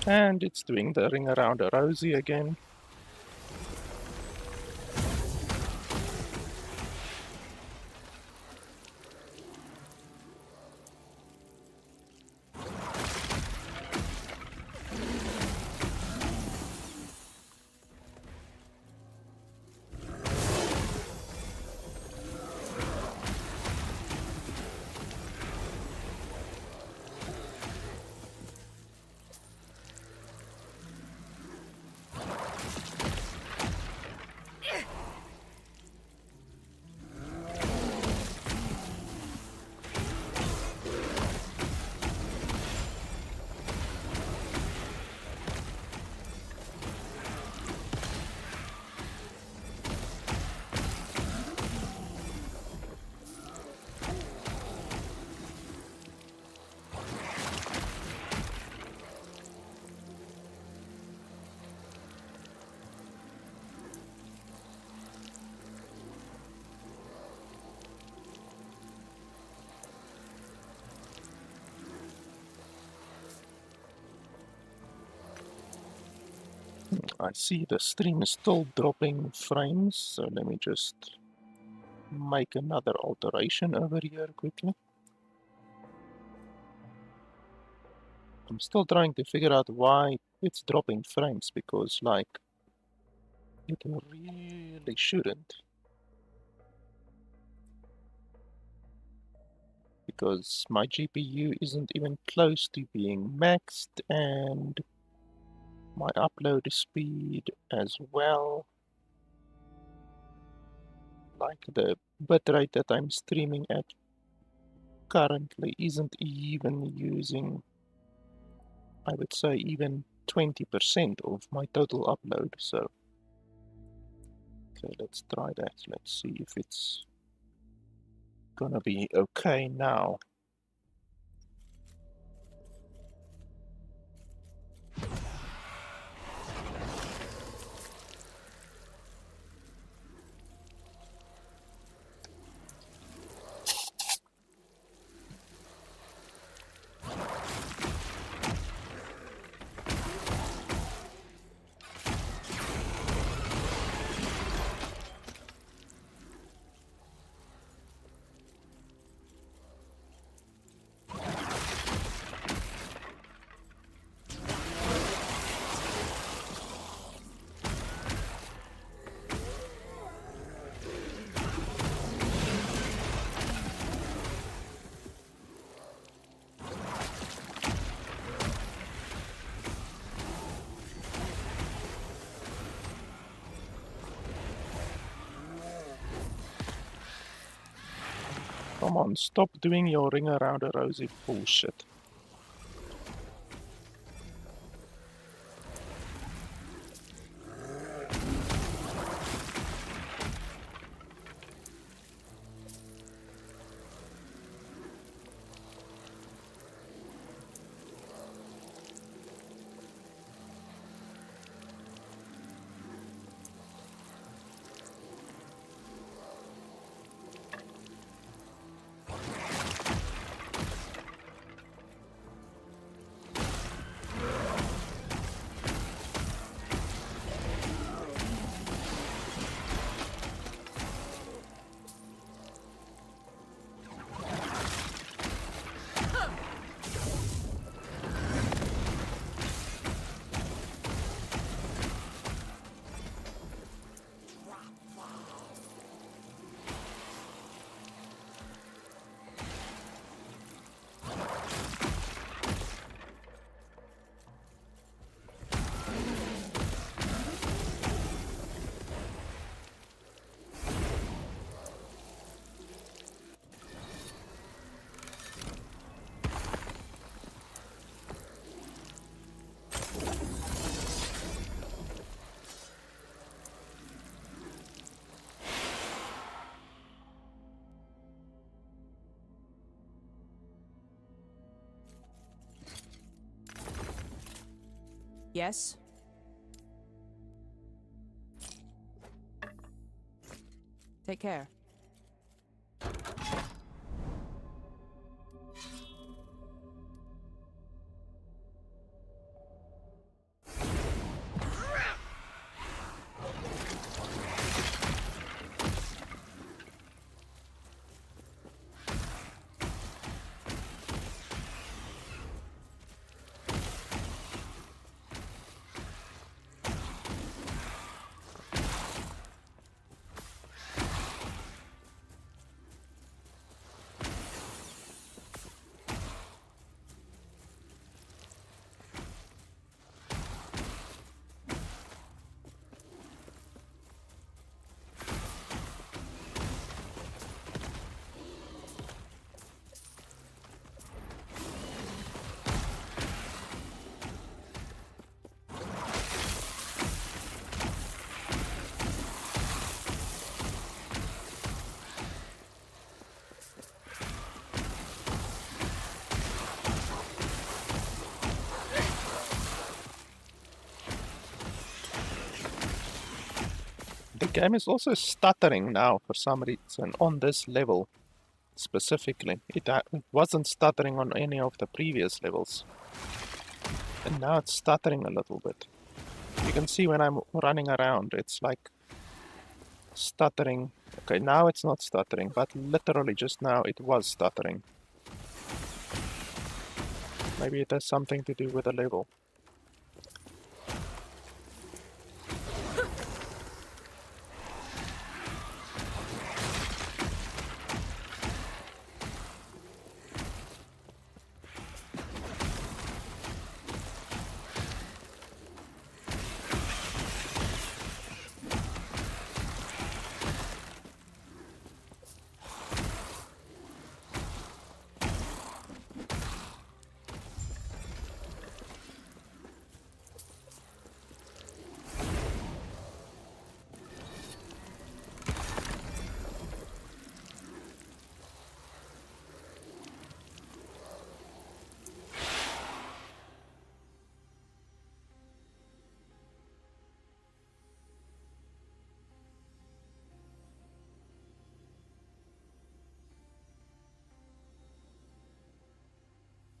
And it's doing the ring around a rosy again. I see the stream is still dropping frames, so let me just make another alteration over here quickly. I'm still trying to figure out why it's dropping frames, because like it really shouldn't. Because my GPU isn't even close to being maxed, and my upload speed as well. like the bitrate that I'm streaming at currently isn't even using, I would say, even 20% of my total upload. So, okay, let's try that. Let's see if it's gonna be okay now. Come on, stop doing your ring around a rosy bullshit. Yes? Take care. The game is also stuttering now for some reason on this level specifically. It wasn't stuttering on any of the previous levels. And now it's stuttering a little bit. You can see when I'm running around, it's like stuttering. Okay, now it's not stuttering, but literally just now it was stuttering. Maybe it has something to do with the level.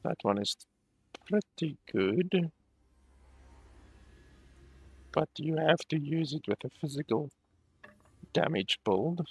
That one is pretty good, but you have to use it with a physical damage build.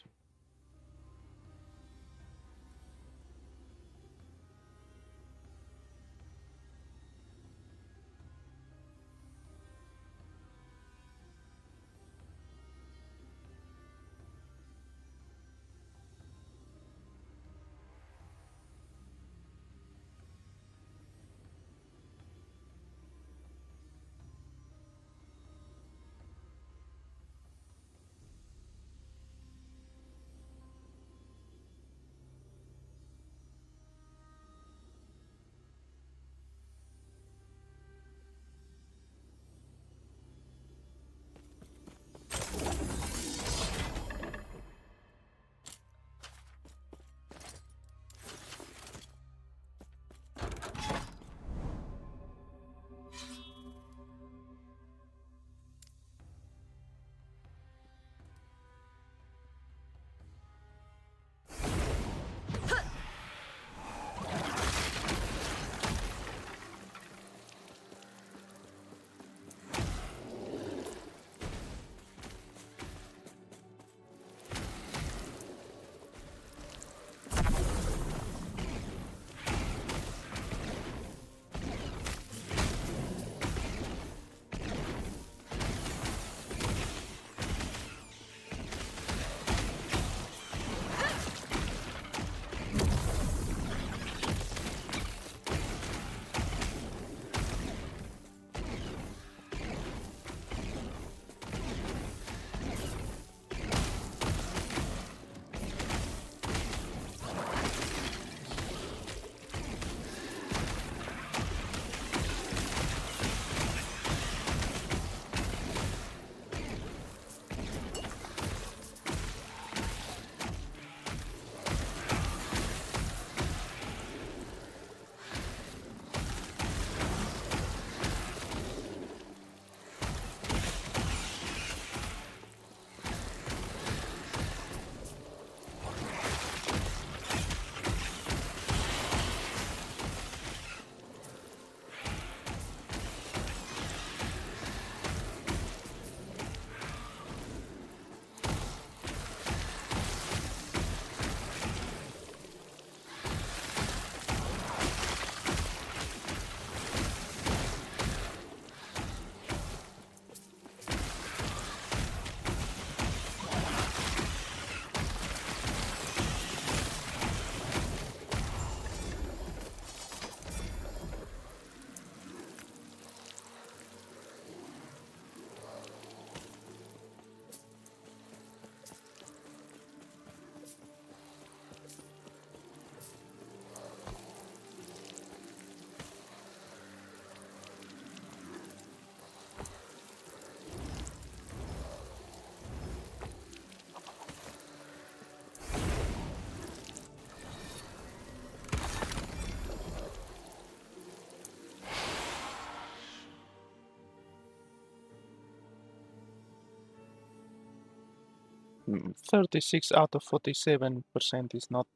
Mm, 36 out of 47% is not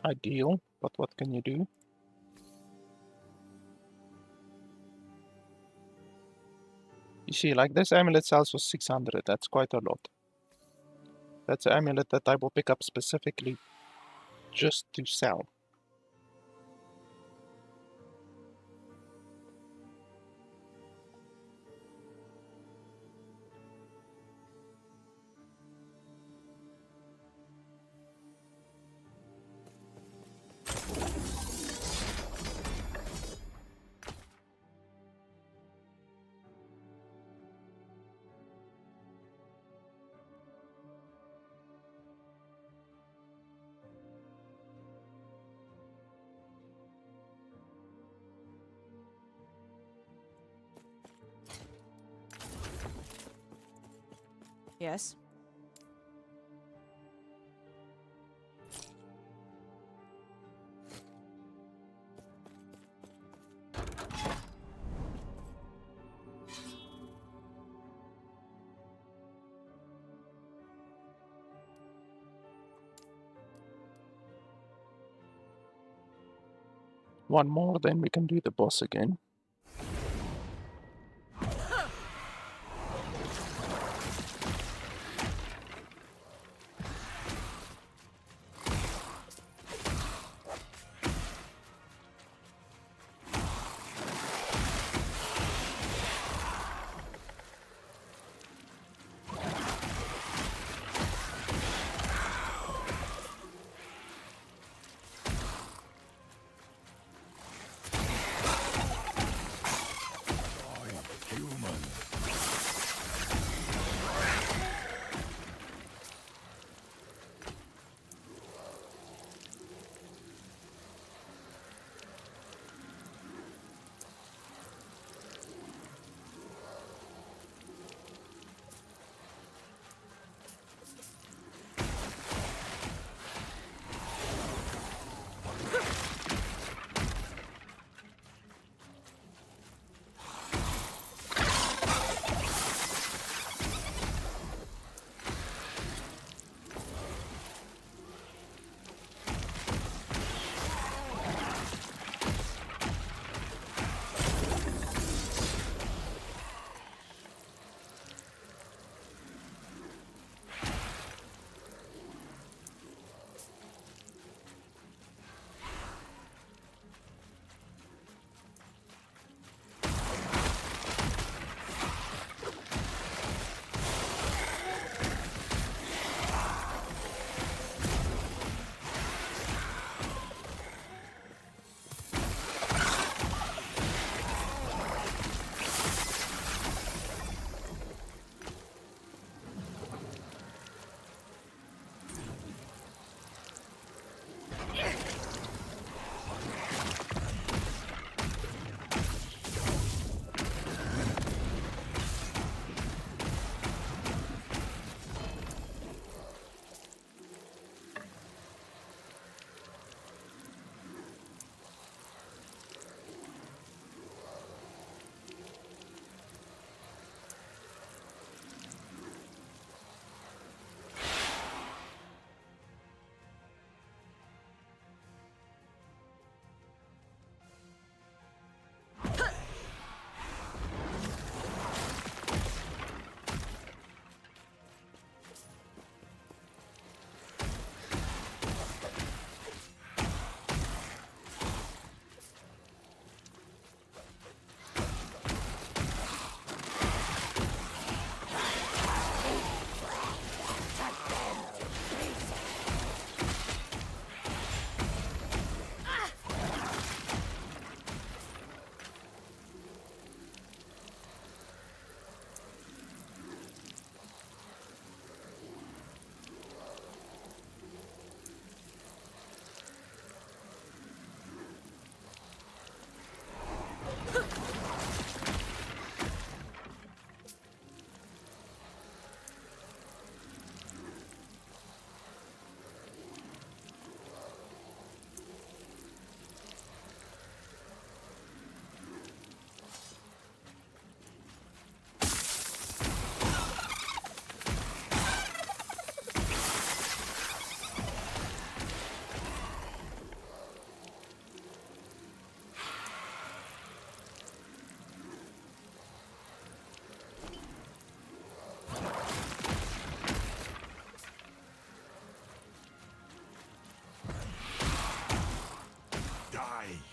ideal, but what can you do? You see, like this amulet sells for 600, that's quite a lot. That's an amulet that I will pick up specifically just to sell. Yes. One more, then we can do the boss again.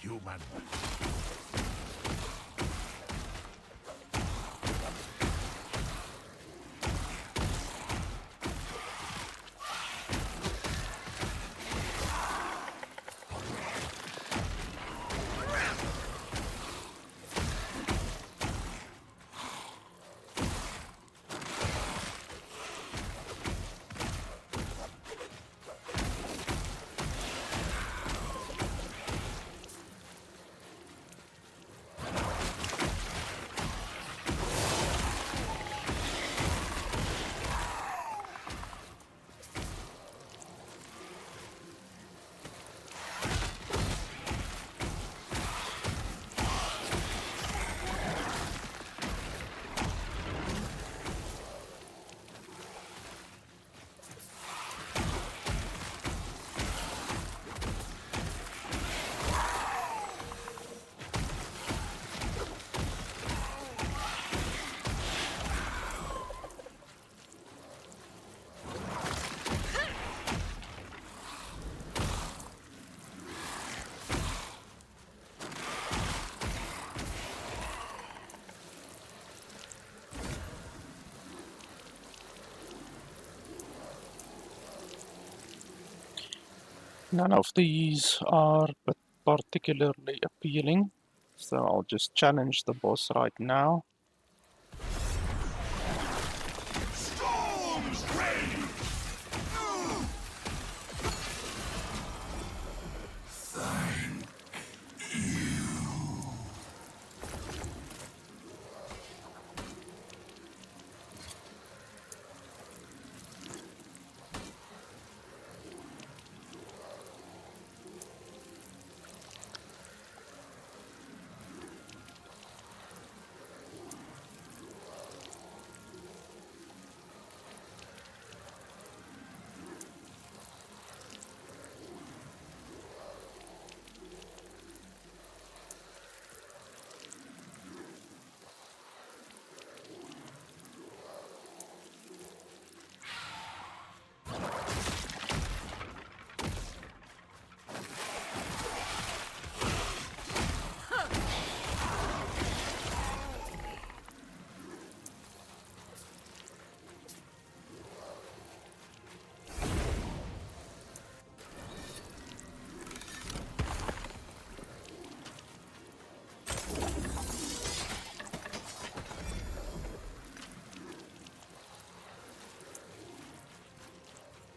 human. None of these are particularly appealing, so I'll just challenge the boss right now. Storms rage!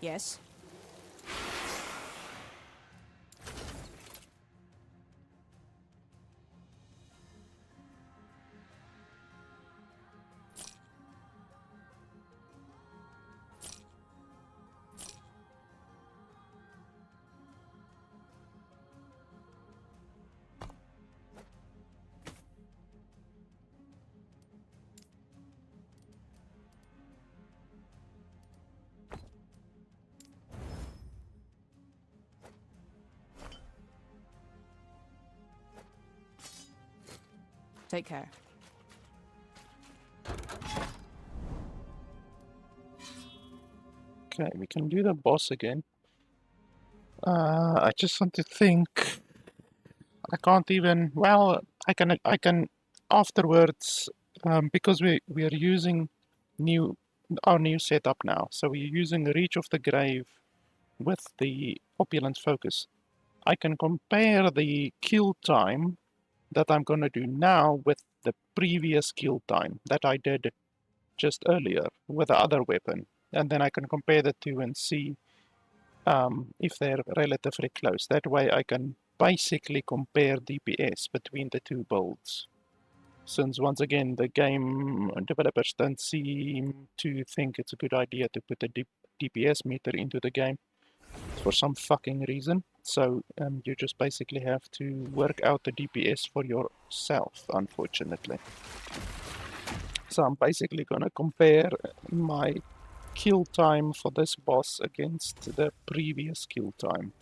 Yes. Take care. Okay, we can do the boss again. I just want to think. I can't even. Well, I can afterwards, because we are using our new setup now. So we're using Reach of the Grave with the Opulent Focus. I can compare the kill time that I'm gonna do now with the previous kill time that I did just earlier with the other weapon, and then I can compare the two and see if they're relatively close. That way I can basically compare DPS between the two builds. Since once again, the game developers don't seem to think it's a good idea to put a DPS meter into the game for some fucking reason. So you just basically have to work out the DPS for yourself, unfortunately. So I'm basically gonna compare my kill time for this boss against the previous kill time.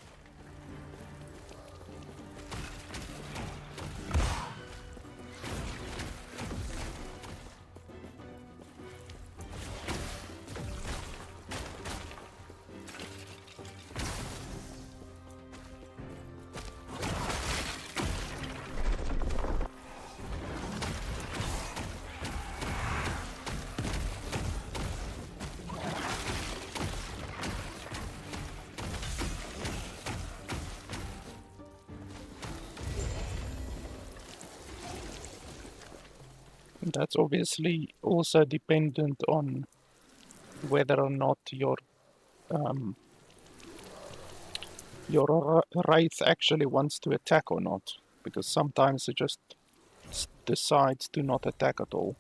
That's obviously also dependent on whether or not your wraith actually wants to attack or not, because sometimes it just decides to not attack at all.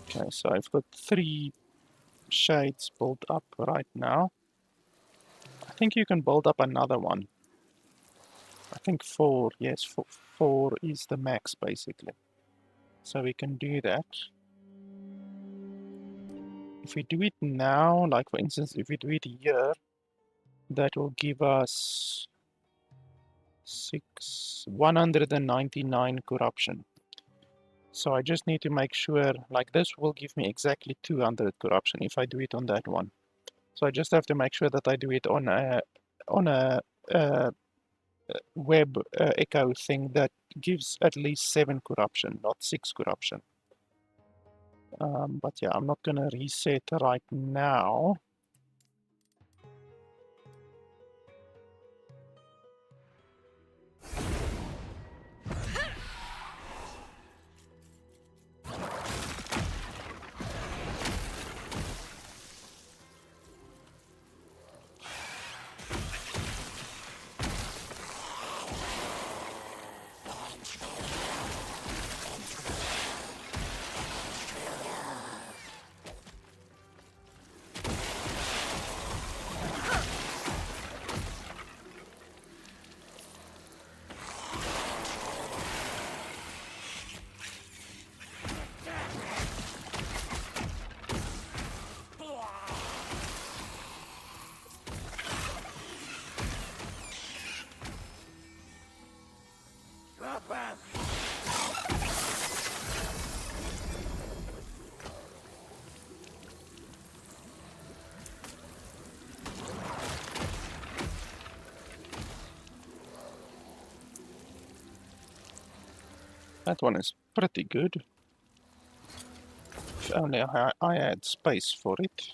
Okay, so I've got 3 shades built up right now. I think you can build up another one. I think 4, yes, 4 is the max basically. So we can do that. If we do it now, like for instance, if we do it here, that will give us 199 corruption. So I just need to make sure, like this will give me exactly 200 corruption if I do it on that one. So I just have to make sure that I do it on a uh, web echo thing that gives at least 7 corruption, not 6 corruption. But yeah, I'm not gonna reset right now. That one is pretty good. If only I had space for it.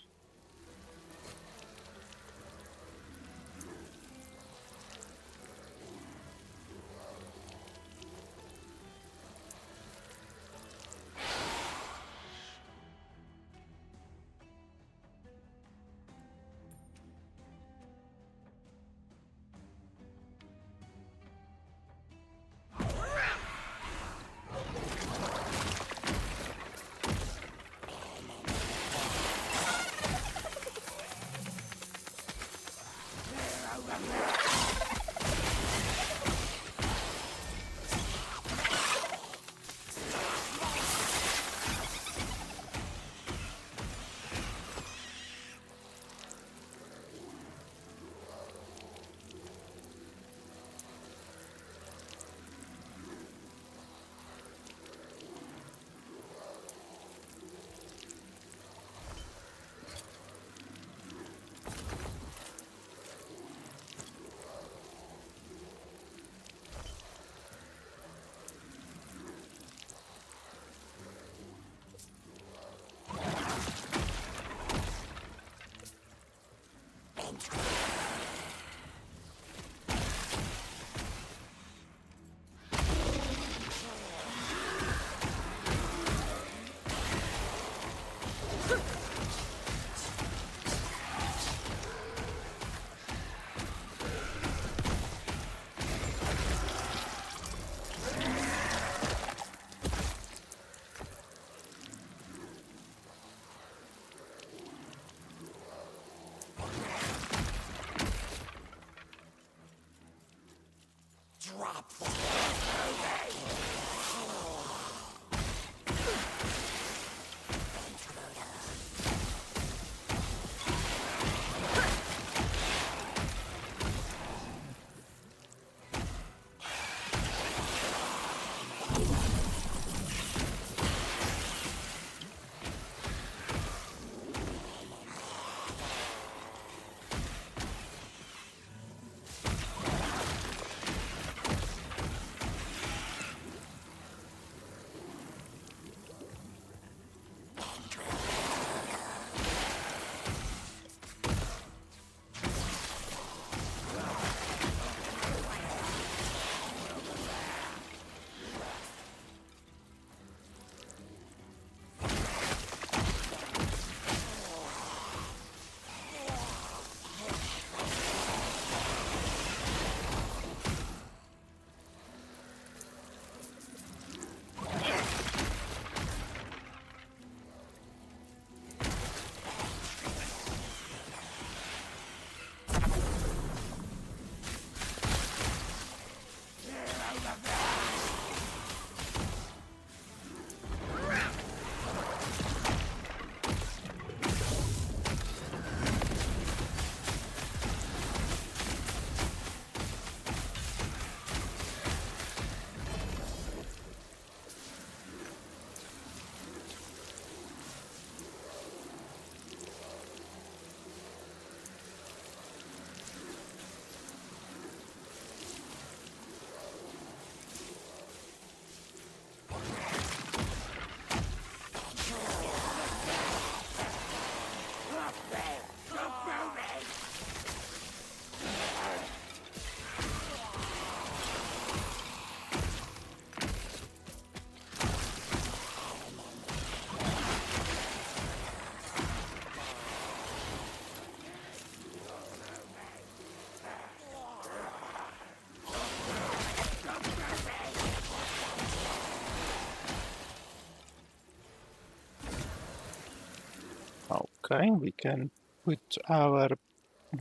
Okay, we can put our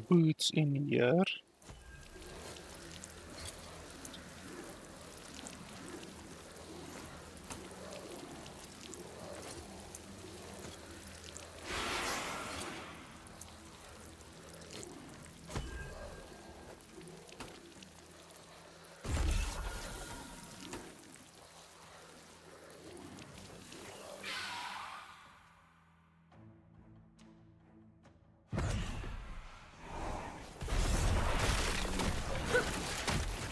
boots in here.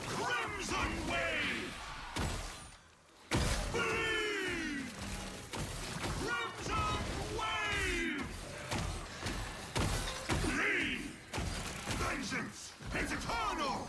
Crimson Wave! Bleed! Crimson Wave! Bleed! Vengeance is eternal!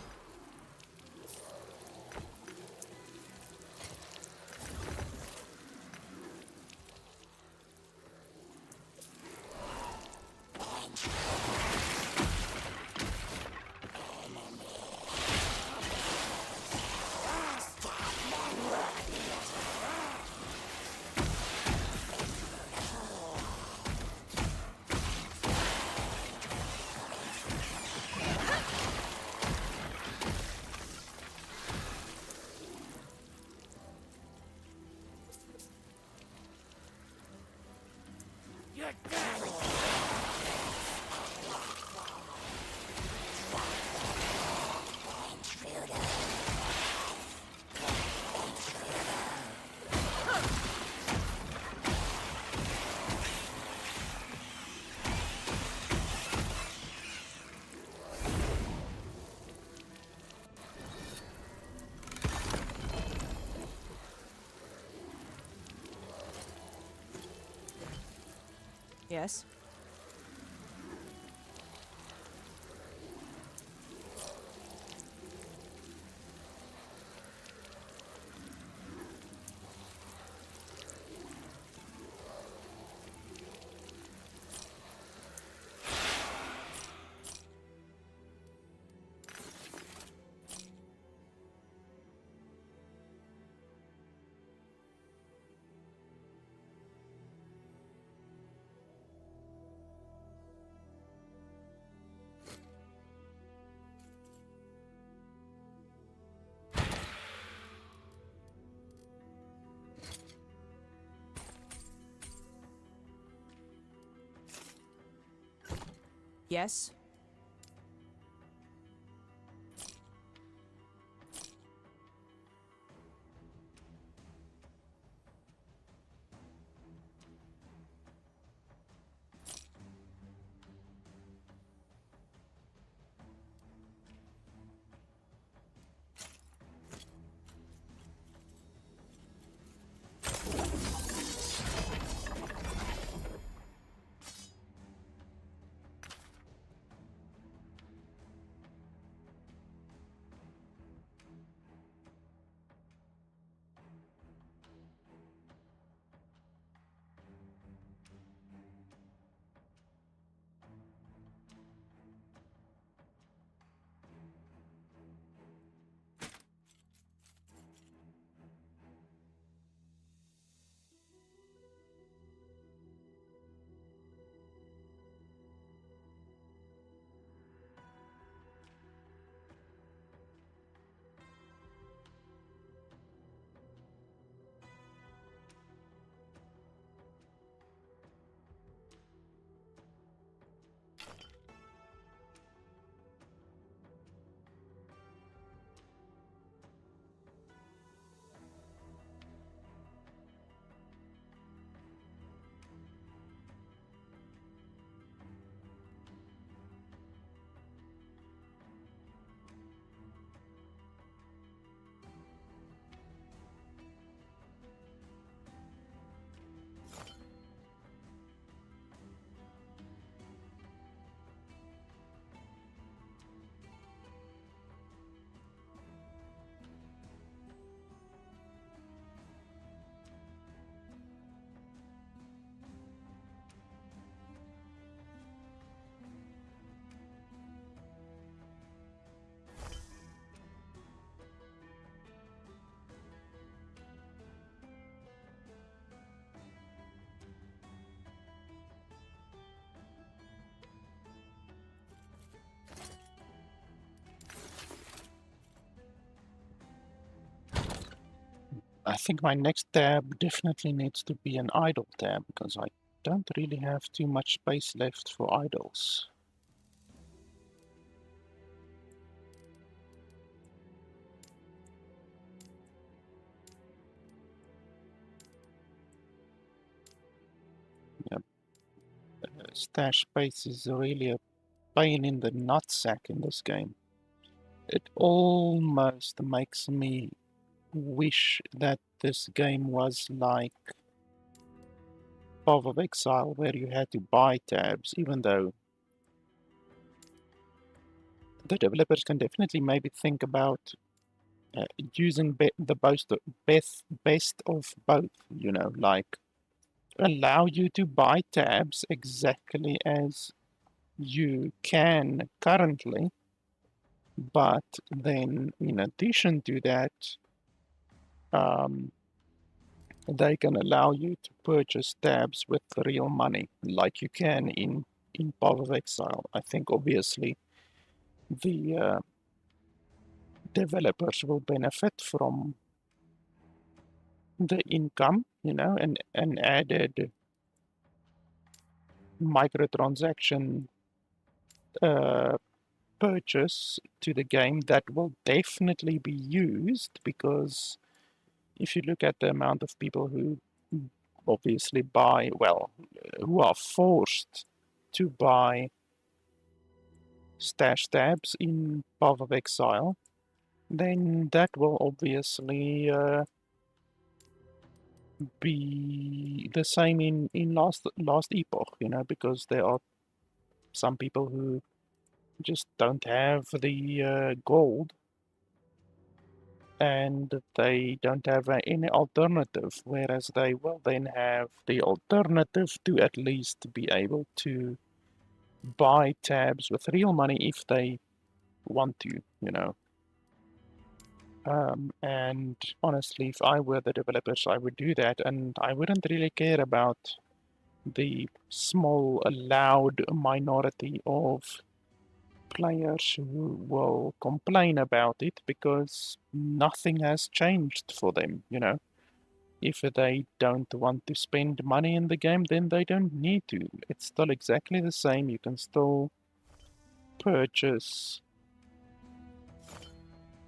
Yes. Yes. think my next tab definitely needs to be an idle tab because I don't really have too much space left for idles. Yep. Stash space is really a pain in the nutsack in this game. It almost makes me wish that this game was like Path of Exile, where you had to buy tabs, even though the developers can definitely maybe think about using the best of both, you know, like allow you to buy tabs exactly as you can currently, but then in addition to that, they can allow you to purchase tabs with real money, like you can in Path of Exile. I think obviously the developers will benefit from the income, you know, and an added microtransaction uh, purchase to the game that will definitely be used, because if you look at the amount of people who obviously buy, well, who are forced to buy stash tabs in Path of Exile, then that will obviously be the same in Last Epoch, you know, because there are some people who just don't have the gold, and they don't have any alternative, whereas they will then have the alternative to at least be able to buy tabs with real money if they want to, you know. And honestly, if I were the developers, I would do that, and I wouldn't really care about the small, loud minority of players who will complain about it, because nothing has changed for them, you know. If they don't want to spend money in the game, then they don't need to. It's still exactly the same. You can still purchase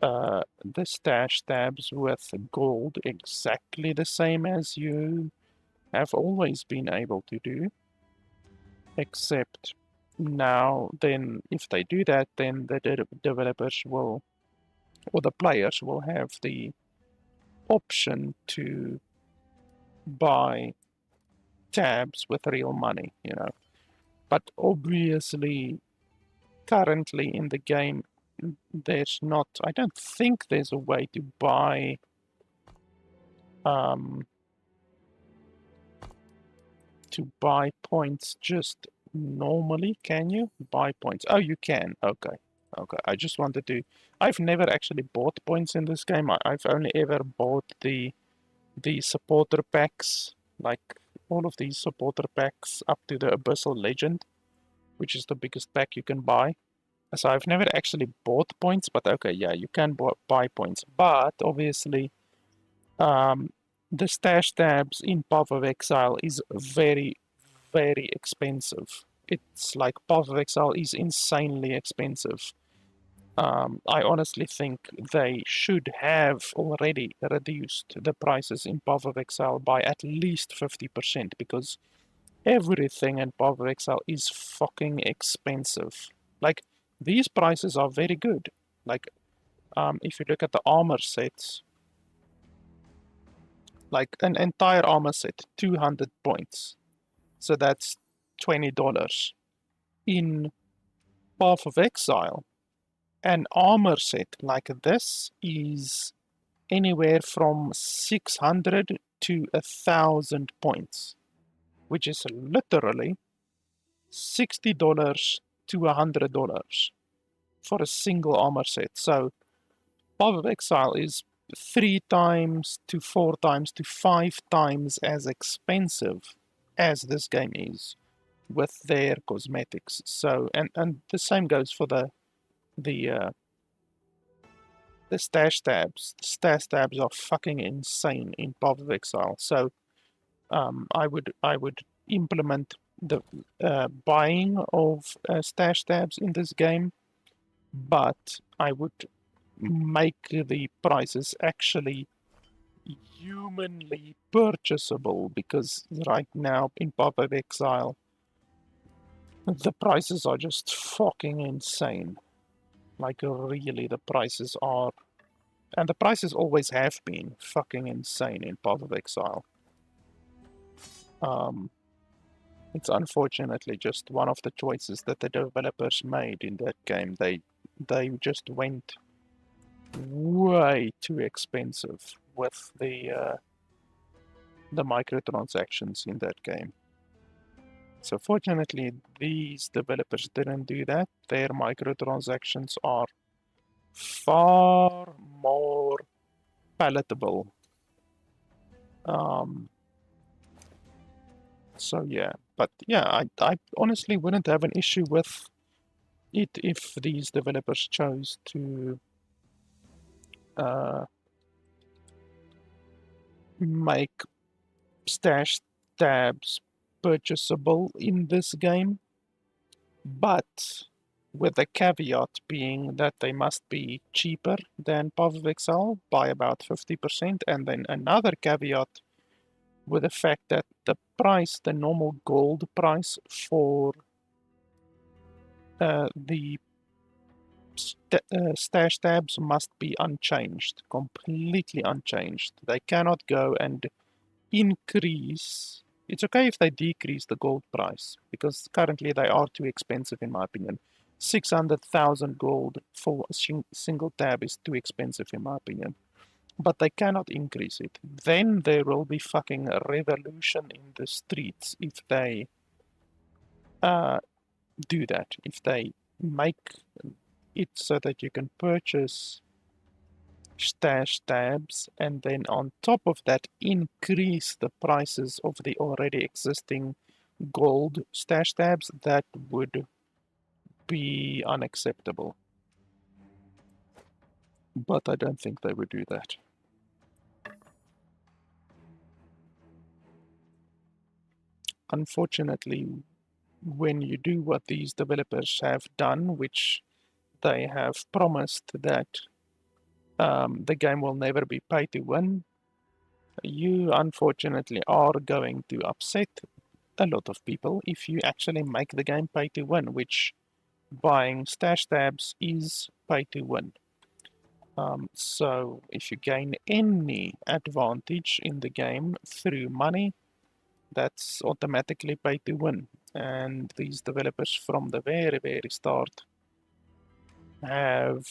the stash tabs with gold exactly the same as you have always been able to do, except now then if they do that, then the developers will, or the players will have the option to buy tabs with real money, you know. But obviously currently in the game there's not, I don't think there's a way to buy um points just normally. Can you buy points? Oh, you can. Okay. Okay. I just wanted to. I've never actually bought points in this game. I've only ever bought the supporter packs, like all of these supporter packs up to the Abyssal Legend, which is the biggest pack you can buy. So I've never actually bought points, but okay, yeah, you can buy points. But obviously, um, the stash tabs in Path of Exile is very, very expensive. It's like Path of Exile is insanely expensive. I honestly think they should have already reduced the prices in Path of Exile by at least 50%, because everything in Path of Exile is fucking expensive. Like, these prices are very good. Like, if you look at the armor sets, like an entire armor set, 200 points. So that's $20. In Path of Exile, an armor set like this is anywhere from 600 to 1,000 points, which is literally $60 to $100 for a single armor set. So Path of Exile is 3 times to 4 times to 5 times as expensive as this game is with their cosmetics. So and the same goes for the the stash tabs. The stash tabs are fucking insane in Path of Exile. So I would implement the buying of stash tabs in this game, but I would make the prices actually humanly purchasable, because right now in Path of Exile the prices are just fucking insane. Like really, the prices are, and the prices always have been fucking insane in Path of Exile. It's unfortunately just one of the choices that the developers made in that game. They just went way too expensive with the microtransactions in that game. So fortunately, these developers didn't do that. Their microtransactions are far more palatable. So yeah, but yeah, I honestly wouldn't have an issue with it if these developers chose to make stash tabs purchasable in this game, but with the caveat being that they must be cheaper than Path of Exile by about 50%, and then another caveat with the fact that the price, the normal gold price for the stash tabs must be unchanged, completely unchanged. They cannot go and increase. It's okay if they decrease the gold price, because currently they are too expensive in my opinion. 600,000 gold for a single tab is too expensive in my opinion. But they cannot increase it. Then there will be fucking a revolution in the streets if they do that. If they make it so that you can purchase stash tabs and then on top of that increase the prices of the already existing gold stash tabs, that would be unacceptable. But I don't think they would do that. Unfortunately, when you do what these developers have done, which they have promised that the game will never be pay to win, you unfortunately are going to upset a lot of people if you actually make the game pay to win, which buying stash tabs is pay to win. So if you gain any advantage in the game through money, that's automatically pay to win. And these developers from the very, very start have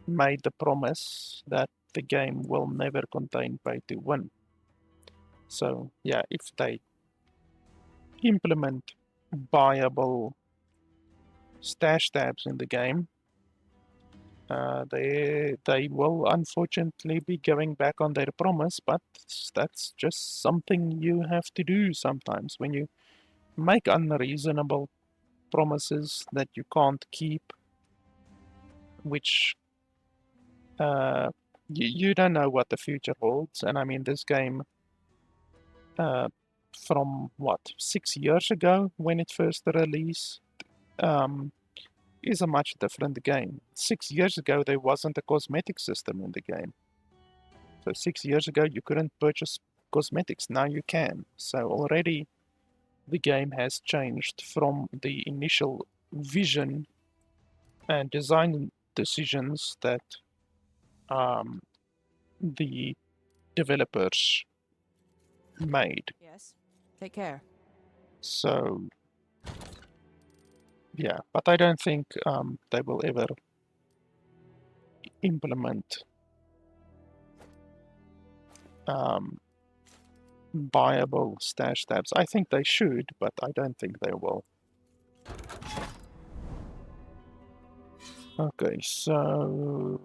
made the promise that the game will never contain pay to win. So yeah, if they implement buyable stash tabs in the game, they will unfortunately be going back on their promise, but that's just something you have to do sometimes when you make unreasonable promises that you can't keep, which you don't know what the future holds. And I mean, this game from what, 6 years ago when it first released, is a much different game. 6 years ago there wasn't a cosmetic system in the game. So 6 years ago you couldn't purchase cosmetics, now you can. So already the game has changed from the initial vision and design decisions that the developers made. Yes. Take care. So yeah, but I don't think they will ever implement buyable stash tabs. I think they should, but I don't think they will. Okay, so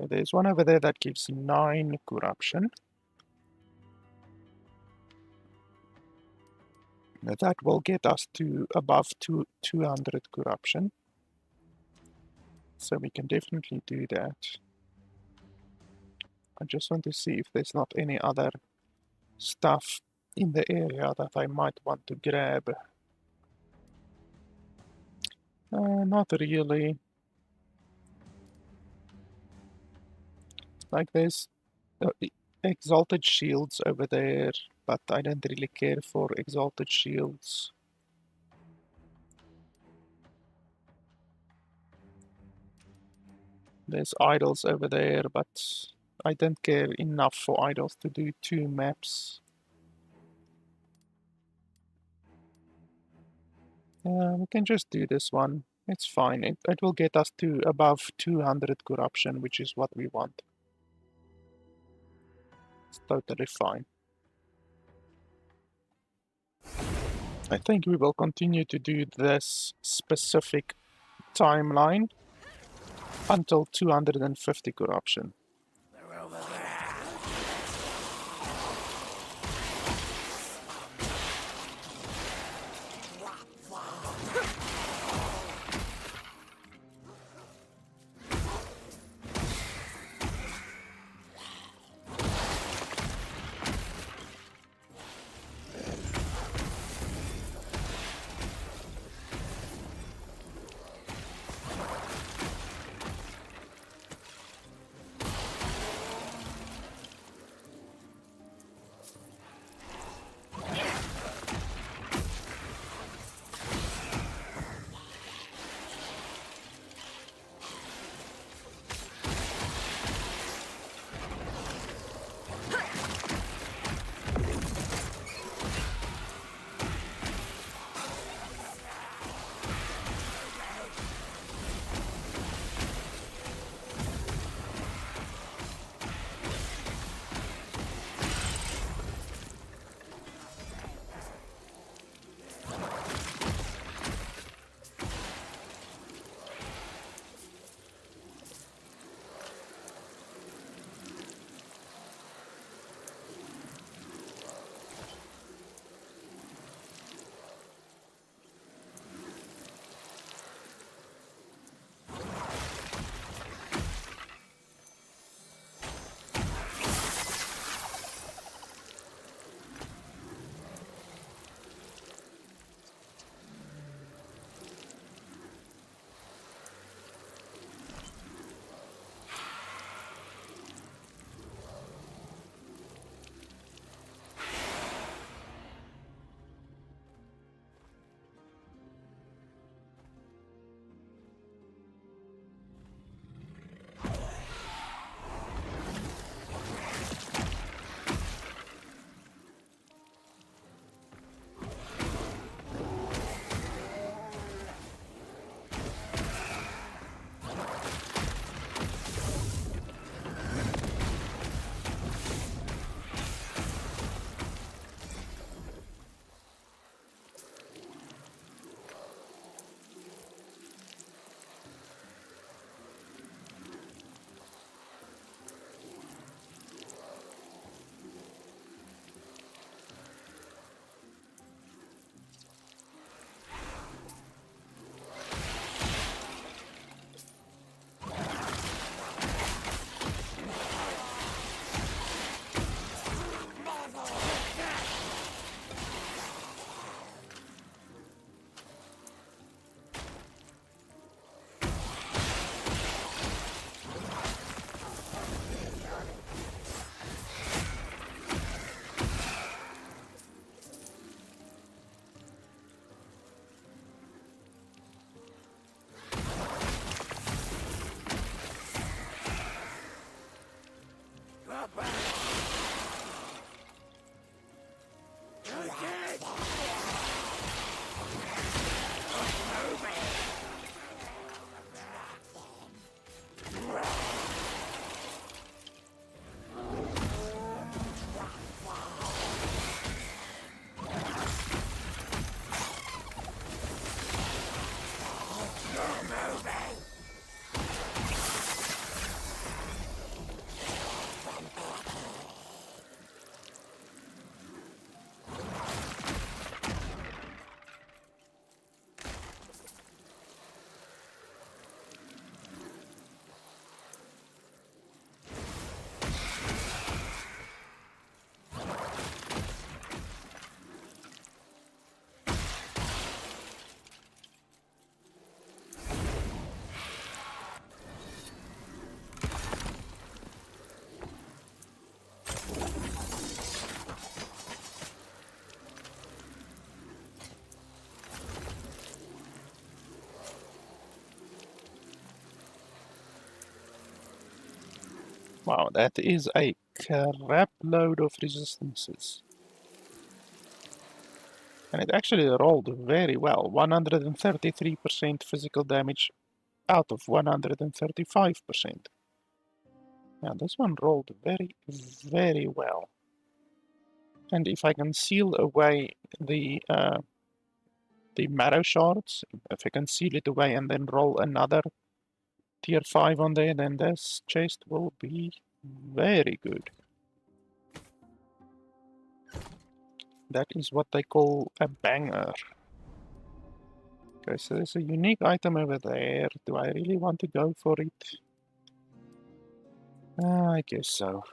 there's one over there that gives 9 corruption. That will get us to above 200 corruption. So we can definitely do that. I just want to see if there's not any other stuff in the area that I might want to grab. Not really. Like there's exalted shields over there, but I don't really care for exalted shields. There's idols over there, but I don't care enough for idols to do 2 maps. We can just do this one. It's fine. It will get us to above 200 corruption, which is what we want. It's totally fine. I think we will continue to do this specific timeline until 250 corruption. Wow, that is a crap load of resistances. And it actually rolled very well. 133% physical damage out of 135%. Yeah, this one rolled very, very well. And if I can seal away the marrow shards, if I can seal it away and then roll another tier 5 on there, then this chest will be very good. That is what they call a banger. Okay, so there's a unique item over there. Do I really want to go for it? I guess so.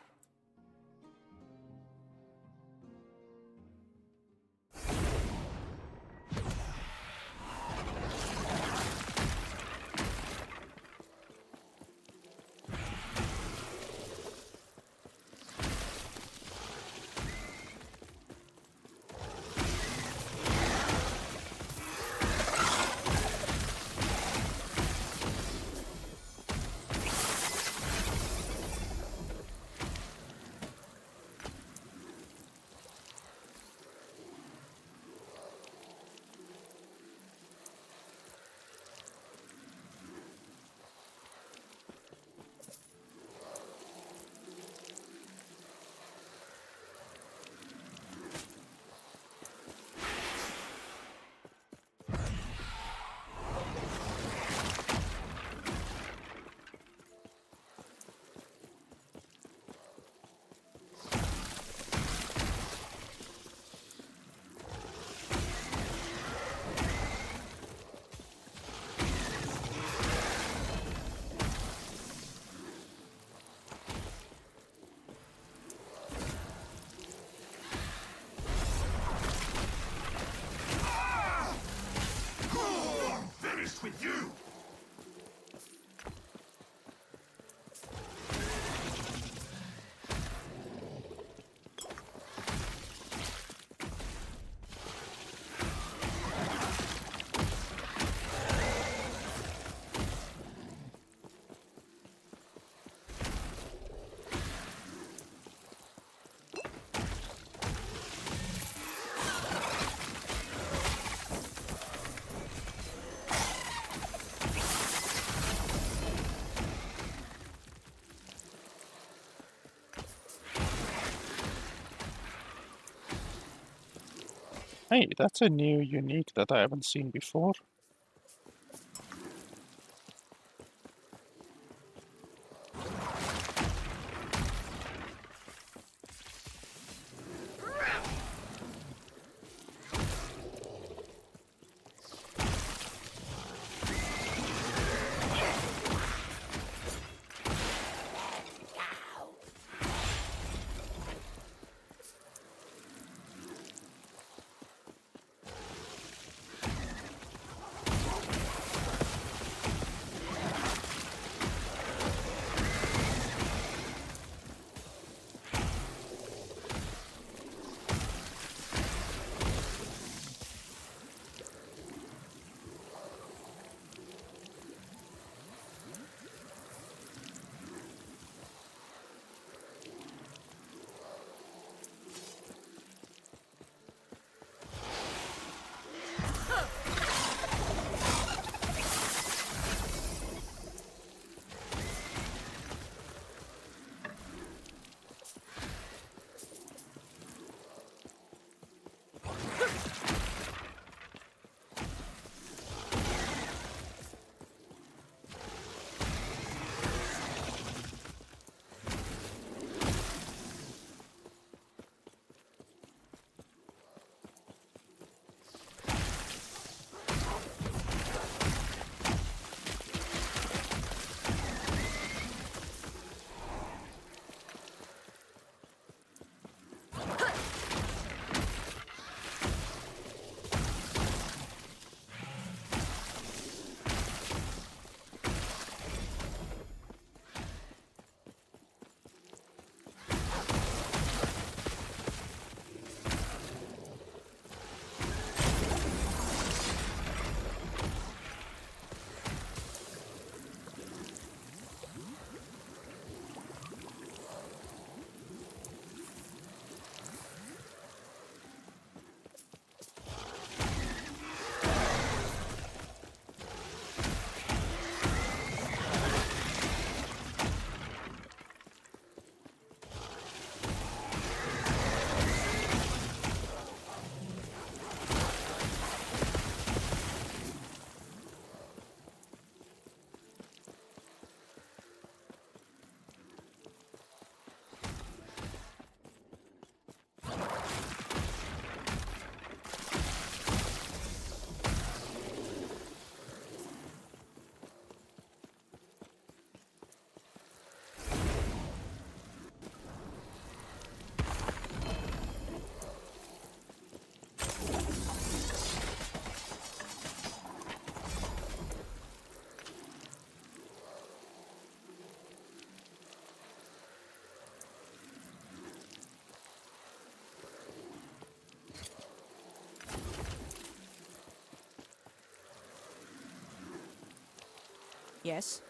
Finished with you! Hey, that's a new unique that I haven't seen before. Yes.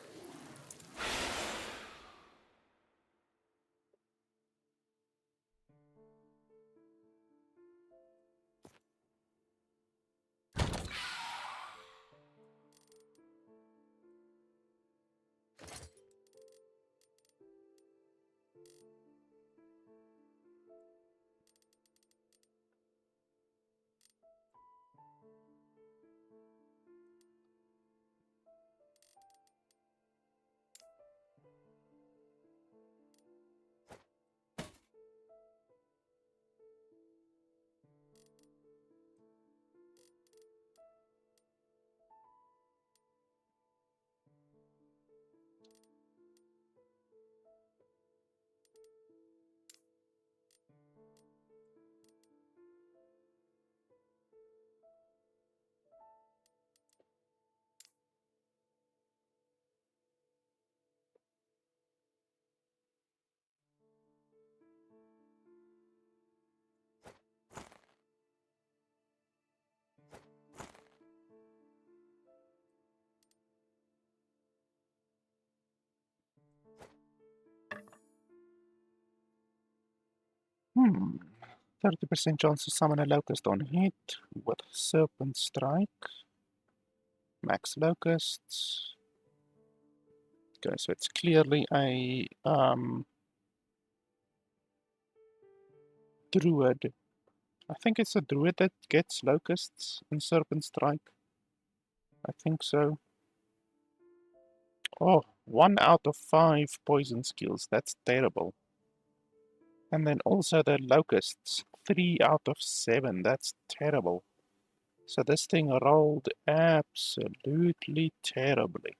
Hmm. 30% chance to summon a locust on hit with Serpent Strike. Max locusts. Okay, so it's clearly a druid. I think it's a druid that gets locusts and Serpent Strike. I think so. Oh, 1 out of 5 poison skills. That's terrible. And then also the locusts. 3 out of 7. That's terrible. So this thing rolled absolutely terribly.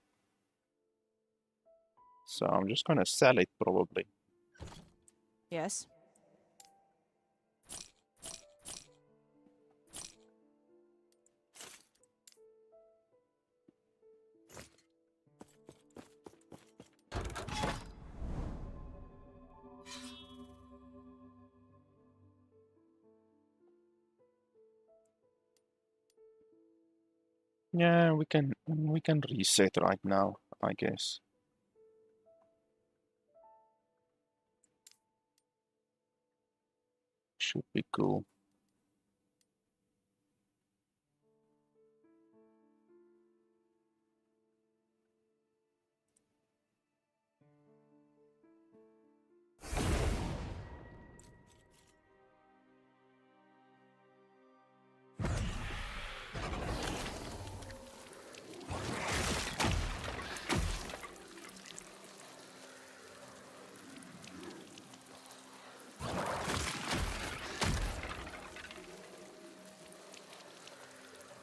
So I'm just gonna sell it probably. Yes. Yeah, we can reset right now, I guess. Should be cool.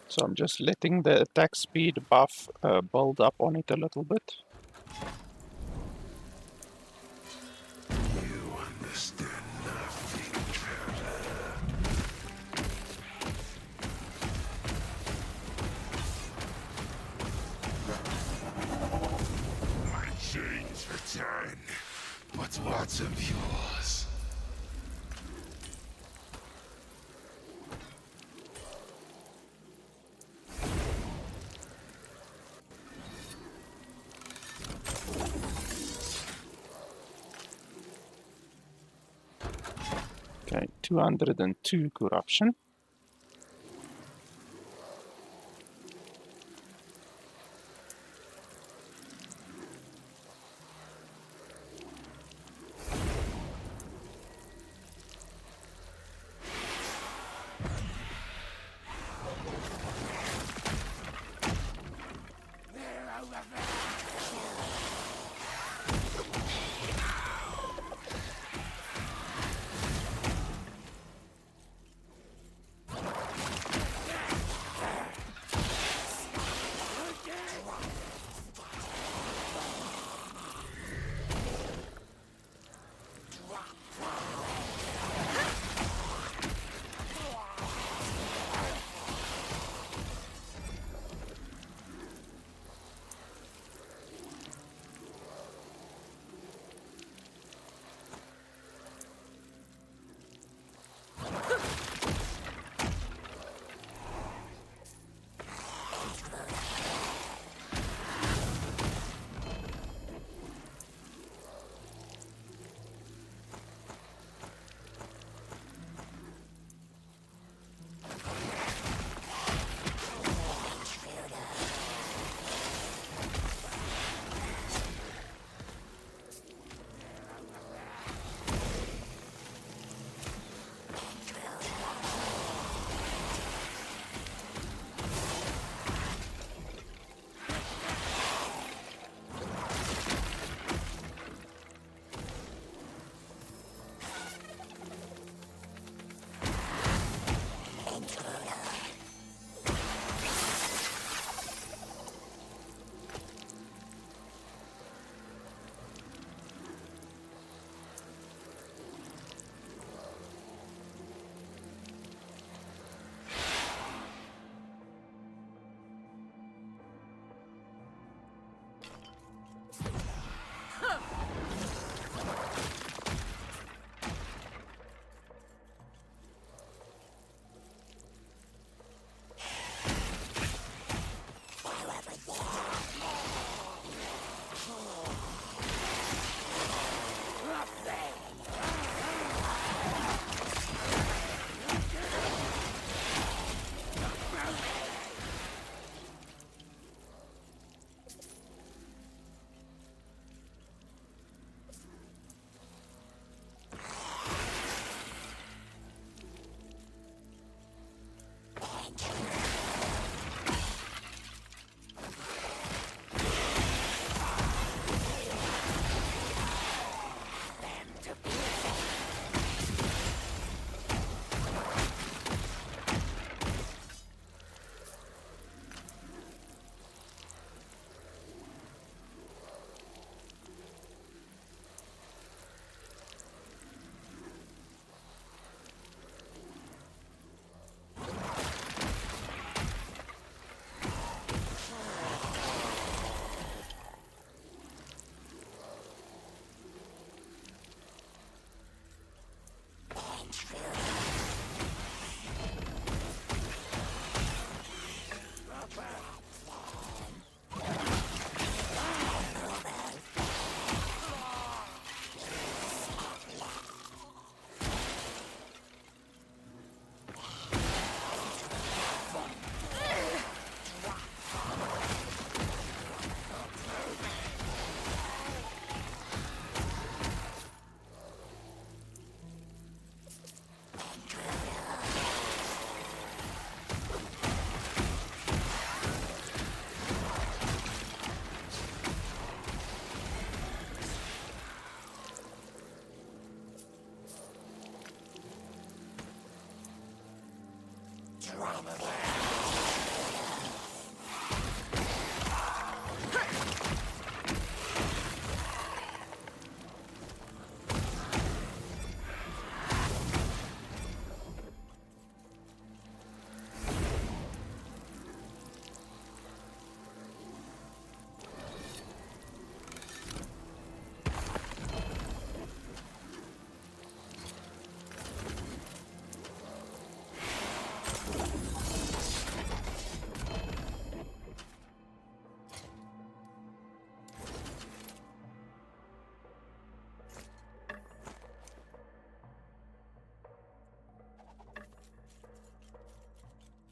So I'm just letting the attack speed buff build up on it a little bit. You understand nothing, traveler. My chains return, but what's of yours? Okay, 202 corruption.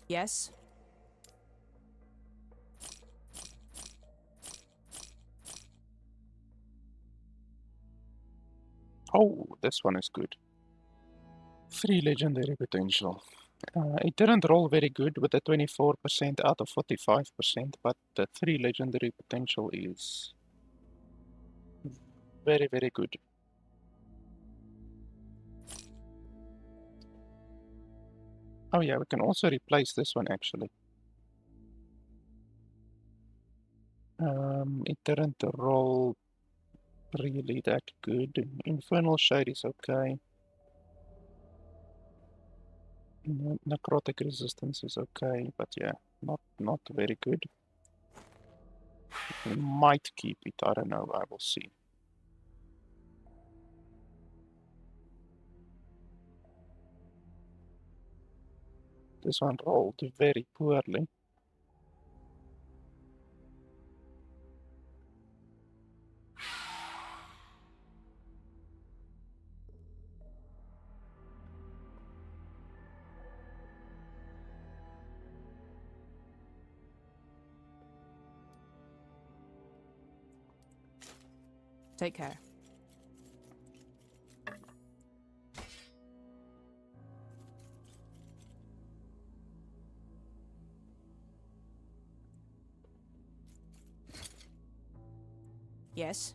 Yes. Oh, this one is good. 3 legendary potential. It didn't roll very good with the 24% out of 45%, but the 3 legendary potential is very, very good. Oh yeah, we can also replace this one actually. It didn't roll really that good. Infernal Shade is okay. Necrotic Resistance is okay, but yeah, not very good. We might keep it, I don't know, I will see. This one rolled very poorly. Take care. Yes.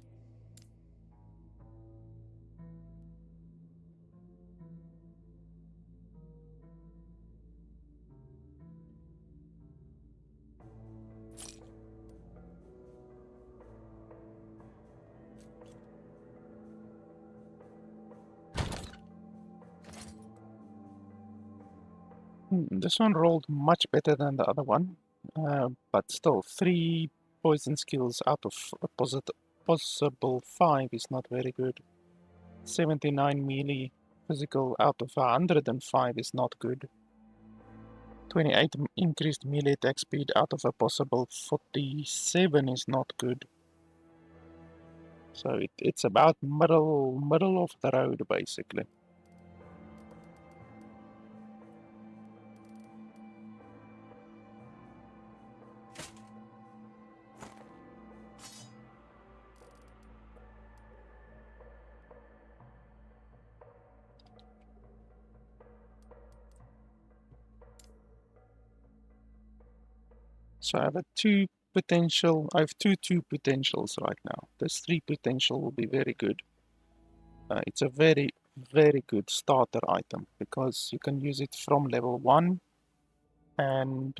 This one rolled much better than the other one, but still 3 poison skills out of a possible 5 is not very good. 79 melee physical out of 105 is not good. 28 increased melee attack speed out of a possible 47 is not good. So it's about middle of the road basically. So I have two two potentials right now. This 3 potential will be very good. It's a very, very good starter item because you can use it from level 1 and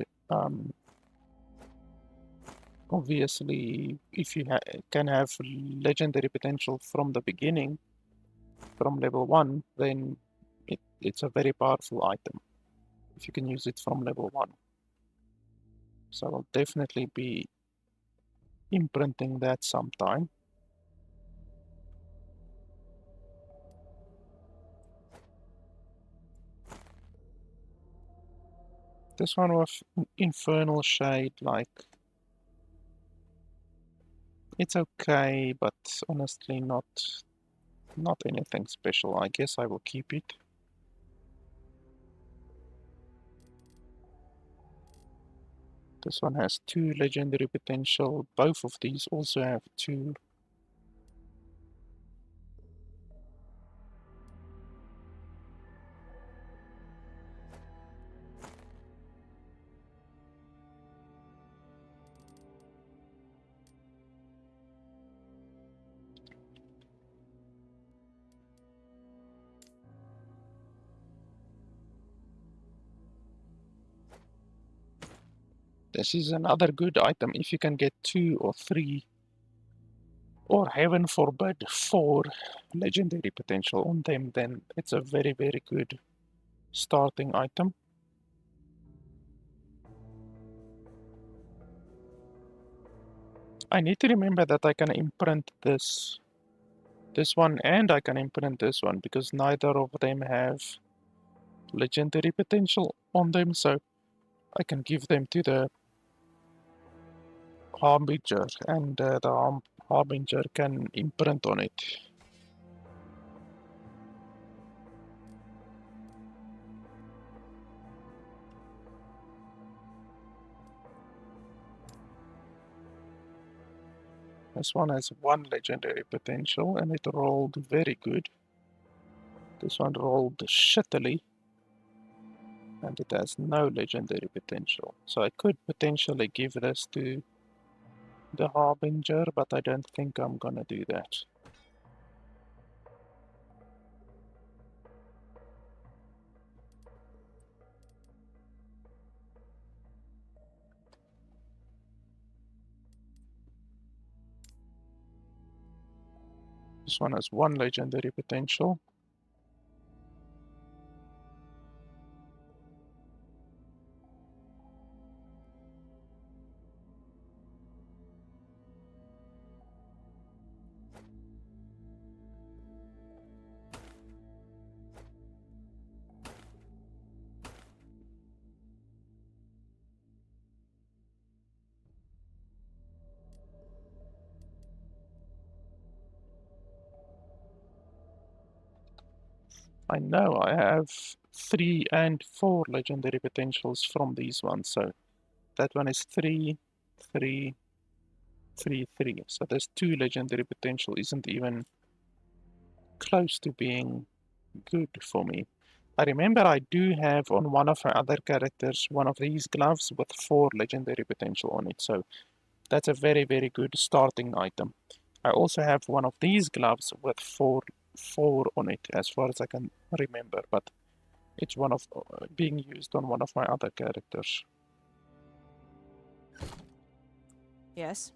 obviously if you can have legendary potential from the beginning, from level 1, then it's a very powerful item if you can use it from level 1. So I'll definitely be imprinting that sometime. This one with Infernal Shade, like, it's okay, but honestly not anything special. I guess I will keep it. This one has 2 legendary potential. Both of these also have 2. This is another good item. If you can get 2 or 3, or heaven forbid, 4 legendary potential on them, then it's a very, very good starting item. I need to remember that I can imprint this one, and I can imprint this one, because neither of them have legendary potential on them, so I can give them to the Harbinger, and the Harbinger can imprint on it. This one has 1 legendary potential, and it rolled very good. This one rolled shittily, and it has no legendary potential. So I could potentially give this to the Harbinger, but I don't think I'm gonna do that. This one has 1 legendary potential. I know I have 3 and 4 legendary potentials from these ones, so that one is 3, 3, 3, 3. So this 2 legendary potential isn't even close to being good for me. I remember I do have on one of my other characters one of these gloves with 4 legendary potential on it, so that's a very, very good starting item. I also have one of these gloves with 4 on it, as far as I can remember, but it's one of being used on one of my other characters. Yes.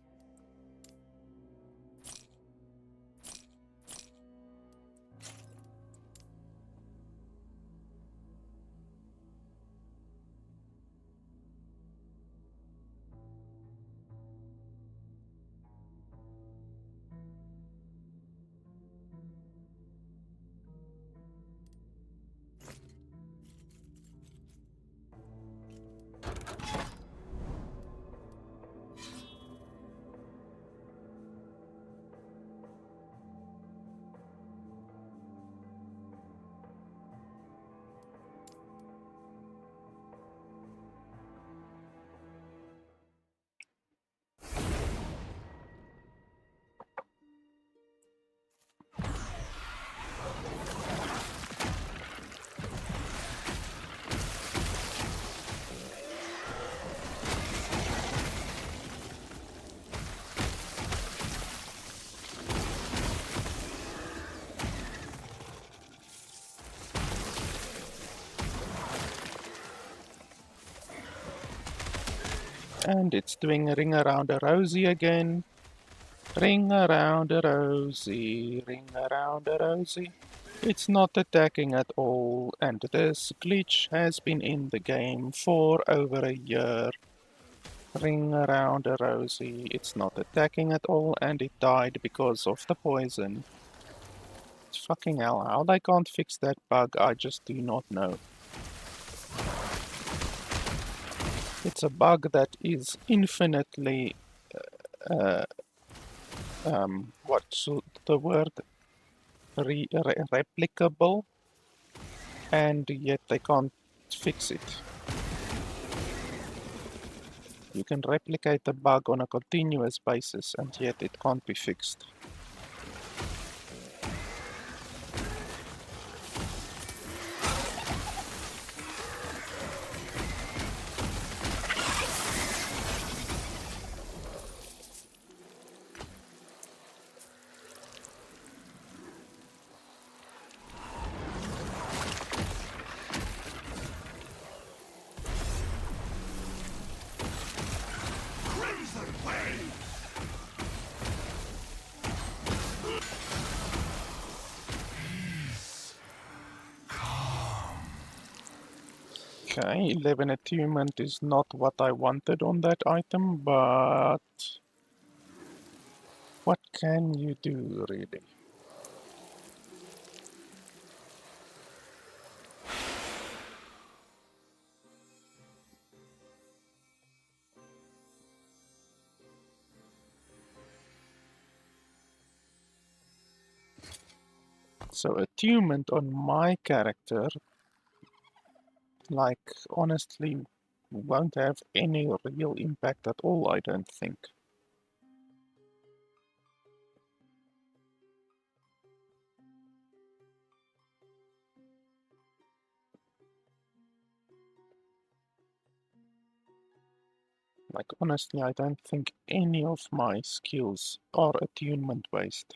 And it's doing a ring around a rosy again. Ring around a rosy, ring around a rosy. It's not attacking at all, and this glitch has been in the game for over a year. Ring around a rosy. It's not attacking at all, and it died because of the poison. Fucking hell, how they can't fix that bug, I just do not know. It's a bug that is infinitely, what's the word? Replicable, and yet they can't fix it. You can replicate the bug on a continuous basis, and yet it can't be fixed. Okay, 11 attunement is not what I wanted on that item, but what can you do, really? So attunement on my character, like, honestly, won't have any real impact at all, I don't think. Like, honestly, I don't think any of my skills are attunement based.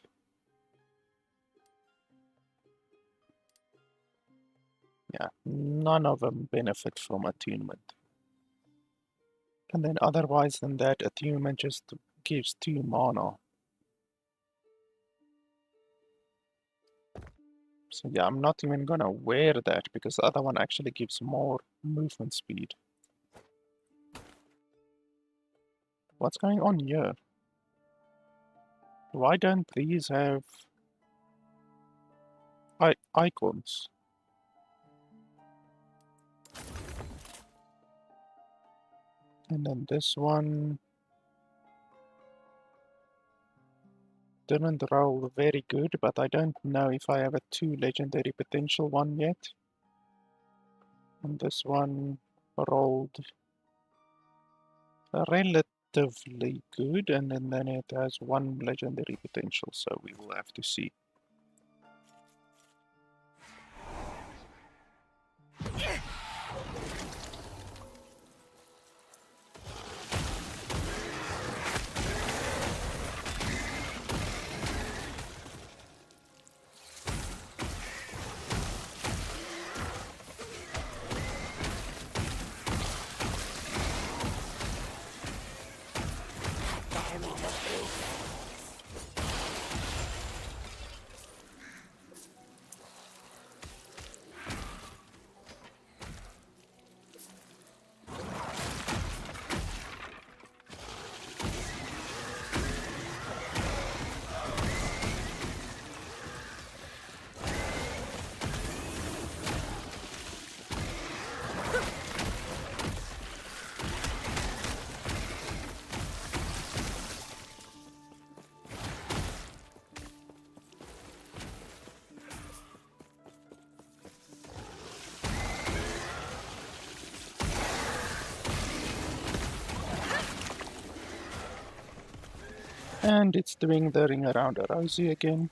Yeah, none of them benefit from attunement. And then otherwise than that, attunement just gives 2 mana. So yeah, I'm not even gonna wear that because the other one actually gives more movement speed. What's going on here? Why don't these have icons? And then this one didn't roll very good, but I don't know if I have a 2 legendary potential one yet. And this one rolled relatively good, and then it has 1 legendary potential, so we will have to see. And it's doing the ring around a Rosie again.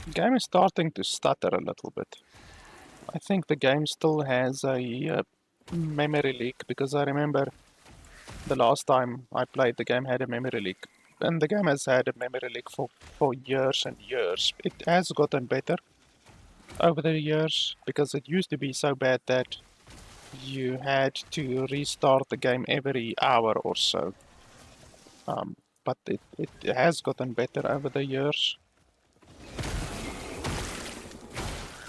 The game is starting to stutter a little bit. I think the game still has a memory leak, because I remember the last time I played the game had a memory leak. And the game has had a memory leak for years and years. It has gotten better over the years, because it used to be so bad that you had to restart the game every hour or so. But it has gotten better over the years.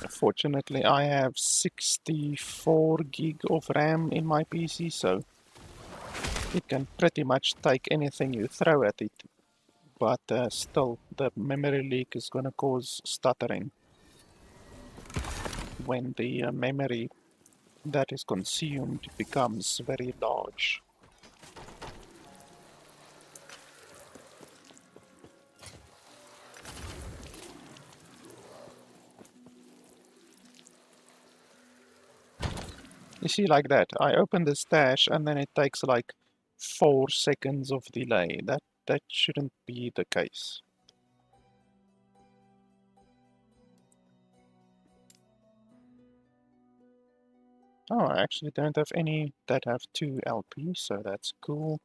Fortunately, I have 64 gig of RAM in my PC, so It can pretty much take anything you throw at it, but still the memory leak is going to cause stuttering when the memory that is consumed becomes very large. You see, like that, I open the stash and then it takes like 4 seconds of delay. That shouldn't be the case. Oh, I actually don't have any that have 2 LP, so that's cool.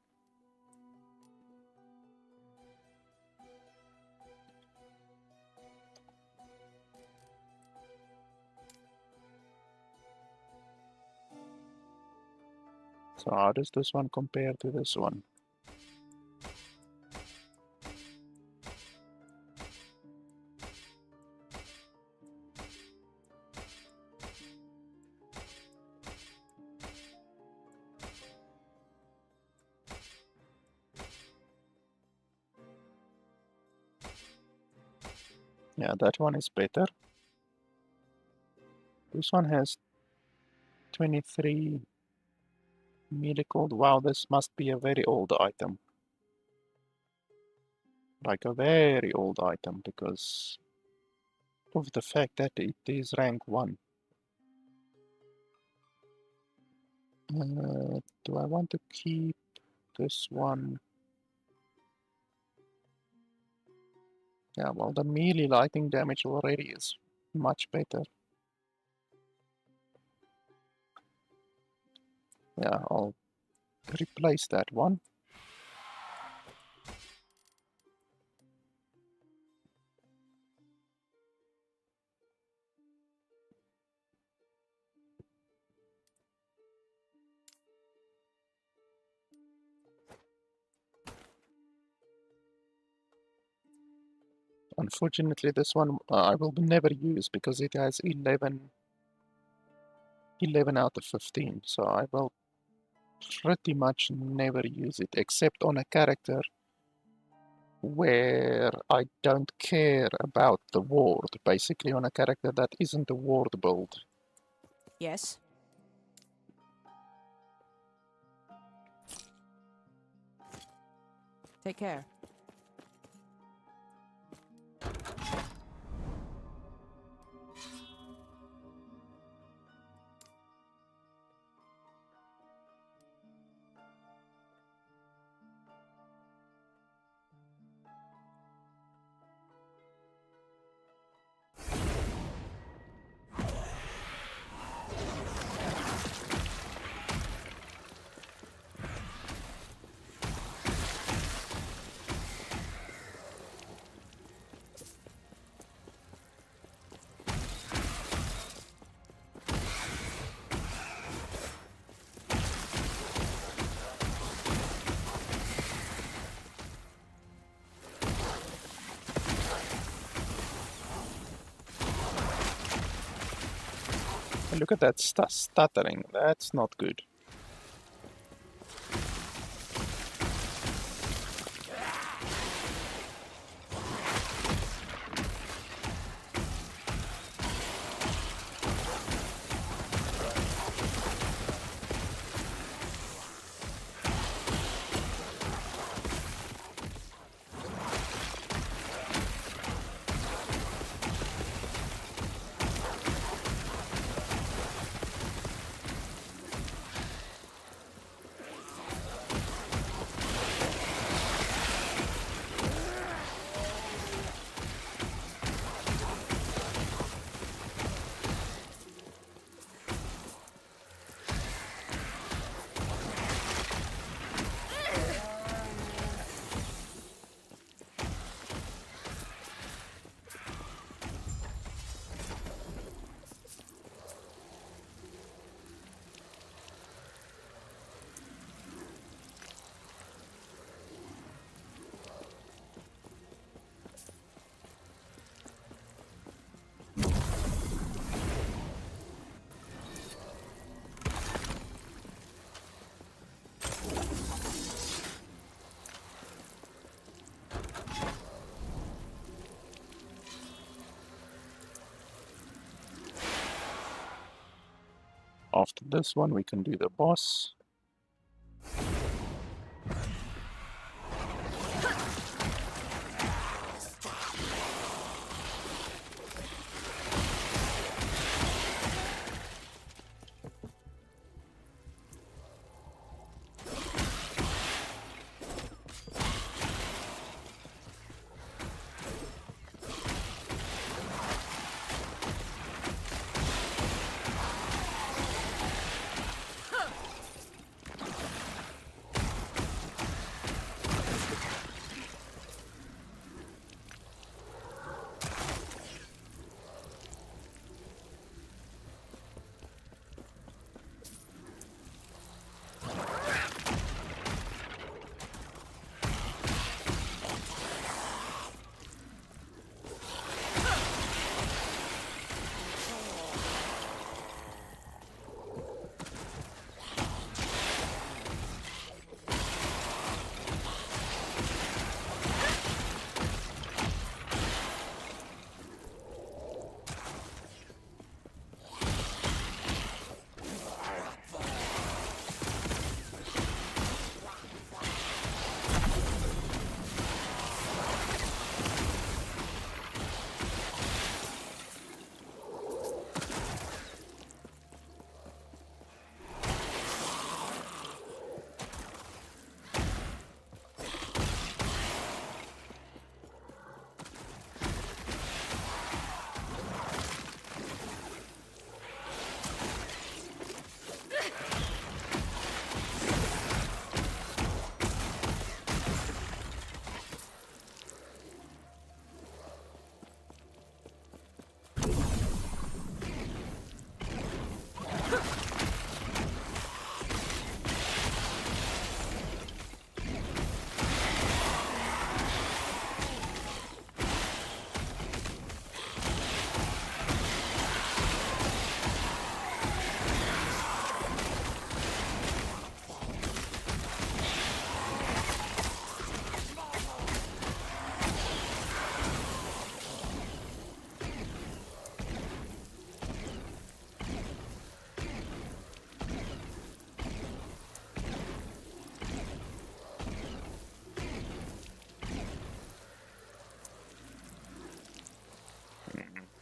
So how does this one compare to this one? Yeah, that one is better. This one has 23 millicold. Wow, this must be a very old item. Like a very old item because of the fact that it is rank 1. Do I want to keep this one? Yeah, well, the melee lightning damage already is much better. Yeah, I'll replace that one. Unfortunately, this one I will never use because it has 11 out of 15, so I will pretty much never use it, except on a character where I don't care about the ward, basically on a character that isn't a ward build. Yes. Take care. And look at that stuttering, that's not good. after this one, we can do the boss.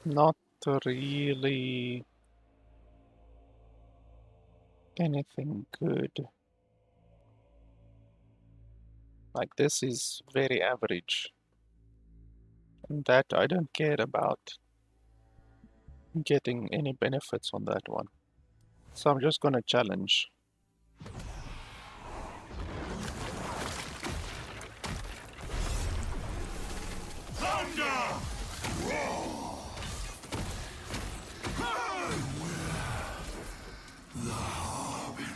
Not really anything good. Like, this is very average. And that I don't care about getting any benefits on that one. So I'm just gonna challenge. Thunder! The Harbinger.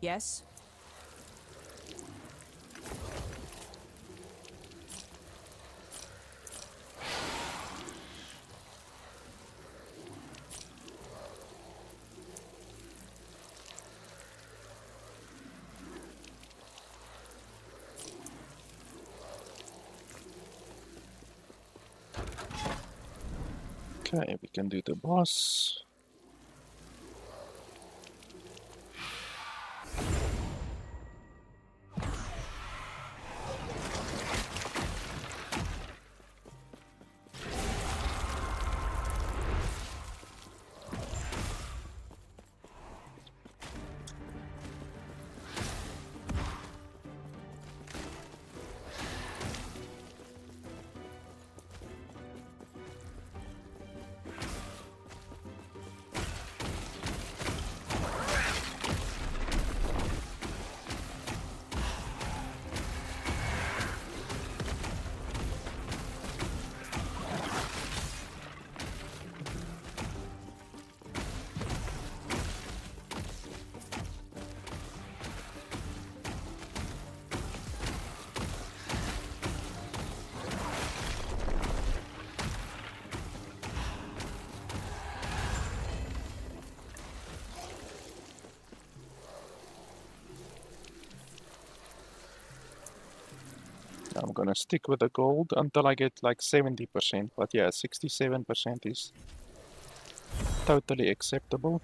Yes. Okay, we can do the boss. I'm gonna stick with the gold until I get like 70%, but yeah, 67% is totally acceptable.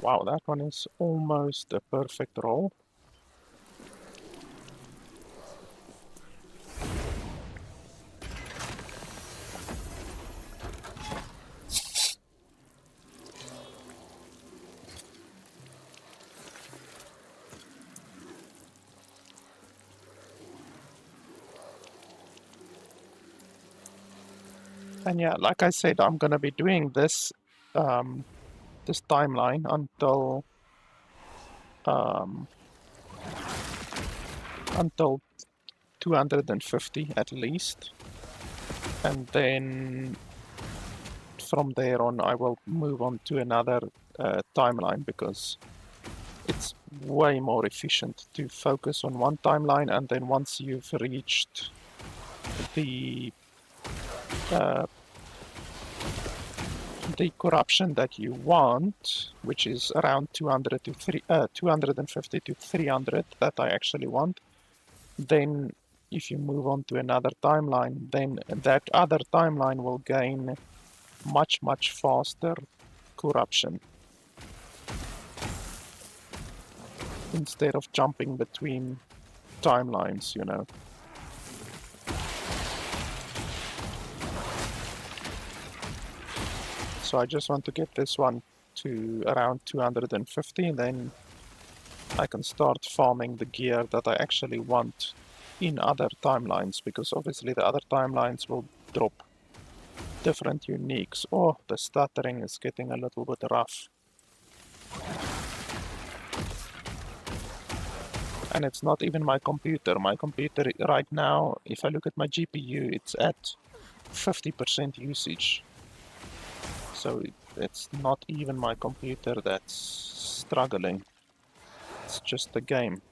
Wow, that one is almost a perfect roll. And yeah, like I said, I'm gonna be doing this this timeline until 250 at least, and then from there on I will move on to another timeline because it's way more efficient to focus on one timeline, and then once you've reached uh, the corruption that you want, which is around 250 to 300 that I actually want, then if you move on to another timeline, then that other timeline will gain much faster corruption instead of jumping between timelines, you know. So I just want to get this one to around 250, and then I can start farming the gear that I actually want in other timelines, because obviously the other timelines will drop different uniques. Oh, the stuttering is getting a little bit rough. And it's not even my computer. My computer right now, if I look at my GPU, it's at 50% usage. So it's not even my computer that's struggling. It's just the game.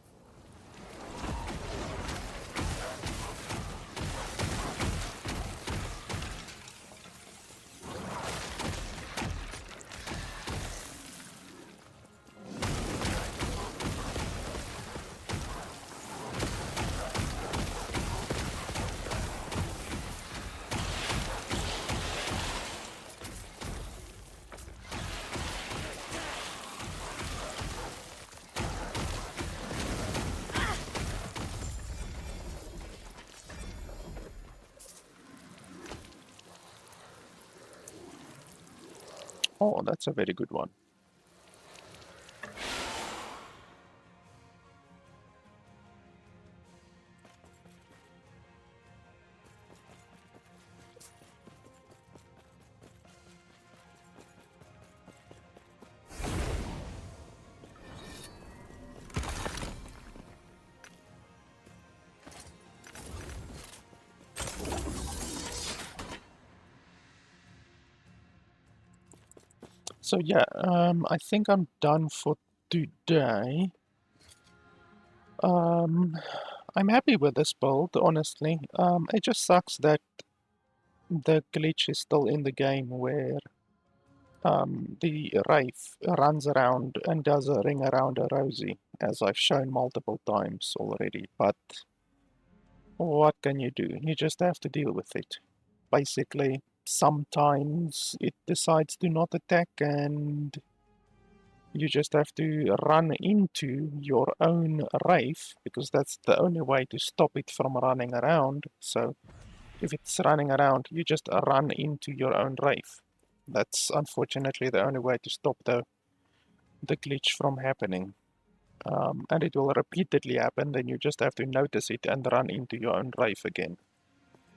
Oh, that's a very good one. So yeah, I think I'm done for today. I'm happy with this build, honestly. It just sucks that the glitch is still in the game where the Wraith runs around and does a ring around a Rosie, as I've shown multiple times already. But what can you do? You just have to deal with it. Basically, sometimes it decides to not attack and you just have to run into your own Wraith, because that's the only way to stop it from running around. So if it's running around, you just run into your own Wraith. That's unfortunately the only way to stop the glitch from happening. And it will repeatedly happen, then you just have to notice it and run into your own Wraith again.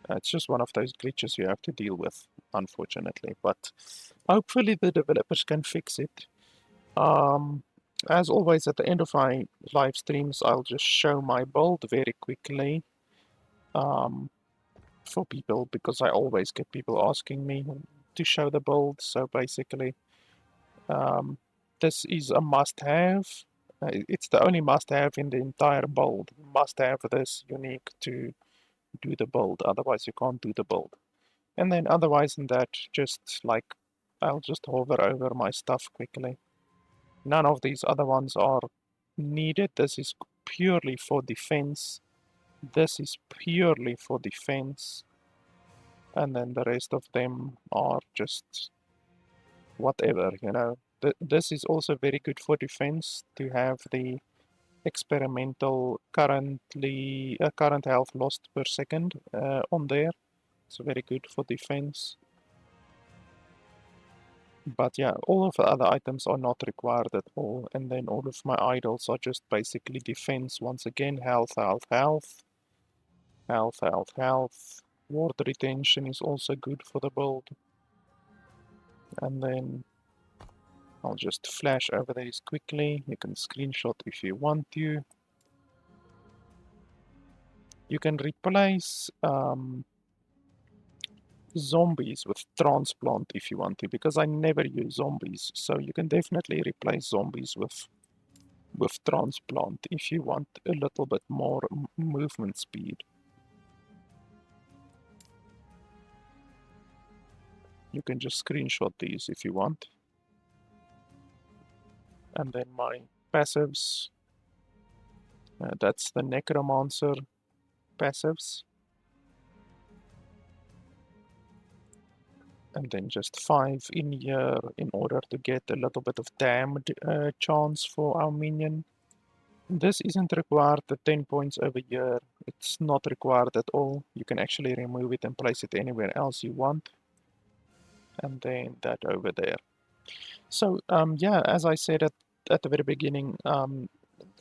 It's just one of those glitches you have to deal with, unfortunately. But hopefully the developers can fix it. As always, at the end of my live streams, I'll just show my build very quickly for people, because I always get people asking me to show the build. So basically, this is a must-have. It's the only must-have in the entire build. You must have this unique to do the build, otherwise you can't do the build. And then otherwise than that, just like, I'll just hover over my stuff quickly. None of these other ones are needed. This is purely for defense. This is purely for defense. And then the rest of them are just whatever, you know. This is also very good for defense, to have the experimental current health lost per second on there. It's very good for defense. But yeah, all of the other items are not required at all. And then all of my idols are just basically defense. Once again, health, health, health. Health, health, health. Ward retention is also good for the build. And then I'll just flash over these quickly. You can screenshot if you want to. You can replace zombies with transplant if you want to, because I never use zombies. So you can definitely replace zombies with transplant if you want a little bit more movement speed. You can just screenshot these if you want. And then my passives, that's the necromancer passives. And then just 5 in here in order to get a little bit of damage chance for our minion. This isn't required, the 10 points over here. It's not required at all. You can actually remove it and place it anywhere else you want. And then that over there. So, yeah, as I said at the very beginning,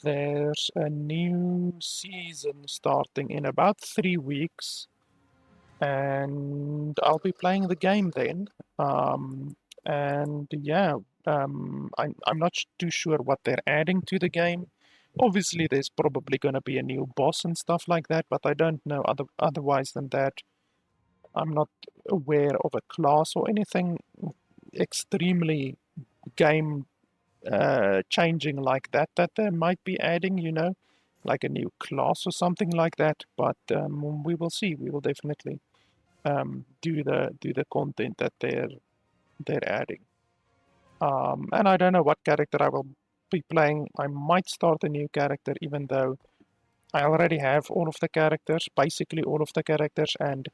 there's a new season starting in about 3 weeks. And I'll be playing the game then. And yeah, I'm not too sure what they're adding to the game. Obviously, there's probably going to be a new boss and stuff like that, but I don't know otherwise than that. I'm not aware of a class or anything extremely game changing like that they might be adding, you know, like a new class or something like that. But we will see. We will definitely do the content that they're adding. And I don't know what character I will be playing. I might start a new character, even though I already have all of the characters, basically all of the characters, and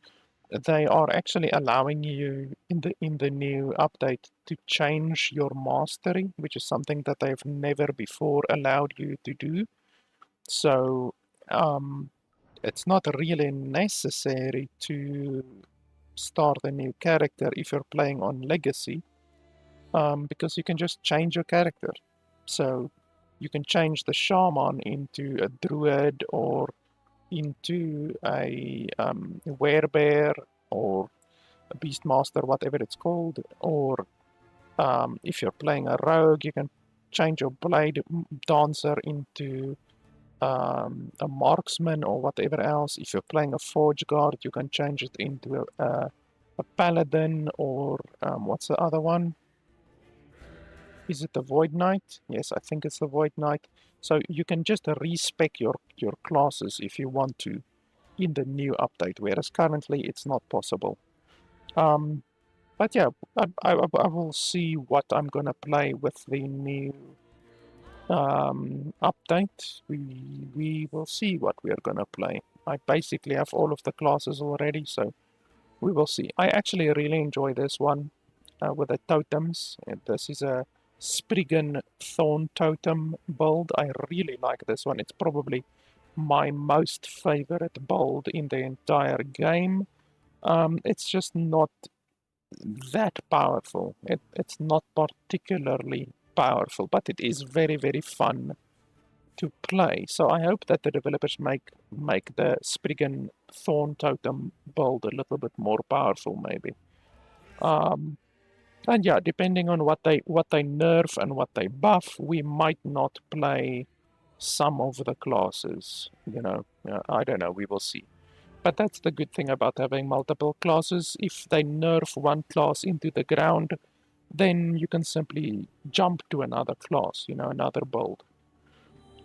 they are actually allowing you in the new update to change your mastery, which is something that they've never before allowed you to do. So it's not really necessary to start a new character if you're playing on Legacy, because you can just change your character. So you can change the shaman into a druid or into a werebear or a beastmaster, whatever it's called. Or if you're playing a rogue, you can change your blade dancer into a marksman or whatever else. If you're playing a forge guard, you can change it into a paladin or what's the other one? Is it the Void Knight? Yes, I think it's the Void Knight. So you can just respec your classes if you want to in the new update, whereas currently it's not possible. But yeah, I will see what I'm gonna play with the new update. We will see what we are gonna play. I basically have all of the classes already, so we will see. I actually really enjoy this one with the totems. This is a Spriggan Thorn Totem build. I really like this one. It's probably my most favorite build in the entire game. It's just not that powerful. It's not particularly powerful, but it is very, very fun to play. So I hope that the developers make the Spriggan Thorn Totem build a little bit more powerful, maybe. And yeah, depending on what they nerf and what they buff, we might not play some of the classes. You know, I don't know. We will see. But that's the good thing about having multiple classes. If they nerf one class into the ground, then you can simply jump to another class. You know, another build.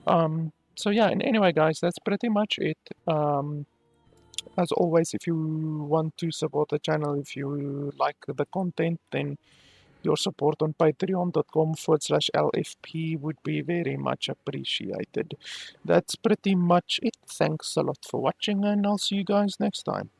So yeah. And anyway, guys, that's pretty much it. As always, if you want to support the channel, if you like the content, then your support on patreon.com/LFP would be very much appreciated. That's pretty much it. Thanks a lot for watching, and I'll see you guys next time.